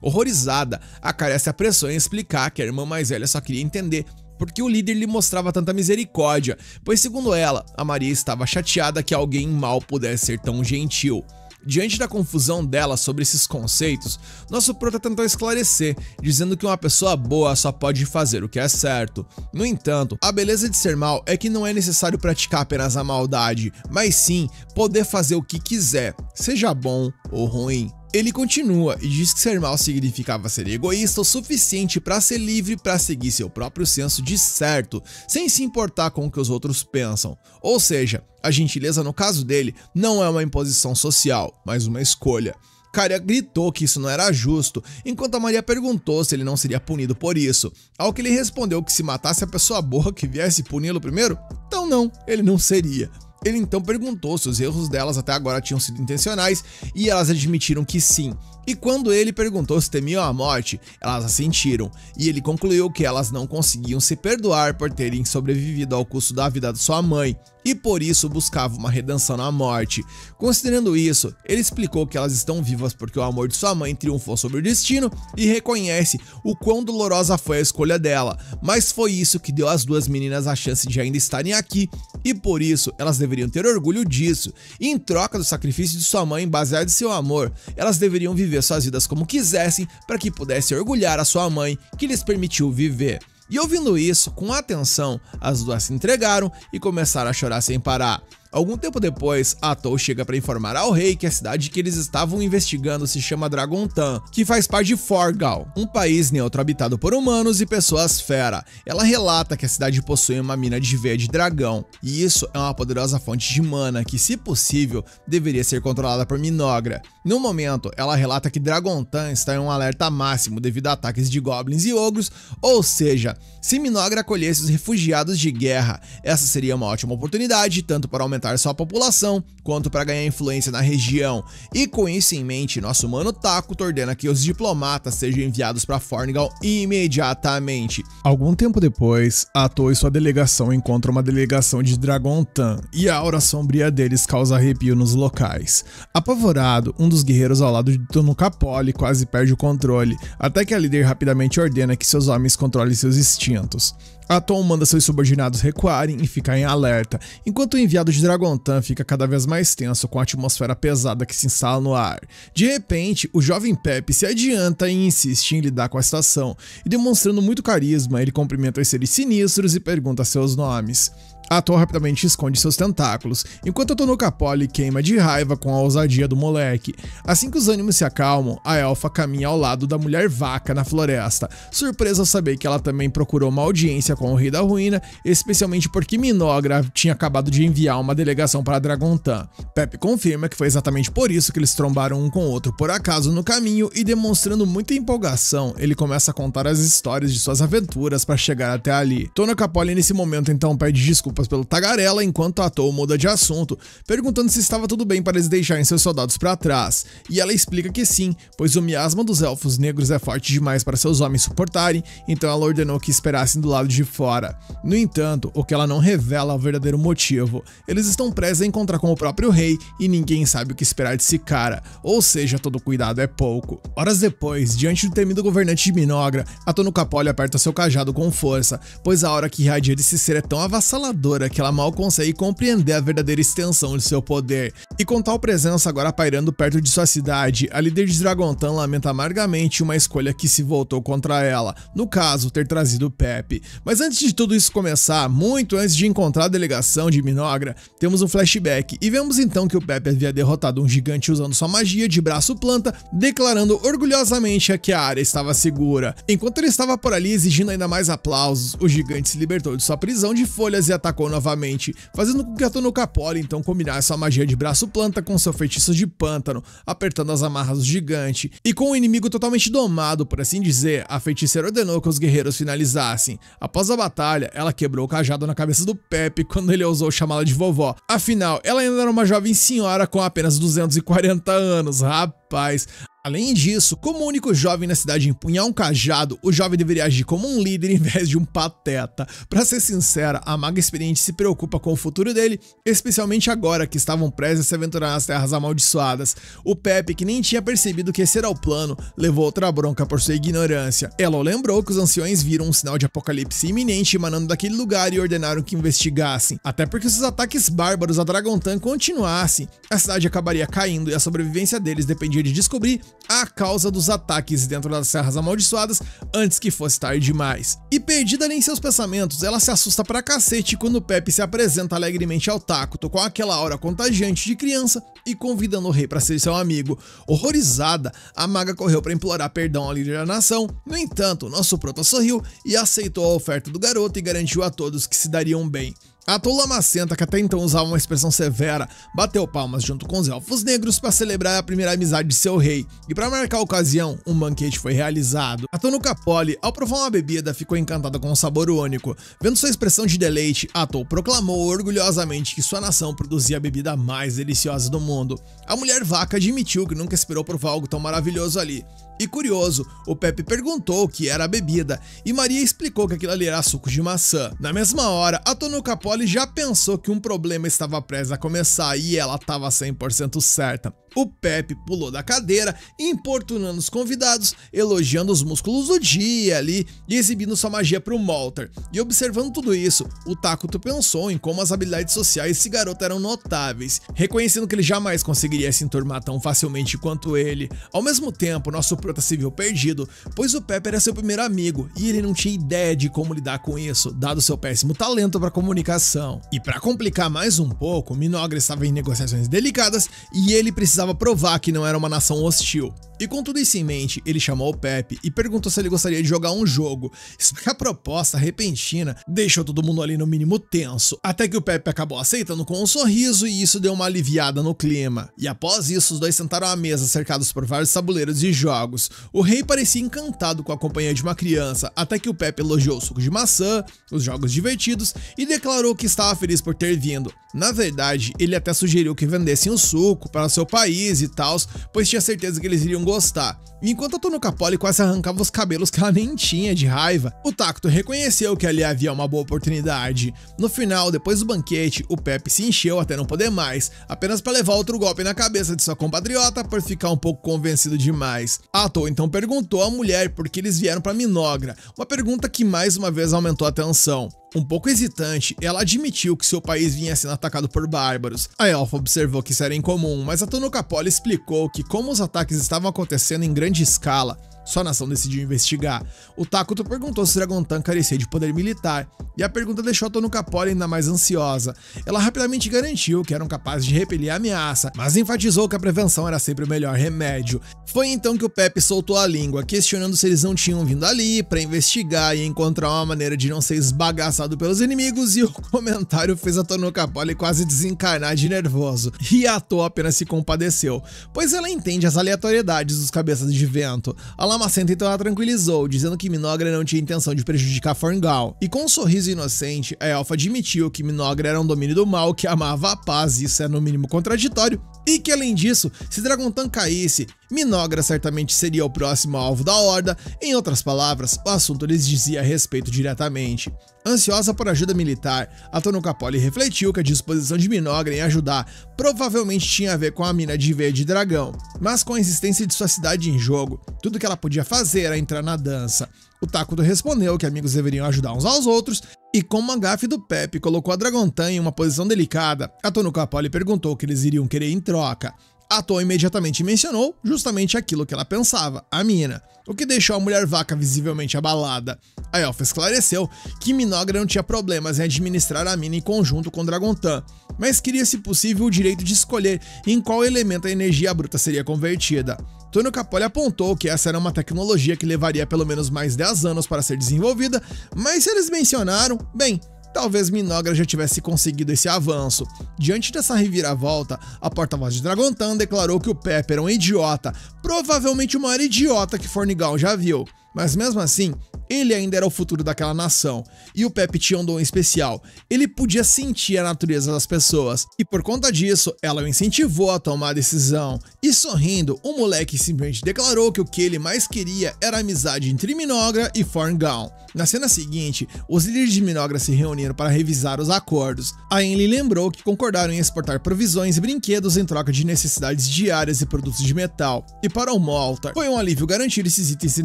S1: Horrorizada, a Caria se apressou em explicar que a irmã mais velha só queria entender porque o líder lhe mostrava tanta misericórdia, pois segundo ela, a Maria estava chateada que alguém mau pudesse ser tão gentil. Diante da confusão dela sobre esses conceitos, nosso prota tentou esclarecer, dizendo que uma pessoa boa só pode fazer o que é certo. No entanto, a beleza de ser mal é que não é necessário praticar apenas a maldade, mas sim poder fazer o que quiser, seja bom ou ruim. Ele continua e diz que ser mal significava ser egoísta o suficiente para ser livre para seguir seu próprio senso de certo, sem se importar com o que os outros pensam. Ou seja, a gentileza no caso dele não é uma imposição social, mas uma escolha. Caria gritou que isso não era justo, enquanto a Maria perguntou se ele não seria punido por isso, ao que ele respondeu que se matasse a pessoa boa que viesse puni-lo primeiro, então não, ele não seria. Ele então perguntou se os erros delas até agora tinham sido intencionais e elas admitiram que sim. E quando ele perguntou se temiam a morte, elas assentiram, e ele concluiu que elas não conseguiam se perdoar por terem sobrevivido ao custo da vida de sua mãe, e por isso buscavam uma redenção na morte. Considerando isso, ele explicou que elas estão vivas porque o amor de sua mãe triunfou sobre o destino e reconhece o quão dolorosa foi a escolha dela, mas foi isso que deu às duas meninas a chance de ainda estarem aqui, e por isso elas deveriam ter orgulho disso, e em troca do sacrifício de sua mãe baseado em seu amor, elas deveriam viver suas vidas como quisessem para que pudessem orgulhar a sua mãe que lhes permitiu viver. E ouvindo isso, com atenção, as duas se entregaram e começaram a chorar sem parar. Algum tempo depois, Atou chega para informar ao rei que a cidade que eles estavam investigando se chama Dragontan, que faz parte de Forgal, um país neutro habitado por humanos e pessoas fera. Ela relata que a cidade possui uma mina de veia de dragão, e isso é uma poderosa fonte de mana que, se possível, deveria ser controlada por Minogra. No momento, ela relata que Dragontan está em um alerta máximo devido a ataques de goblins e ogros, ou seja, se Minogra acolhesse os refugiados de guerra, essa seria uma ótima oportunidade tanto para aumentar sua população, quanto para ganhar influência na região. E com isso em mente, nosso mano Takuto ordena que os diplomatas sejam enviados para Forngal imediatamente. Algum tempo depois, Atou e sua delegação encontram uma delegação de Dragontan, e a aura sombria deles causa arrepio nos locais. Apavorado, um dos guerreiros ao lado de Tonukapoli quase perde o controle, até que a líder rapidamente ordena que seus homens controlem seus instintos. Atou manda seus subordinados recuarem e ficar em alerta, enquanto o enviado de Dragontan fica cada vez mais tenso com a atmosfera pesada que se instala no ar. De repente, o jovem Pepe se adianta e insiste em lidar com a situação, e demonstrando muito carisma, ele cumprimenta os seres sinistros e pergunta seus nomes. Atou rapidamente esconde seus tentáculos, enquanto Tonukapoli queima de raiva com a ousadia do moleque. Assim que os ânimos se acalmam, a elfa caminha ao lado da mulher vaca na floresta, surpresa ao saber que ela também procurou uma audiência com o rei da ruína, especialmente porque Minogra tinha acabado de enviar uma delegação para Dragontan. Pepe confirma que foi exatamente por isso que eles trombaram um com o outro por acaso no caminho, e demonstrando muita empolgação, ele começa a contar as histórias de suas aventuras para chegar até ali. Tonukapoli nesse momento então pede desculpas pelo tagarela, enquanto Atou muda de assunto, perguntando se estava tudo bem para eles deixarem seus soldados para trás, e ela explica que sim, pois o miasma dos elfos negros é forte demais para seus homens suportarem, então ela ordenou que esperassem do lado de fora. No entanto, o que ela não revela é o verdadeiro motivo. Eles estão prestes a encontrar com o próprio rei e ninguém sabe o que esperar desse cara, ou seja, todo cuidado é pouco. Horas depois, diante do temido governante de Minogra, a Tonukapoli aperta seu cajado com força, pois a aura que irradia desse ser é tão avassaladora que ela mal consegue compreender a verdadeira extensão de seu poder. E com tal presença agora pairando perto de sua cidade, a líder de Dragontan lamenta amargamente uma escolha que se voltou contra ela, no caso, ter trazido Pepe. Mas antes de tudo isso começar, muito antes de encontrar a delegação de Minogra, temos um flashback e vemos então que o Pepe havia derrotado um gigante usando sua magia de braço planta, declarando orgulhosamente que a área estava segura. Enquanto ele estava por ali exigindo ainda mais aplausos, o gigante se libertou de sua prisão de folhas e atacou novamente, fazendo com que a Tonukapoli então combinasse sua magia de braço planta com seu feitiço de pântano, apertando as amarras do gigante. E com o inimigo totalmente domado, por assim dizer, a feiticeira ordenou que os guerreiros finalizassem. Após a batalha, ela quebrou o cajado na cabeça do Pepe quando ele ousou chamá-la de vovó. Afinal, ela ainda era uma jovem senhora com apenas 240 anos, rapaz. Além disso, como o único jovem na cidade empunhar um cajado, o jovem deveria agir como um líder em vez de um pateta. Pra ser sincera, a maga experiente se preocupa com o futuro dele, especialmente agora que estavam prestes a se aventurar nas terras amaldiçoadas. O Pepe, que nem tinha percebido que esse era o plano, levou outra bronca por sua ignorância. Ela lembrou que os anciões viram um sinal de apocalipse iminente emanando daquele lugar e ordenaram que investigassem. Até porque se os ataques bárbaros a Dragontan continuassem, a cidade acabaria caindo e a sobrevivência deles dependia de descobrir a causa dos ataques dentro das serras amaldiçoadas antes que fosse tarde demais. E perdida ali em seus pensamentos, ela se assusta pra cacete quando Pepe se apresenta alegremente ao Takuto com aquela aura contagiante de criança e convidando o rei para ser seu amigo. Horrorizada, a maga correu para implorar perdão ao líder da nação. No entanto, nosso prota sorriu e aceitou a oferta do garoto e garantiu a todos que se dariam bem. A Atou Lamacenta, que até então usava uma expressão severa, bateu palmas junto com os elfos negros para celebrar a primeira amizade de seu rei, e para marcar a ocasião, um banquete foi realizado. A Tonukapoli, ao provar uma bebida, ficou encantada com o sabor único. Vendo sua expressão de deleite, Atou proclamou orgulhosamente que sua nação produzia a bebida mais deliciosa do mundo. A mulher vaca admitiu que nunca esperou provar algo tão maravilhoso ali. E curioso, o Pepe perguntou o que era a bebida, e Maria explicou que aquilo ali era suco de maçã. Na mesma hora, a Tonukapoli já pensou que um problema estava prestes a começar e ela estava 100% certa. O Pepe pulou da cadeira, importunando os convidados, elogiando os músculos do dia ali e exibindo sua magia pro Molter. E observando tudo isso, o Takuto pensou em como as habilidades sociais desse garoto eram notáveis, reconhecendo que ele jamais conseguiria se enturmar tão facilmente quanto ele. Ao mesmo tempo, nosso prota se viu perdido, pois o Pepe era seu primeiro amigo e ele não tinha ideia de como lidar com isso, dado seu péssimo talento para comunicação. E para complicar mais um pouco, Minogra estava em negociações delicadas e ele precisava provar que não era uma nação hostil. E com tudo isso em mente, ele chamou o Pepe e perguntou se ele gostaria de jogar um jogo. Só que a proposta repentina deixou todo mundo ali no mínimo tenso, até que o Pepe acabou aceitando com um sorriso e isso deu uma aliviada no clima. E após isso, os dois sentaram à mesa cercados por vários tabuleiros e jogos. O rei parecia encantado com a companhia de uma criança, até que o Pepe elogiou o suco de maçã, os jogos divertidos e declarou que estava feliz por ter vindo. Na verdade, ele até sugeriu que vendessem o suco para o seu país e tal, pois tinha certeza que eles iriam gostar. Enquanto a Tonuka Poli quase arrancava os cabelos que ela nem tinha de raiva, o Takuto reconheceu que ali havia uma boa oportunidade. No final, depois do banquete, o Pepe se encheu até não poder mais, apenas para levar outro golpe na cabeça de sua compatriota por ficar um pouco convencido demais. Ato então perguntou à mulher por que eles vieram para Minogra, uma pergunta que mais uma vez aumentou a tensão. Um pouco hesitante, ela admitiu que seu país vinha sendo atacado por bárbaros. A elfa observou que isso era incomum, mas a Tonuka Poli explicou que como os ataques estavam acontecendo em grande escala, sua nação decidiu investigar. O Takuto perguntou se Dragontan carecia de poder militar, e a pergunta deixou a Tonuka Poli ainda mais ansiosa. Ela rapidamente garantiu que eram capazes de repelir a ameaça, mas enfatizou que a prevenção era sempre o melhor remédio. Foi então que o Pepe soltou a língua, questionando se eles não tinham vindo ali para investigar e encontrar uma maneira de não ser esbagaçado pelos inimigos, e o comentário fez a Tonuka Poli quase desencarnar de nervoso. E a Toa apenas se compadeceu, pois ela entende as aleatoriedades dos cabeças de vento. A Lamacenta então a tranquilizou, dizendo que Minogra não tinha intenção de prejudicar Forngal. E com um sorriso inocente, a elfa admitiu que Minogra era um domínio do mal que amava a paz, isso é no mínimo contraditório, e que além disso, se Dragontan caísse, Minogra certamente seria o próximo alvo da horda. Em outras palavras, o assunto lhes dizia respeito diretamente. Ansiosa por ajuda militar, a Tonuka Poli refletiu que a disposição de Minogra em ajudar provavelmente tinha a ver com a mina de veia de dragão, mas com a existência de sua cidade em jogo, tudo que ela podia fazer era entrar na dança. O Takuto respondeu que amigos deveriam ajudar uns aos outros, e como a gafe do Pepe colocou a Dragontan em uma posição delicada, a Tonuka Poli perguntou o que eles iriam querer em troca. A Toa imediatamente mencionou justamente aquilo que ela pensava, a mina, o que deixou a mulher vaca visivelmente abalada. A elfa esclareceu que Minogra não tinha problemas em administrar a mina em conjunto com Dragontan, mas queria, se possível, o direito de escolher em qual elemento a energia bruta seria convertida. Tonuka Poli apontou que essa era uma tecnologia que levaria pelo menos mais 10 anos para ser desenvolvida, mas se eles mencionaram, bem, talvez Minogra já tivesse conseguido esse avanço. Diante dessa reviravolta, a porta-voz de Dragontan declarou que o Pepe era um idiota, provavelmente o maior idiota que Forngal já viu. Mas mesmo assim, ele ainda era o futuro daquela nação, e o Pepe tinha um dom especial. Ele podia sentir a natureza das pessoas, e por conta disso, ela o incentivou a tomar a decisão. E sorrindo, o moleque simplesmente declarou que o que ele mais queria era a amizade entre Minogra e Forngal. Na cena seguinte, os líderes de Minogra se reuniram para revisar os acordos. A Enli lembrou que concordaram em exportar provisões e brinquedos em troca de necessidades diárias e produtos de metal. E para o Molter, foi um alívio garantir esses itens sem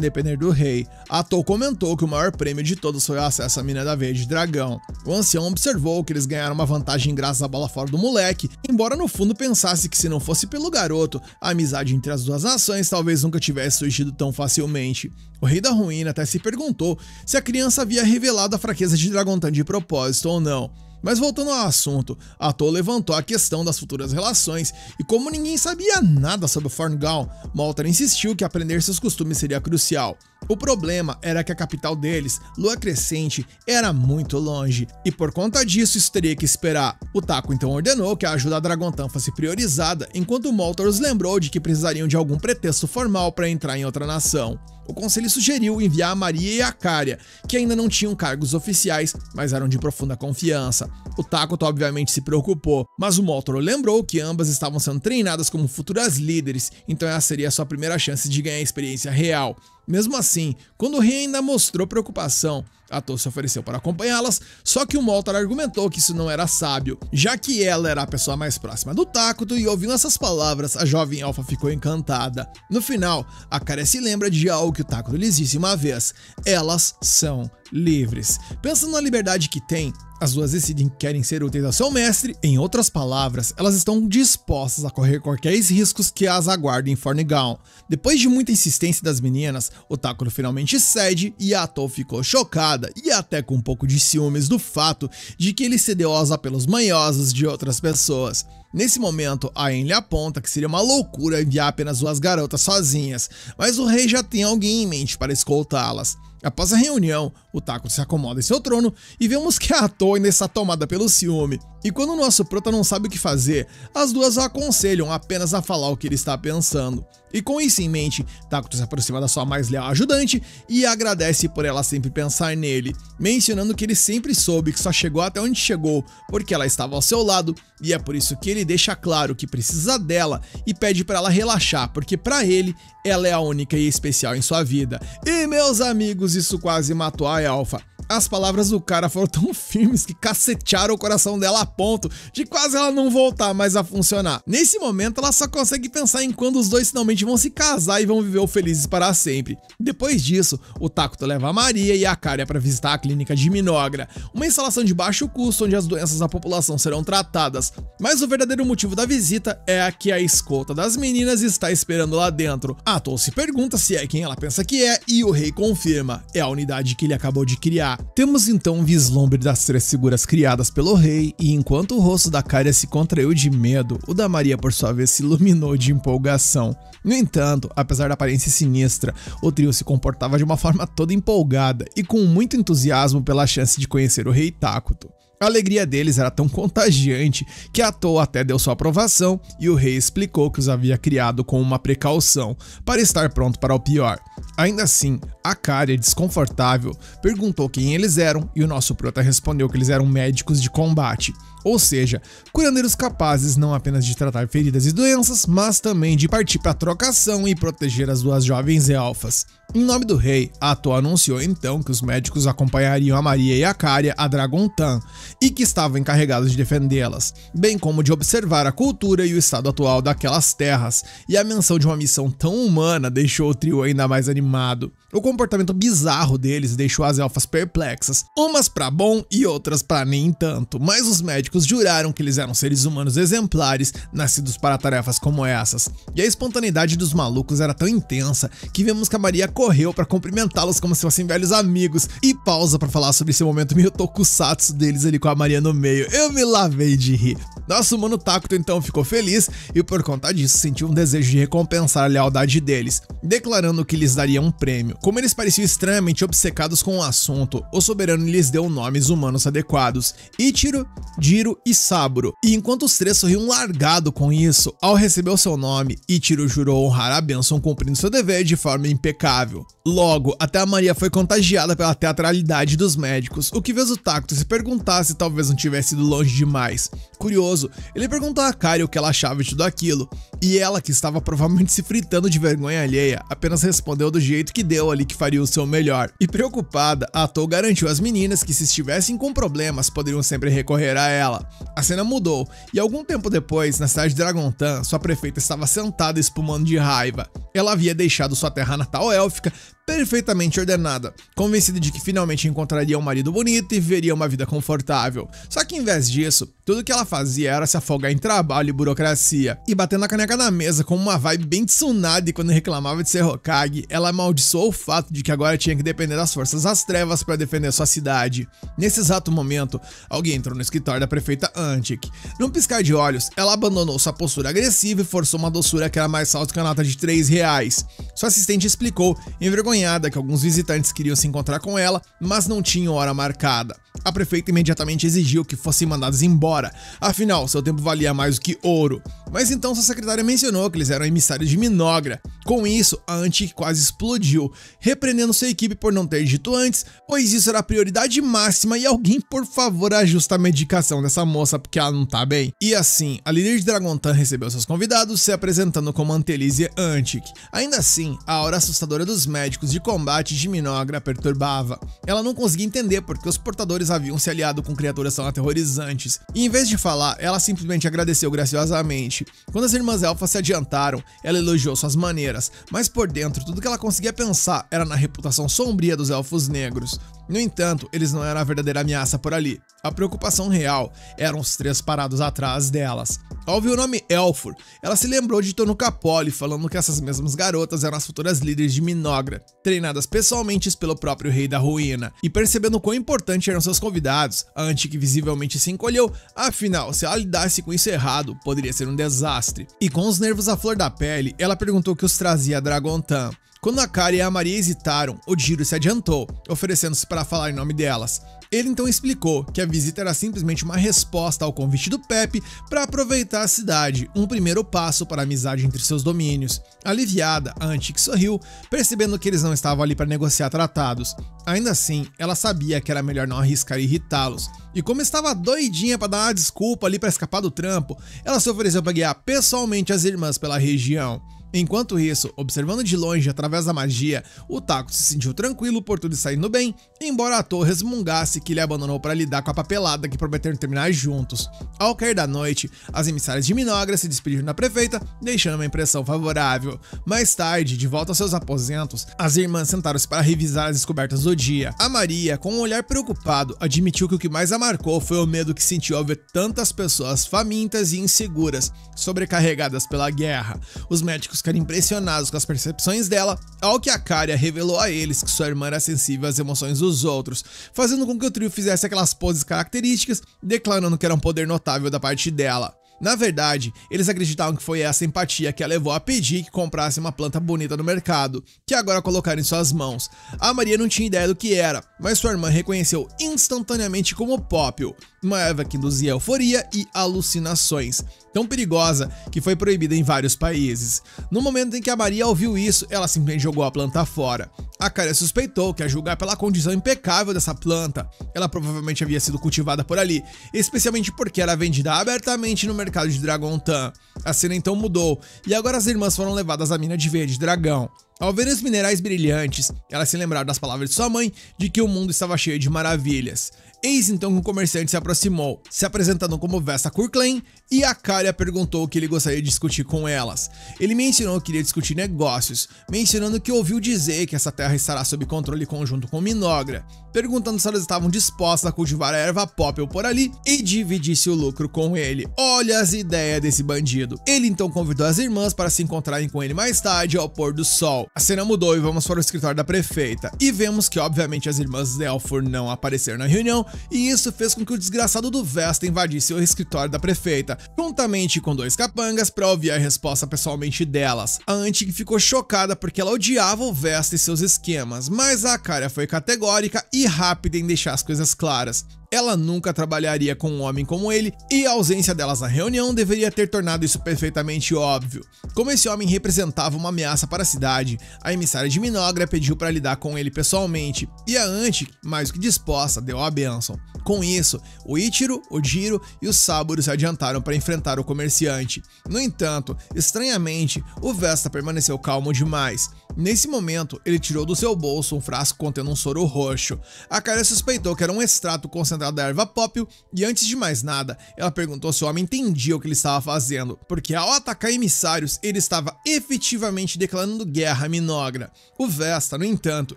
S1: depender do rei. A Toa comentou que o maior prêmio de todos foi o acesso à mina da veia de dragão. O ancião observou que eles ganharam uma vantagem graças à bola fora do moleque, embora no fundo pensasse que se não fosse pelo garoto, a amizade entre as duas nações talvez nunca tivesse surgido tão facilmente. O rei da ruína até se perguntou se a criança havia revelado a fraqueza de Dragontan de propósito ou não. Mas voltando ao assunto, a Toa levantou a questão das futuras relações, e como ninguém sabia nada sobre Forngal, Molter insistiu que aprender seus costumes seria crucial. O problema era que a capital deles, Lua Crescente, era muito longe, e por conta disso isso teria que esperar. O Taco então ordenou que a ajuda a Dragontan fosse priorizada, enquanto Molter os lembrou de que precisariam de algum pretexto formal para entrar em outra nação. O conselho sugeriu enviar a Maria e a Caria, que ainda não tinham cargos oficiais, mas eram de profunda confiança. O Takuto obviamente se preocupou, mas o Molter lembrou que ambas estavam sendo treinadas como futuras líderes, então essa seria a sua primeira chance de ganhar experiência real. Mesmo assim, quando o rei ainda mostrou preocupação, Atou se ofereceu para acompanhá-las, só que o Moltar argumentou que isso não era sábio, já que ela era a pessoa mais próxima do Takuto, e ouvindo essas palavras, a jovem elfa ficou encantada. No final, a Karia se lembra de algo que o Takuto lhes disse uma vez: elas são livres. Pensando na liberdade que tem, as duas decidem que querem ser úteis ao seu mestre. Em outras palavras, elas estão dispostas a correr qualquer riscos que as aguardem em Fornigall. Depois de muita insistência das meninas, o Takuto finalmente cede e a Atou ficou chocada e até com um pouco de ciúmes do fato de que ele cedeu aos apelos manhosos de outras pessoas. Nesse momento, a En lhe aponta que seria uma loucura enviar apenas duas garotas sozinhas, mas o rei já tem alguém em mente para escoltá-las. Após a reunião, o Takuto se acomoda em seu trono e vemos que a Atou ainda está tomada pelo ciúme. E quando o nosso prota não sabe o que fazer, as duas o aconselham apenas a falar o que ele está pensando. E com isso em mente, Takuto se aproxima da sua mais leal ajudante e agradece por ela sempre pensar nele, mencionando que ele sempre soube que só chegou até onde chegou porque ela estava ao seu lado, e é por isso que ele deixa claro que precisa dela e pede para ela relaxar, porque para ele, ela é a única e especial em sua vida. E meus amigos, isso quase matou a elfa. As palavras do cara foram tão firmes que cacetearam o coração dela a ponto de quase ela não voltar mais a funcionar. Nesse momento, ela só consegue pensar em quando os dois finalmente vão se casar e vão viver felizes para sempre. Depois disso, o Takuto leva a Maria e a Karia para visitar a clínica de Minogra, uma instalação de baixo custo onde as doenças da população serão tratadas. Mas o verdadeiro motivo da visita é que a escolta das meninas está esperando lá dentro. A Atou se pergunta se é quem ela pensa que é e o rei confirma: é a unidade que ele acabou de criar. Temos então um vislumbre das três figuras criadas pelo rei, e enquanto o rosto da Karia se contraiu de medo, o da Maria por sua vez se iluminou de empolgação. No entanto, apesar da aparência sinistra, o trio se comportava de uma forma toda empolgada e com muito entusiasmo pela chance de conhecer o rei Takuto. A alegria deles era tão contagiante que a Atou até deu sua aprovação, e o rei explicou que os havia criado com uma precaução, para estar pronto para o pior. Ainda assim, a Karia, desconfortável, perguntou quem eles eram, e o nosso prota respondeu que eles eram médicos de combate, ou seja, curandeiros capazes não apenas de tratar feridas e doenças, mas também de partir para a trocação e proteger as duas jovens elfas. Em nome do rei, a Atou anunciou então que os médicos acompanhariam a Maria e a Karia a Dragontan, e que estavam encarregados de defendê-las, bem como de observar a cultura e o estado atual daquelas terras, e a menção de uma missão tão humana deixou o trio ainda mais animado. O comportamento bizarro deles deixou as elfas perplexas, umas pra bom e outras pra nem tanto, mas os médicos juraram que eles eram seres humanos exemplares, nascidos para tarefas como essas. E a espontaneidade dos malucos era tão intensa que vemos que a Maria correu pra cumprimentá-los como se fossem velhos amigos, e pausa pra falar sobre esse momento meio tokusatsu deles ali com a Maria no meio. Eu me lavei de rir. Nosso mano Takuto então ficou feliz e por conta disso sentiu um desejo de recompensar a lealdade deles, declarando que lhes daria um prêmio. Como eles pareciam extremamente obcecados com o assunto, o soberano lhes deu nomes humanos adequados: Ichiro, Jiro e Saburo. E enquanto os três sorriam largado com isso, ao receber o seu nome, Ichiro jurou honrar a bênção cumprindo seu dever de forma impecável. Logo, até a Maria foi contagiada pela teatralidade dos médicos, o que fez o Takuto se perguntar se talvez não tivesse ido longe demais. Curioso, ele perguntou a Karia o que ela achava de tudo aquilo, e ela, que estava provavelmente se fritando de vergonha alheia, apenas respondeu do jeito que deu ali que faria o seu melhor. E preocupada, a Atou garantiu às meninas que se estivessem com problemas, poderiam sempre recorrer a ela. A cena mudou, e algum tempo depois, na cidade de Dragontan, sua prefeita estava sentada espumando de raiva. Ela havia deixado sua terra natal élfica perfeitamente ordenada, convencida de que finalmente encontraria um marido bonito e viveria uma vida confortável. Só que em vez disso, tudo que ela fazia era se afogar em trabalho e burocracia, e batendo a caneca na mesa com uma vibe bem Tsunade quando reclamava de ser Hokage, ela amaldiçoou o fato de que agora tinha que depender das forças das trevas para defender sua cidade. Nesse exato momento, alguém entrou no escritório da prefeita Antic. Num piscar de olhos, ela abandonou sua postura agressiva e forçou uma doçura que era mais alta que a nota de R$3. Sua assistente explicou, envergonhada, que alguns visitantes queriam se encontrar com ela, mas não tinham hora marcada. A prefeita imediatamente exigiu que fossem mandados embora, afinal seu tempo valia mais do que ouro. Mas então sua secretária mencionou que eles eram emissários de Minogra. Com isso, a Antique quase explodiu, repreendendo sua equipe por não ter dito antes, pois isso era a prioridade máxima e alguém por favor ajusta a medicação dessa moça porque ela não tá bem. E assim, a líder de Dragontan recebeu seus convidados se apresentando como Antelize Antique. Ainda assim, a aura assustadora dos médicos de combate de Minogra perturbava. Ela não conseguia entender porque os portadores haviam se aliado com criaturas tão aterrorizantes. E em vez de falar, ela simplesmente agradeceu graciosamente. Quando as irmãs elfas se adiantaram, ela elogiou suas maneiras, mas por dentro tudo que ela conseguia pensar era na reputação sombria dos elfos negros. No entanto, eles não eram a verdadeira ameaça por ali. A preocupação real eram os três parados atrás delas. Ao ouvir o nome Elfur, ela se lembrou de Tono Capoli falando que essas mesmas garotas eram as futuras líderes de Minogra, treinadas pessoalmente pelo próprio Rei da Ruína. E percebendo quão importante eram seus convidados, a Antique visivelmente se encolheu, afinal, se ela lidasse com isso errado, poderia ser um desastre. E com os nervos à flor da pele, ela perguntou o que os trazia a Dragontan. Quando a Kari e a Maria hesitaram, o Jiro se adiantou, oferecendo-se para falar em nome delas. Ele então explicou que a visita era simplesmente uma resposta ao convite do Pepe para aproveitar a cidade, um primeiro passo para a amizade entre seus domínios. Aliviada, a Antique sorriu, percebendo que eles não estavam ali para negociar tratados. Ainda assim, ela sabia que era melhor não arriscar irritá-los. E como estava doidinha para dar uma desculpa ali para escapar do trampo, ela se ofereceu para guiar pessoalmente as irmãs pela região. Enquanto isso, observando de longe através da magia, o Taco se sentiu tranquilo por tudo saindo bem, embora a Torre resmungasse que ele abandonou para lidar com a papelada que prometeram terminar juntos. Ao cair da noite, as emissárias de Minogra se despediram da prefeita, deixando uma impressão favorável. Mais tarde, de volta aos seus aposentos, as irmãs sentaram-se para revisar as descobertas do dia. A Maria, com um olhar preocupado, admitiu que o que mais a marcou foi o medo que sentiu ao ver tantas pessoas famintas e inseguras, sobrecarregadas pela guerra. Os médicos ficaram impressionados com as percepções dela, ao que a Kárya revelou a eles que sua irmã era sensível às emoções dos outros, fazendo com que o trio fizesse aquelas poses características, declarando que era um poder notável da parte dela. Na verdade, eles acreditavam que foi essa empatia que a levou a pedir que comprasse uma planta bonita no mercado, que agora colocaram em suas mãos. A Maria não tinha ideia do que era, mas sua irmã reconheceu instantaneamente como Popil, uma erva que induzia euforia e alucinações, tão perigosa que foi proibida em vários países. No momento em que a Maria ouviu isso, ela simplesmente jogou a planta fora. A Kárya suspeitou que, a julgar pela condição impecável dessa planta, ela provavelmente havia sido cultivada por ali, especialmente porque era vendida abertamente no mercado de Dragontan. A cena então mudou, e agora as irmãs foram levadas à mina de veia de dragão. Ao ver os minerais brilhantes, elas se lembraram das palavras de sua mãe de que o mundo estava cheio de maravilhas. Eis então que um comerciante se aproximou, se apresentando como Vesta Curclain, e a Kárya perguntou o que ele gostaria de discutir com elas. Ele mencionou que queria discutir negócios, mencionando que ouviu dizer que essa terra estará sob controle conjunto com Minogra, perguntando se elas estavam dispostas a cultivar a erva Popil por ali e dividisse o lucro com ele. Olha as ideias desse bandido. Ele então convidou as irmãs para se encontrarem com ele mais tarde ao pôr do sol. A cena mudou e vamos para o escritório da prefeita, e vemos que obviamente as irmãs Elfur não apareceram na reunião, e isso fez com que o desgraçado do Vesta invadisse o escritório da prefeita, juntamente com dois capangas para ouvir a resposta pessoalmente delas. A Antique ficou chocada porque ela odiava o Vesta e seus esquemas, mas a Kárya foi categórica e rápida em deixar as coisas claras. Ela nunca trabalharia com um homem como ele, e a ausência delas na reunião deveria ter tornado isso perfeitamente óbvio. Como esse homem representava uma ameaça para a cidade, a emissária de Minogra pediu para lidar com ele pessoalmente, e a Antique, mais do que disposta, deu a bênção. Com isso, o Ichiro, o Jiro e o Saburo se adiantaram para enfrentar o comerciante. No entanto, estranhamente, o Vesta permaneceu calmo demais. Nesse momento, ele tirou do seu bolso um frasco contendo um soro roxo. A Kárya suspeitou que era um extrato concentrado da erva Popil, e antes de mais nada, ela perguntou se o homem entendia o que ele estava fazendo, porque ao atacar emissários, ele estava efetivamente declarando guerra a Minogra. O Vesta, no entanto,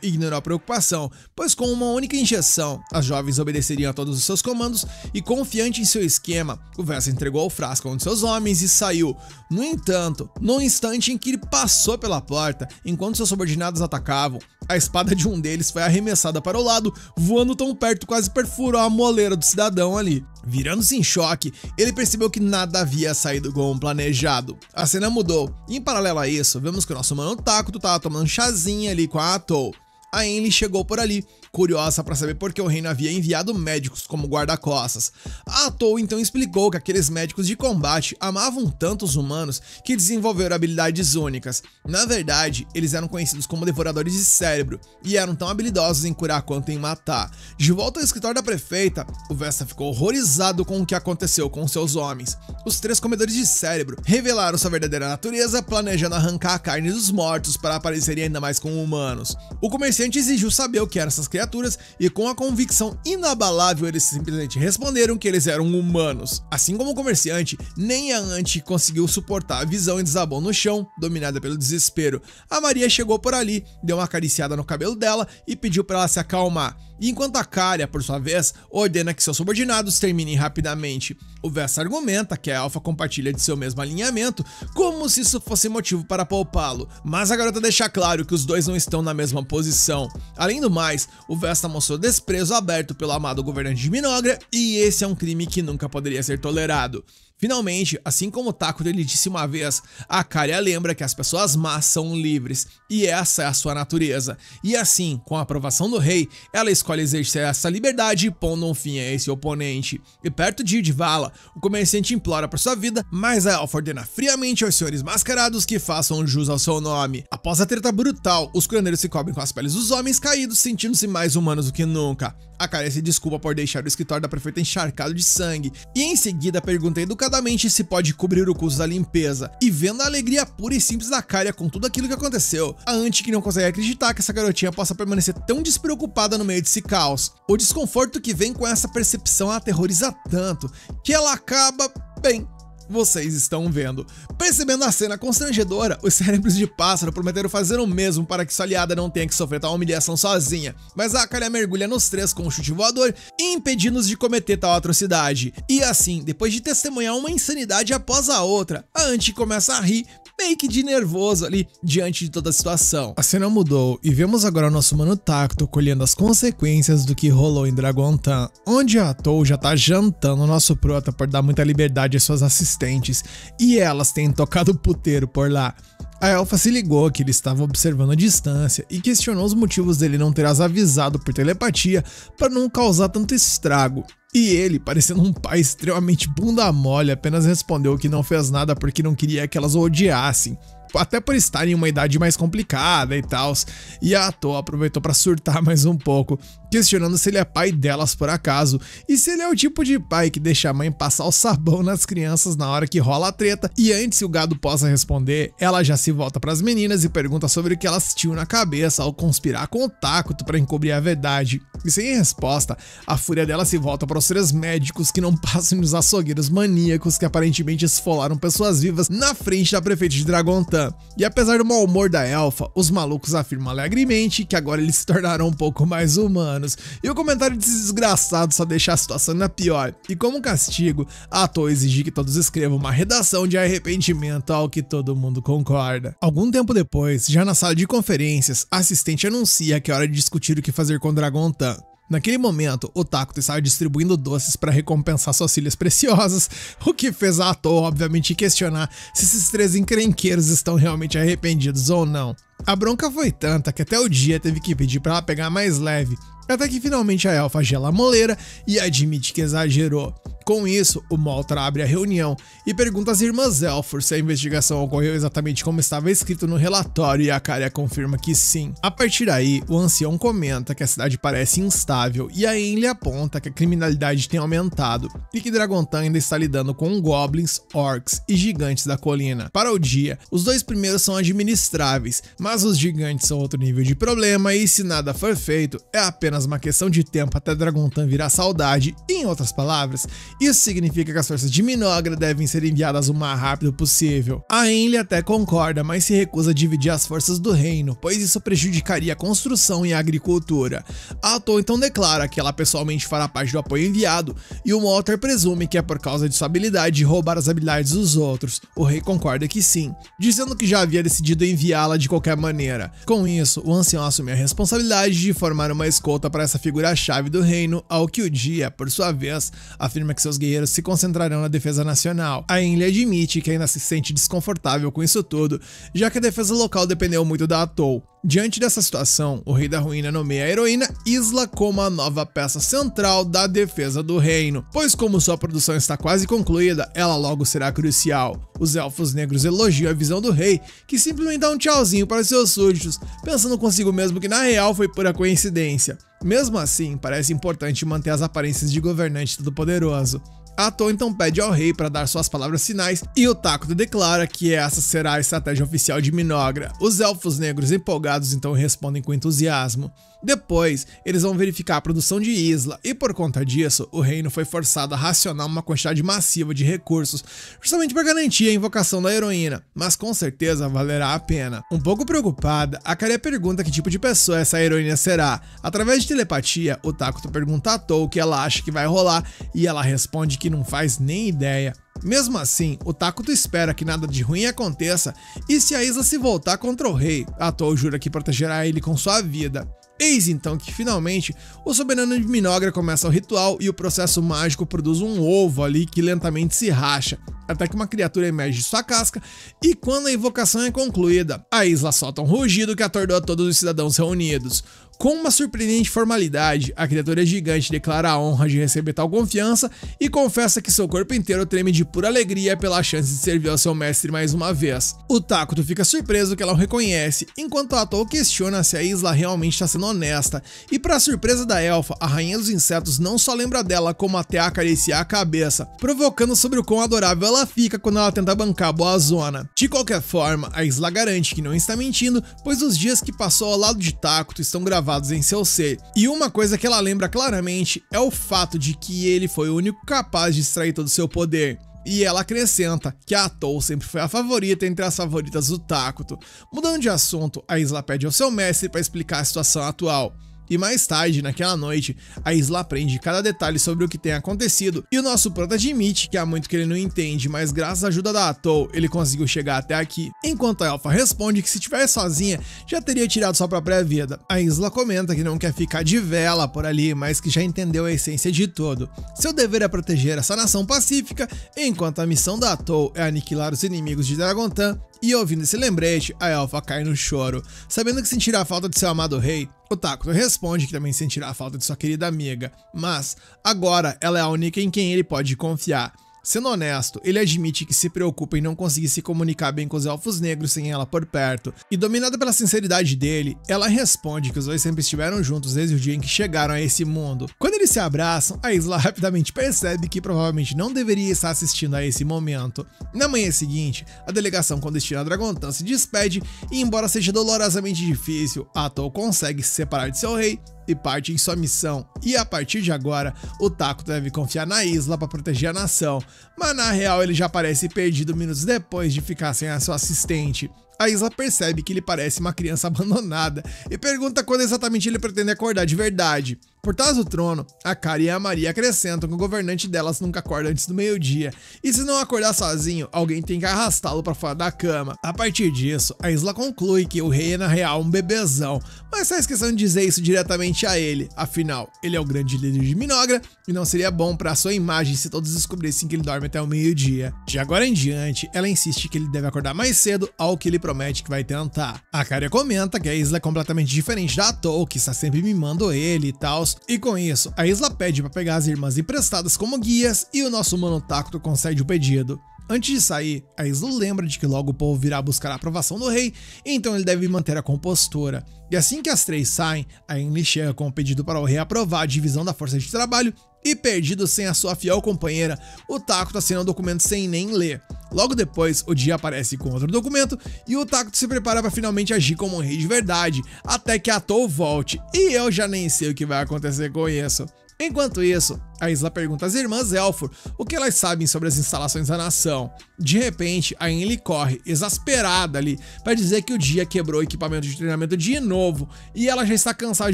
S1: ignorou a preocupação, pois com uma única injeção, as jovens obedeceriam a todos os seus comandos, e confiante em seu esquema, o Vesta entregou o frasco a um de seus homens e saiu. No entanto, no instante em que ele passou pela porta, enquanto seus subordinados atacavam, a espada de um deles foi arremessada para o lado, voando tão perto quase perfurou a moleira do cidadão ali. Virando-se em choque, ele percebeu que nada havia saído como planejado. A cena mudou, e em paralelo a isso, vemos que o nosso mano Takuto estava tomando um chazinho ali com a Atou. a Aenli chegou por ali, curiosa para saber por que o reino havia enviado médicos como guarda-costas. A Atol então explicou que aqueles médicos de combate amavam tanto os humanos que desenvolveram habilidades únicas. Na verdade, eles eram conhecidos como devoradores de cérebro e eram tão habilidosos em curar quanto em matar. De volta ao escritório da prefeita, o Vesta ficou horrorizado com o que aconteceu com seus homens. Os 3 comedores de cérebro revelaram sua verdadeira natureza, planejando arrancar a carne dos mortos para aparecerem ainda mais como humanos. O comerciante exigiu saber o que eram essas criaturas e, com a convicção inabalável, eles simplesmente responderam que eles eram humanos. Assim como o comerciante, nem a Anti conseguiu suportar a visão e desabou no chão, dominada pelo desespero. A Maria chegou por ali, deu uma acariciada no cabelo dela e pediu para ela se acalmar. E enquanto a Caria, por sua vez, ordena que seus subordinados terminem rapidamente. O Vesta argumenta que a Elfa compartilha de seu mesmo alinhamento, como se isso fosse motivo para poupá-lo, mas a garota deixa claro que os dois não estão na mesma posição. Além do mais, o Vesta mostrou desprezo aberto pelo amado governante de Minogra, e esse é um crime que nunca poderia ser tolerado. Finalmente, assim como Takuto lhe disse uma vez, a Caria lembra que as pessoas más são livres, e essa é a sua natureza. E assim, com a aprovação do rei, ela escolhe exercer essa liberdade, pondo um fim a esse oponente. E perto de Vala, o comerciante implora por sua vida, mas a Elfa ordena friamente aos senhores mascarados que façam jus ao seu nome. Após a treta brutal, os curandeiros se cobrem com as peles dos homens caídos, sentindo-se mais humanos do que nunca. A Caria se desculpa por deixar o escritório da prefeita encharcado de sangue, e em seguida pergunta educadamente se pode cobrir o custo da limpeza. E vendo a alegria pura e simples da Caria com tudo aquilo que aconteceu, a Anti que não consegue acreditar que essa garotinha possa permanecer tão despreocupada no meio desse caos. O desconforto que vem com essa percepção a aterroriza tanto, que ela acaba, bem, vocês estão vendo. Percebendo a cena constrangedora, os cérebros de pássaro prometeram fazer o mesmo para que sua aliada não tenha que sofrer tal humilhação sozinha, mas a Caria mergulha nos 3 com um chute voador, impedindo-os de cometer tal atrocidade. E assim, depois de testemunhar uma insanidade após a outra, a Anti começa a rir, meio que de nervoso ali, diante de toda a situação. A cena mudou e vemos agora o nosso mano Takuto colhendo as consequências do que rolou em Dragontan, onde a Atol já tá jantando o nosso prota por dar muita liberdade às suas assistentes, e elas têm tocado o puteiro por lá. A Elfa se ligou que ele estava observando a distância e questionou os motivos dele não ter as avisado por telepatia para não causar tanto estrago. E ele, parecendo um pai extremamente bunda mole, apenas respondeu que não fez nada porque não queria que elas o odiassem, até por estarem em uma idade mais complicada e tal. E a Atol aproveitou para surtar mais um pouco, questionando se ele é pai delas por acaso, e se ele é o tipo de pai que deixa a mãe passar o sabão nas crianças na hora que rola a treta. E antes que o gado possa responder, ela já se volta para as meninas e pergunta sobre o que elas tinham na cabeça ao conspirar com o Takuto para encobrir a verdade. E sem resposta, a fúria dela se volta para os 3 médicos que não passam nos açougueiros maníacos que aparentemente esfolaram pessoas vivas na frente da prefeita de Dragontan. E apesar do mau humor da Elfa, os malucos afirmam alegremente que agora eles se tornaram um pouco mais humanos. E o comentário desse desgraçado só deixa a situação ainda pior. E como castigo, a Atol exige que todos escrevam uma redação de arrependimento, ao que todo mundo concorda. Algum tempo depois, já na sala de conferências, a assistente anuncia que é hora de discutir o que fazer com Dragontan. Naquele momento, o Takuto estava distribuindo doces para recompensar suas filhas preciosas, o que fez a Atol obviamente questionar se esses 3 encrenqueiros estão realmente arrependidos ou não. A bronca foi tanta que até o dia teve que pedir para ela pegar mais leve, até que finalmente a Elfa gela a moleira e admite que exagerou. Com isso, o Moltra abre a reunião e pergunta às irmãs Elfor se a investigação ocorreu exatamente como estava escrito no relatório, e a Caria confirma que sim. A partir daí, o ancião comenta que a cidade parece instável e a Aenli aponta que a criminalidade tem aumentado e que Dragontan ainda está lidando com goblins, orcs e gigantes da colina. Para o dia, os 2 primeiros são administráveis, mas os gigantes são outro nível de problema, e se nada for feito, é apenas uma questão de tempo até Dragontan virar saudade. Em outras palavras, isso significa que as forças de Minogra devem ser enviadas o mais rápido possível. A Aenli até concorda, mas se recusa a dividir as forças do reino, pois isso prejudicaria a construção e a agricultura. A Atol então declara que ela pessoalmente fará parte do apoio enviado, e o Moltra presume que é por causa de sua habilidade de roubar as habilidades dos outros. O rei concorda que sim, dizendo que já havia decidido enviá-la de qualquer maneira. Com isso, o ancião assume a responsabilidade de formar uma escolta para essa figura-chave do reino, ao que o Dia, por sua vez, afirma que seus guerreiros se concentrarão na defesa nacional. A Aenli admite que ainda se sente desconfortável com isso tudo, já que a defesa local dependeu muito da Atol. Diante dessa situação, o Rei da Ruína nomeia a heroína Isla como a nova peça central da defesa do reino, pois como sua produção está quase concluída, ela logo será crucial. Os Elfos Negros elogiam a visão do rei, que simplesmente dá um tchauzinho para seus súditos, pensando consigo mesmo que na real foi pura coincidência. Mesmo assim, parece importante manter as aparências de governante todo-poderoso. Atol então pede ao rei para dar suas palavras finais e o Tacto declara que essa será a estratégia oficial de Minogra. Os Elfos Negros empolgados então respondem com entusiasmo. Depois, eles vão verificar a produção de Isla e por conta disso, o reino foi forçado a racionar uma quantidade massiva de recursos, justamente para garantir a invocação da heroína, mas com certeza valerá a pena. Um pouco preocupada, a Caria pergunta que tipo de pessoa essa heroína será. Através de telepatia, o Tacto pergunta a Atol o que ela acha que vai rolar e ela responde que não faz nem ideia. Mesmo assim, o Tacto espera que nada de ruim aconteça e se a Isla se voltar contra o rei, Atol jura que protegerá ele com sua vida. Eis então que finalmente o soberano de Minogra começa o ritual e o processo mágico produz um ovo ali que lentamente se racha, até que uma criatura emerge de sua casca e quando a invocação é concluída, a Isla solta um rugido que atordoa todos os cidadãos reunidos. Com uma surpreendente formalidade, a criatura gigante declara a honra de receber tal confiança e confessa que seu corpo inteiro treme de pura alegria pela chance de servir ao seu mestre mais uma vez. O Tacto fica surpreso que ela o reconhece, enquanto a Atol questiona se a Isla realmente está sendo honesta, e para surpresa da elfa, a rainha dos insetos não só lembra dela como até acariciar a cabeça, provocando sobre o quão adorável ela fica quando ela tenta bancar a boa zona. De qualquer forma, a Isla garante que não está mentindo, pois os dias que passou ao lado de Tacto estão gravados em seu ser, e uma coisa que ela lembra claramente é o fato de que ele foi o único capaz de extrair todo o seu poder. E ela acrescenta que a Atol sempre foi a favorita entre as favoritas do Tacto. Mudando de assunto, a Isla pede ao seu mestre para explicar a situação atual. E mais tarde, naquela noite, a Isla aprende cada detalhe sobre o que tem acontecido e o nosso prota admite que há muito que ele não entende, mas graças à ajuda da Atol, ele conseguiu chegar até aqui. Enquanto a elfa responde que se estivesse sozinha, já teria tirado sua própria vida. A Isla comenta que não quer ficar de vela por ali, mas que já entendeu a essência de tudo. Seu dever é proteger essa nação pacífica, enquanto a missão da Atol é aniquilar os inimigos de Dragontan. E ouvindo esse lembrete, a elfa cai no choro, sabendo que sentirá a falta de seu amado rei. O Tacto responde que também sentirá a falta de sua querida amiga, mas agora ela é a única em quem ele pode confiar. Sendo honesto, ele admite que se preocupa em não conseguir se comunicar bem com os Elfos Negros sem ela por perto, e dominada pela sinceridade dele, ela responde que os dois sempre estiveram juntos desde o dia em que chegaram a esse mundo. Quando eles se abraçam, a Isla rapidamente percebe que provavelmente não deveria estar assistindo a esse momento. Na manhã seguinte, a delegação com destino a Dragontan se despede e, embora seja dolorosamente difícil, Atol consegue se separar de seu rei e parte em sua missão, e a partir de agora, o Tacto deve confiar na Isla para proteger a nação, mas na real ele já parece perdido minutos depois de ficar sem a sua assistente. A Isla percebe que ele parece uma criança abandonada e pergunta quando exatamente ele pretende acordar de verdade. Por trás do trono, a Caria e a Maria acrescentam que o governante delas nunca acorda antes do meio-dia, e se não acordar sozinho, alguém tem que arrastá-lo para fora da cama. A partir disso, a Isla conclui que o rei é na real um bebezão, mas faz questão de dizer isso diretamente a ele, afinal, ele é o grande líder de Minogra e não seria bom para sua imagem se todos descobrissem que ele dorme até o meio-dia. De agora em diante, ela insiste que ele deve acordar mais cedo, ao que ele promete que vai tentar. A Caria comenta que a Isla é completamente diferente da Atol, que está sempre mimando ele e tal. E com isso, a Isla pede para pegar as irmãs emprestadas como guias e o nosso humano Tacto concede o pedido. Antes de sair, a Isla lembra de que logo o povo virá buscar a aprovação do rei, então ele deve manter a compostura. E assim que as três saem, a Emily chega com o pedido para o rei aprovar a divisão da força de trabalho e, perdido sem a sua fiel companheira, o Tacto assina o documento sem nem ler. Logo depois, o Dia aparece com outro documento e o Tacto se prepara para finalmente agir como um rei de verdade, até que a Atol volte, e eu já nem sei o que vai acontecer com isso. Enquanto isso, a Isla pergunta às irmãs Elfor o que elas sabem sobre as instalações da nação. De repente, a Emily corre, exasperada ali, para dizer que o Dia quebrou o equipamento de treinamento de novo e ela já está cansada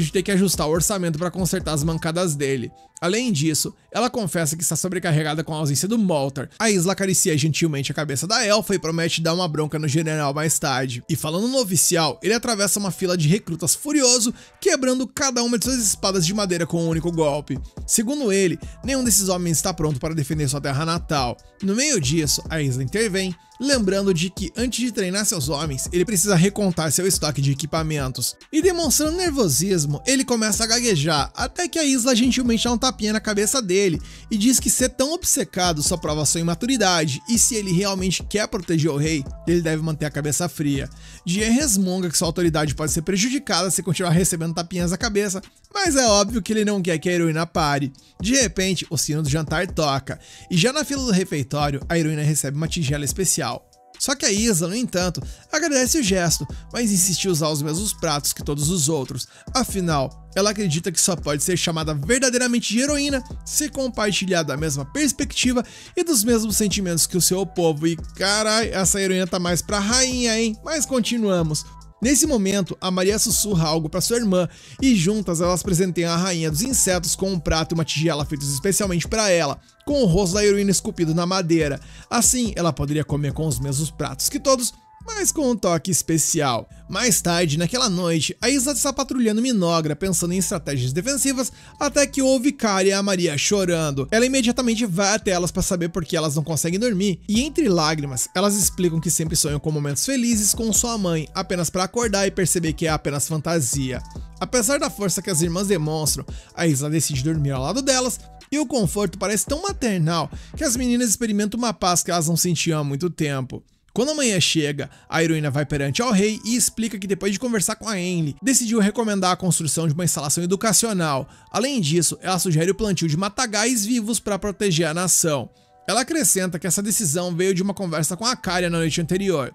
S1: de ter que ajustar o orçamento para consertar as mancadas dele. Além disso, ela confessa que está sobrecarregada com a ausência do Moltar. A Isla acaricia gentilmente a cabeça da elfa e promete dar uma bronca no general mais tarde. E falando no oficial, ele atravessa uma fila de recrutas furioso, quebrando cada uma de suas espadas de madeira com um único golpe. Segundo ele, nenhum desses homens está pronto para defender sua terra natal. No meio disso, a Isla intervém, lembrando de que antes de treinar seus homens, ele precisa recontar seu estoque de equipamentos. E demonstrando nervosismo, ele começa a gaguejar, até que a Isla gentilmente dá um tapinha na cabeça dele e diz que ser tão obcecado só prova sua imaturidade, e se ele realmente quer proteger o rei, ele deve manter a cabeça fria. Jien resmunga que sua autoridade pode ser prejudicada se continuar recebendo tapinhas na cabeça, mas é óbvio que ele não quer que a heroína pare. De repente, o sino do jantar toca, e já na fila do refeitório, a heroína recebe uma tigela especial. Só que a Isla, no entanto, agradece o gesto, mas insiste em usar os mesmos pratos que todos os outros. Afinal, ela acredita que só pode ser chamada verdadeiramente de heroína se compartilhar da mesma perspectiva e dos mesmos sentimentos que o seu povo. E carai, essa heroína tá mais pra rainha, hein? Mas continuamos. Nesse momento, a Maria sussurra algo para sua irmã e juntas elas presenteiam a rainha dos insetos com um prato e uma tigela feitos especialmente para ela, com o rosto da heroína esculpido na madeira. Assim, ela poderia comer com os mesmos pratos que todos, mas com um toque especial. Mais tarde, naquela noite, a Isla está patrulhando Minogra, pensando em estratégias defensivas, até que ouve Kari e a Maria chorando. Ela imediatamente vai até elas para saber por que elas não conseguem dormir, e entre lágrimas, elas explicam que sempre sonham com momentos felizes com sua mãe, apenas para acordar e perceber que é apenas fantasia. Apesar da força que as irmãs demonstram, a Isla decide dormir ao lado delas, e o conforto parece tão maternal que as meninas experimentam uma paz que elas não sentiam há muito tempo. Quando a manhã chega, a heroína vai perante ao rei e explica que depois de conversar com a Enli, decidiu recomendar a construção de uma instalação educacional. Além disso, ela sugere o plantio de matagais vivos para proteger a nação. Ela acrescenta que essa decisão veio de uma conversa com a Kari na noite anterior.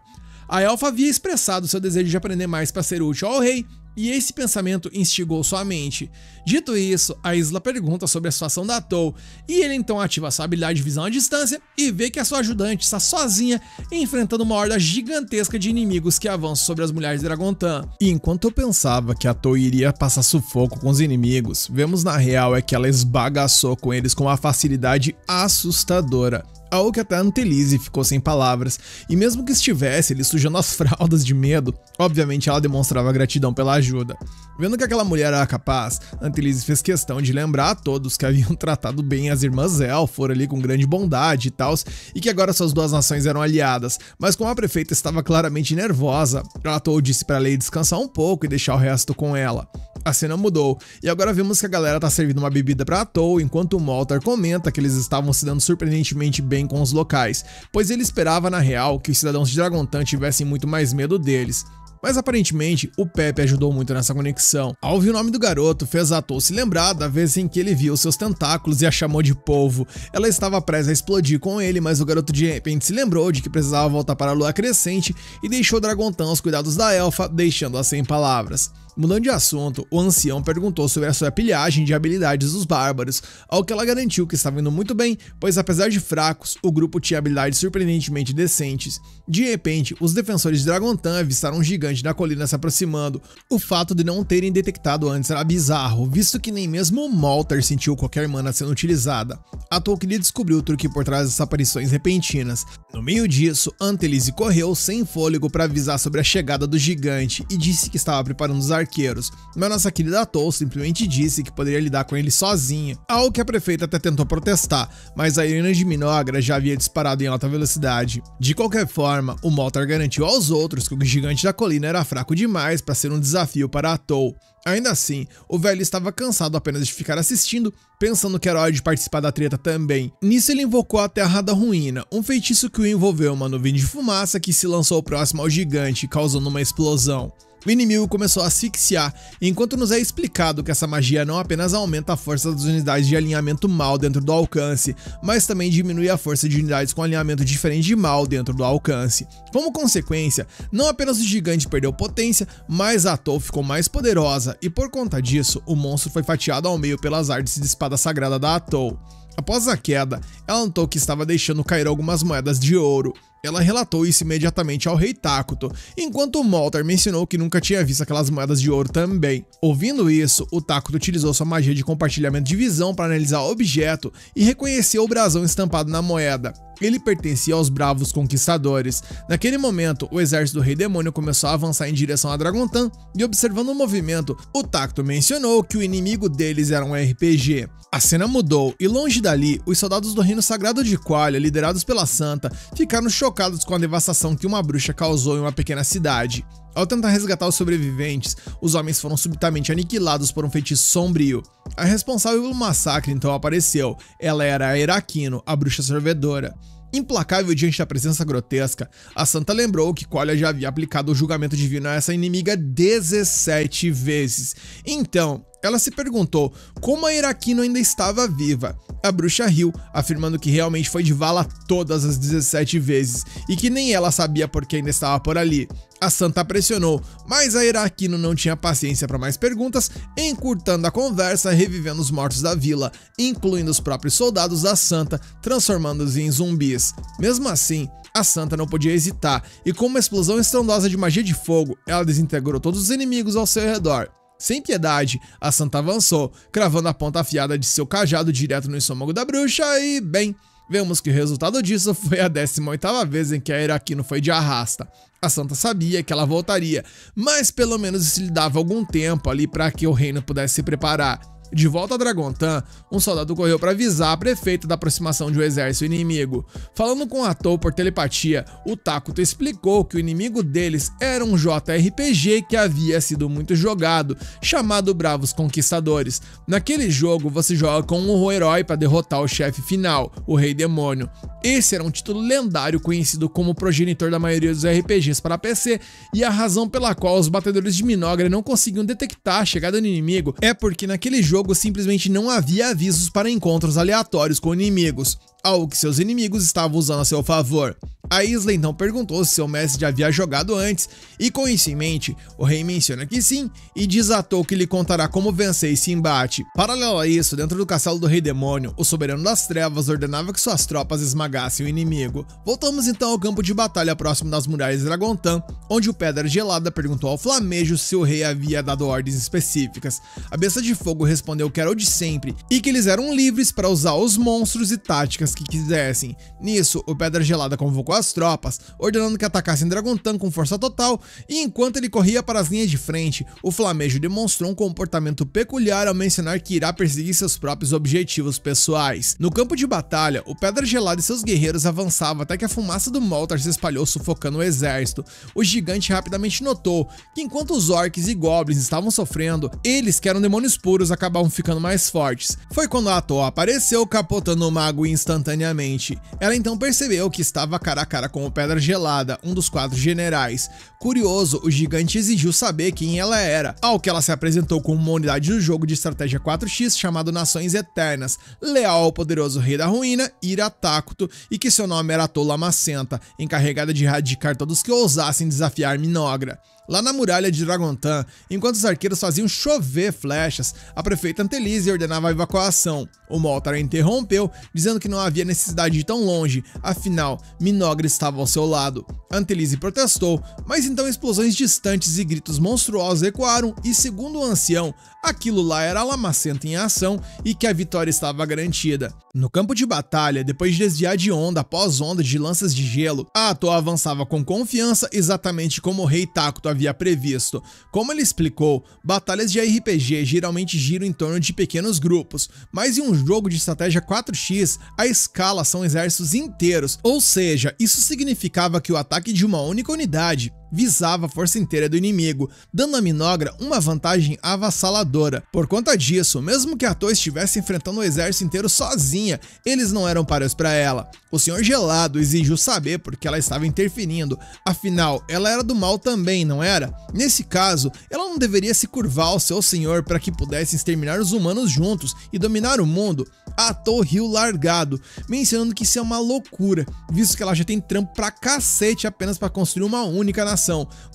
S1: A elfa havia expressado seu desejo de aprender mais para ser útil ao rei, e esse pensamento instigou sua mente. Dito isso, a Isla pergunta sobre a situação da Tou, e ele então ativa sua habilidade de visão à distância e vê que a sua ajudante está sozinha enfrentando uma horda gigantesca de inimigos que avançam sobre as mulheres de Dragontan. E enquanto eu pensava que a Tou iria passar sufoco com os inimigos, vemos na real é que ela esbagaçou com eles com uma facilidade assustadora. Algo que até a Antelise ficou sem palavras, e mesmo que estivesse ele sujando as fraldas de medo, obviamente ela demonstrava gratidão pela ajuda. Vendo que aquela mulher era capaz, Antelise fez questão de lembrar a todos que haviam tratado bem as irmãs Elfor ali com grande bondade e tals, e que agora suas duas nações eram aliadas, mas como a prefeita estava claramente nervosa, ela disse para Lei descansar um pouco e deixar o resto com ela. A cena mudou, e agora vemos que a galera tá servindo uma bebida pra Tou, enquanto o Moltar comenta que eles estavam se dando surpreendentemente bem com os locais, pois ele esperava na real que os cidadãos de Dragontan tivessem muito mais medo deles. Mas aparentemente, o Pepe ajudou muito nessa conexão. Ao ouvir o nome do garoto, fez a Tou se lembrar da vez em que ele viu seus tentáculos e a chamou de polvo. Ela estava prestes a explodir com ele, mas o garoto de repente se lembrou de que precisava voltar para a lua crescente e deixou Dragontan aos cuidados da elfa, deixando-a sem palavras. Mudando de assunto, o ancião perguntou sobre a sua pilhagem de habilidades dos bárbaros, ao que ela garantiu que estava indo muito bem, pois apesar de fracos, o grupo tinha habilidades surpreendentemente decentes. De repente, os defensores de Dragontan avistaram um gigante na colina se aproximando. O fato de não terem detectado antes era bizarro, visto que nem mesmo o Moltar sentiu qualquer mana sendo utilizada. A Tou queria descobrir o truque por trás dessas aparições repentinas. No meio disso, Antelise correu sem fôlego para avisar sobre a chegada do gigante e disse que estava preparando os arqueiros, mas nossa querida Tou simplesmente disse que poderia lidar com ele sozinha, algo que a prefeita até tentou protestar, mas a heroína de Minogra já havia disparado em alta velocidade. De qualquer forma, o Moltar garantiu aos outros que o gigante da colina era fraco demais para ser um desafio para a Tou. Ainda assim, o velho estava cansado apenas de ficar assistindo, pensando que era hora de participar da treta também. Nisso ele invocou a Terra da Ruína, um feitiço que o envolveu em uma nuvem de fumaça que se lançou próximo ao gigante, causando uma explosão. O inimigo começou a asfixiar, enquanto nos é explicado que essa magia não apenas aumenta a força das unidades de alinhamento mal dentro do alcance, mas também diminui a força de unidades com alinhamento diferente de mal dentro do alcance. Como consequência, não apenas o gigante perdeu potência, mas a Tou ficou mais poderosa, e por conta disso, o monstro foi fatiado ao meio pelas artes de espada sagrada da Tou. Após a queda, ela notou que estava deixando cair algumas moedas de ouro. Ela relatou isso imediatamente ao rei Takuto, enquanto o Moltar mencionou que nunca tinha visto aquelas moedas de ouro também. Ouvindo isso, o Takuto utilizou sua magia de compartilhamento de visão para analisar o objeto e reconheceu o brasão estampado na moeda. Ele pertencia aos Bravos Conquistadores. Naquele momento, o exército do Rei Demônio começou a avançar em direção a Dragontan e, observando o movimento, o Takuto mencionou que o inimigo deles era um RPG. A cena mudou e, longe dali, os soldados do Reino Sagrado de Qualia, liderados pela Santa, ficaram chocados chocados com a devastação que uma bruxa causou em uma pequena cidade. Ao tentar resgatar os sobreviventes, os homens foram subitamente aniquilados por um feitiço sombrio. A responsável pelo massacre então apareceu. Ela era a Eraquino, a bruxa sorvedora. Implacável diante da presença grotesca, a santa lembrou que Kolya já havia aplicado o julgamento divino a essa inimiga 17 vezes. Então, ela se perguntou como a Eraquino ainda estava viva. A bruxa riu, afirmando que realmente foi de vala todas as 17 vezes e que nem ela sabia por que ainda estava por ali. A santa pressionou, mas a Eraquino não tinha paciência para mais perguntas, encurtando a conversa, revivendo os mortos da vila, incluindo os próprios soldados da santa, transformando-os em zumbis. Mesmo assim, a santa não podia hesitar, e com uma explosão estrondosa de magia de fogo, ela desintegrou todos os inimigos ao seu redor. Sem piedade, a santa avançou, cravando a ponta afiada de seu cajado direto no estômago da bruxa e, bem, vemos que o resultado disso foi a 18ª vez em que a Eraquino foi de arrasta. A santa sabia que ela voltaria, mas pelo menos isso lhe dava algum tempo ali para que o reino pudesse se preparar. De volta a Dragontan, um soldado correu para avisar a prefeita da aproximação de um exército inimigo. Falando com Atou por telepatia, o Takuto explicou que o inimigo deles era um JRPG que havia sido muito jogado, chamado Bravos Conquistadores. Naquele jogo, você joga com um herói para derrotar o chefe final, o Rei Demônio. Esse era um título lendário conhecido como progenitor da maioria dos RPGs para PC, e a razão pela qual os batedores de Minogra não conseguiam detectar a chegada do inimigo é porque naquele jogo simplesmente não havia avisos para encontros aleatórios com inimigos, algo que seus inimigos estavam usando a seu favor. A Isla então perguntou se seu mestre já havia jogado antes, e com isso em mente, o rei menciona que sim, e diz a Atou que lhe contará como vencer esse embate. Paralelo a isso, dentro do castelo do Rei Demônio, o Soberano das Trevas ordenava que suas tropas esmagassem o inimigo. Voltamos então ao campo de batalha próximo das muralhas de Dragontan, onde o Pedra Gelada perguntou ao Flamejo se o rei havia dado ordens específicas. A besta de fogo respondeu que era o de sempre, e que eles eram livres para usar os monstros e táticas que quisessem. Nisso, o Pedra Gelada convocou as tropas, ordenando que atacassem Dragontan com força total, e enquanto ele corria para as linhas de frente, o Flamejo demonstrou um comportamento peculiar ao mencionar que irá perseguir seus próprios objetivos pessoais. No campo de batalha, o Pedra Gelada e seus guerreiros avançavam até que a fumaça do Moltar se espalhou sufocando o exército. O gigante rapidamente notou que enquanto os orcs e goblins estavam sofrendo, eles, que eram demônios puros, acabavam ficando mais fortes. Foi quando a Atou apareceu, capotando o mago instantaneamente. Ela então percebeu que estava cara a cara com o Pedra Gelada, um dos 4 generais. Curioso, o gigante exigiu saber quem ela era, ao que ela se apresentou como uma unidade do jogo de estratégia 4x chamado Nações Eternas, leal ao poderoso Rei da Ruína, Ira Takuto, e que seu nome era Atou Lamacenta, encarregada de erradicar todos que ousassem desafiar Minogra. Lá na muralha de Dragontan, enquanto os arqueiros faziam chover flechas, a prefeita Antelise ordenava a evacuação. O Moltar a interrompeu, dizendo que não havia necessidade de ir tão longe, afinal, Minogra estava ao seu lado. Antelise protestou, mas então explosões distantes e gritos monstruosos ecoaram e, segundo o ancião, aquilo lá era a Lamacenta em ação e que a vitória estava garantida. No campo de batalha, depois de desviar de onda após onda de lanças de gelo, a Atou avançava com confiança, exatamente como o Rei Takuto havia previsto. Como ele explicou, batalhas de RPG geralmente giram em torno de pequenos grupos, mas em um jogo de estratégia 4x, a escala são exércitos inteiros, ou seja, isso significava que o ataque de uma única unidade visava a força inteira do inimigo, dando a Minogra uma vantagem avassaladora. Por conta disso, mesmo que a Atou estivesse enfrentando o exército inteiro sozinha, eles não eram pares para ela. O Senhor Gelado exigiu saber por que ela estava interferindo, afinal, ela era do mal também, não era? Nesse caso, ela não deveria se curvar ao seu senhor para que pudessem exterminar os humanos juntos e dominar o mundo? A Atou riu largado, mencionando que isso é uma loucura, visto que ela já tem trampo pra cacete apenas para construir uma única nação.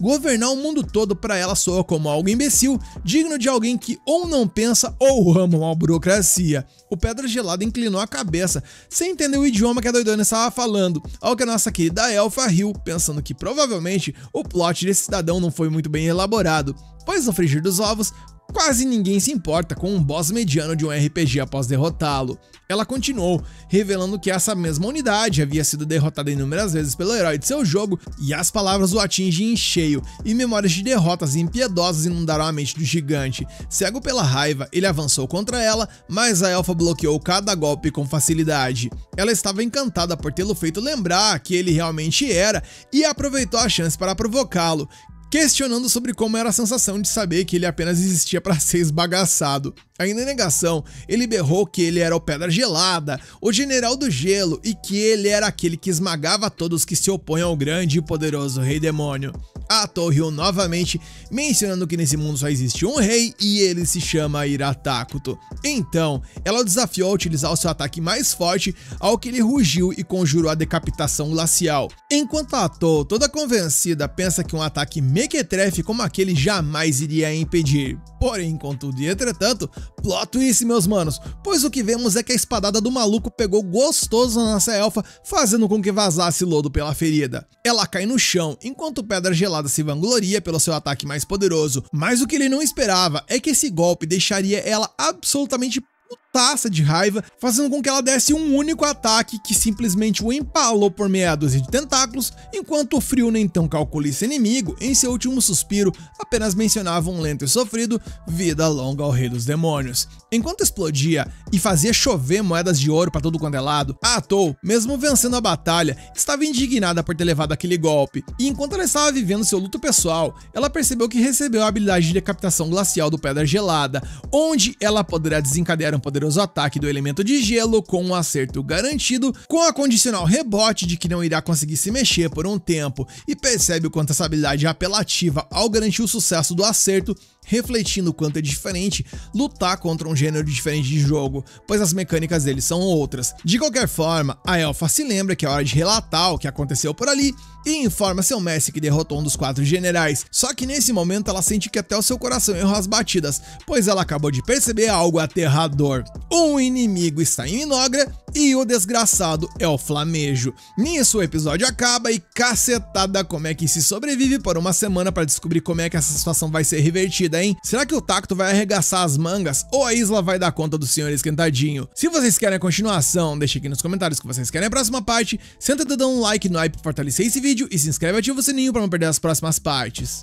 S1: Governar o mundo todo para ela soa como algo imbecil, digno de alguém que ou não pensa ou ama uma burocracia. O Pedra Gelada inclinou a cabeça, sem entender o idioma que a doidona estava falando, ao que a nossa querida elfa riu, pensando que provavelmente o plot desse cidadão não foi muito bem elaborado, pois no frigir dos ovos, quase ninguém se importa com um boss mediano de um RPG após derrotá-lo. Ela continuou, revelando que essa mesma unidade havia sido derrotada inúmeras vezes pelo herói de seu jogo, e as palavras o atingem em cheio, e memórias de derrotas impiedosas inundaram a mente do gigante. Cego pela raiva, ele avançou contra ela, mas a elfa bloqueou cada golpe com facilidade. Ela estava encantada por tê-lo feito lembrar que ele realmente era, e aproveitou a chance para provocá-lo, questionando sobre como era a sensação de saber que ele apenas existia para ser esbagaçado. Ainda em negação, ele berrou que ele era o Pedra Gelada, o General do Gelo, e que ele era aquele que esmagava todos que se opõem ao grande e poderoso Rei Demônio. A Atou riu novamente, mencionando que nesse mundo só existe um rei e ele se chama Iratákuto. Então, ela o desafiou a utilizar o seu ataque mais forte, ao que ele rugiu e conjurou a decapitação glacial. Enquanto a Atou, toda convencida, pensa que um ataque mequetrefe como aquele jamais iria impedir. Porém, contudo e entretanto, plot twist, meus manos, pois o que vemos é que a espadada do maluco pegou gostoso na nossa elfa, fazendo com que vazasse lodo pela ferida. Ela cai no chão, enquanto Pedra Gelada se vangloria pelo seu ataque mais poderoso, mas o que ele não esperava é que esse golpe deixaria ela absolutamente putaça de raiva, fazendo com que ela desse um único ataque que simplesmente o empalou por meia dúzia de tentáculos, enquanto o frio nem tão calculista inimigo, em seu último suspiro, apenas mencionava um lento e sofrido vida longa ao rei dos demônios. Enquanto explodia e fazia chover moedas de ouro para todo quanto é lado, a Atou, mesmo vencendo a batalha, estava indignada por ter levado aquele golpe, e enquanto ela estava vivendo seu luto pessoal, ela percebeu que recebeu a habilidade de decapitação glacial do Pedra Gelada, onde ela poderá desencadear um poderoso ataque do elemento de gelo com um acerto garantido, com a condicional rebote de que não irá conseguir se mexer por um tempo, e percebe o quanto essa habilidade é apelativa ao garantir o sucesso do acerto, refletindo o quanto é diferente lutar contra um gênero diferente de jogo, pois as mecânicas deles são outras. De qualquer forma, a elfa se lembra que é hora de relatar o que aconteceu por ali e informa seu mestre que derrotou um dos 4 generais, só que nesse momento ela sente que até o seu coração errou as batidas, pois ela acabou de perceber algo aterrador. Um inimigo está em Minogra e o desgraçado é o Flamejo. Nisso o episódio acaba e cacetada, como é que se sobrevive por uma semana para descobrir como é que essa situação vai ser revertida, hein? Será que o Tacto vai arregaçar as mangas ou a Isla vai dar conta do senhor esquentadinho? Se vocês querem a continuação, deixe aqui nos comentários que vocês querem a próxima parte, senta e dá um like no hype para fortalecer esse vídeo e se inscreve e ativa o sininho para não perder as próximas partes.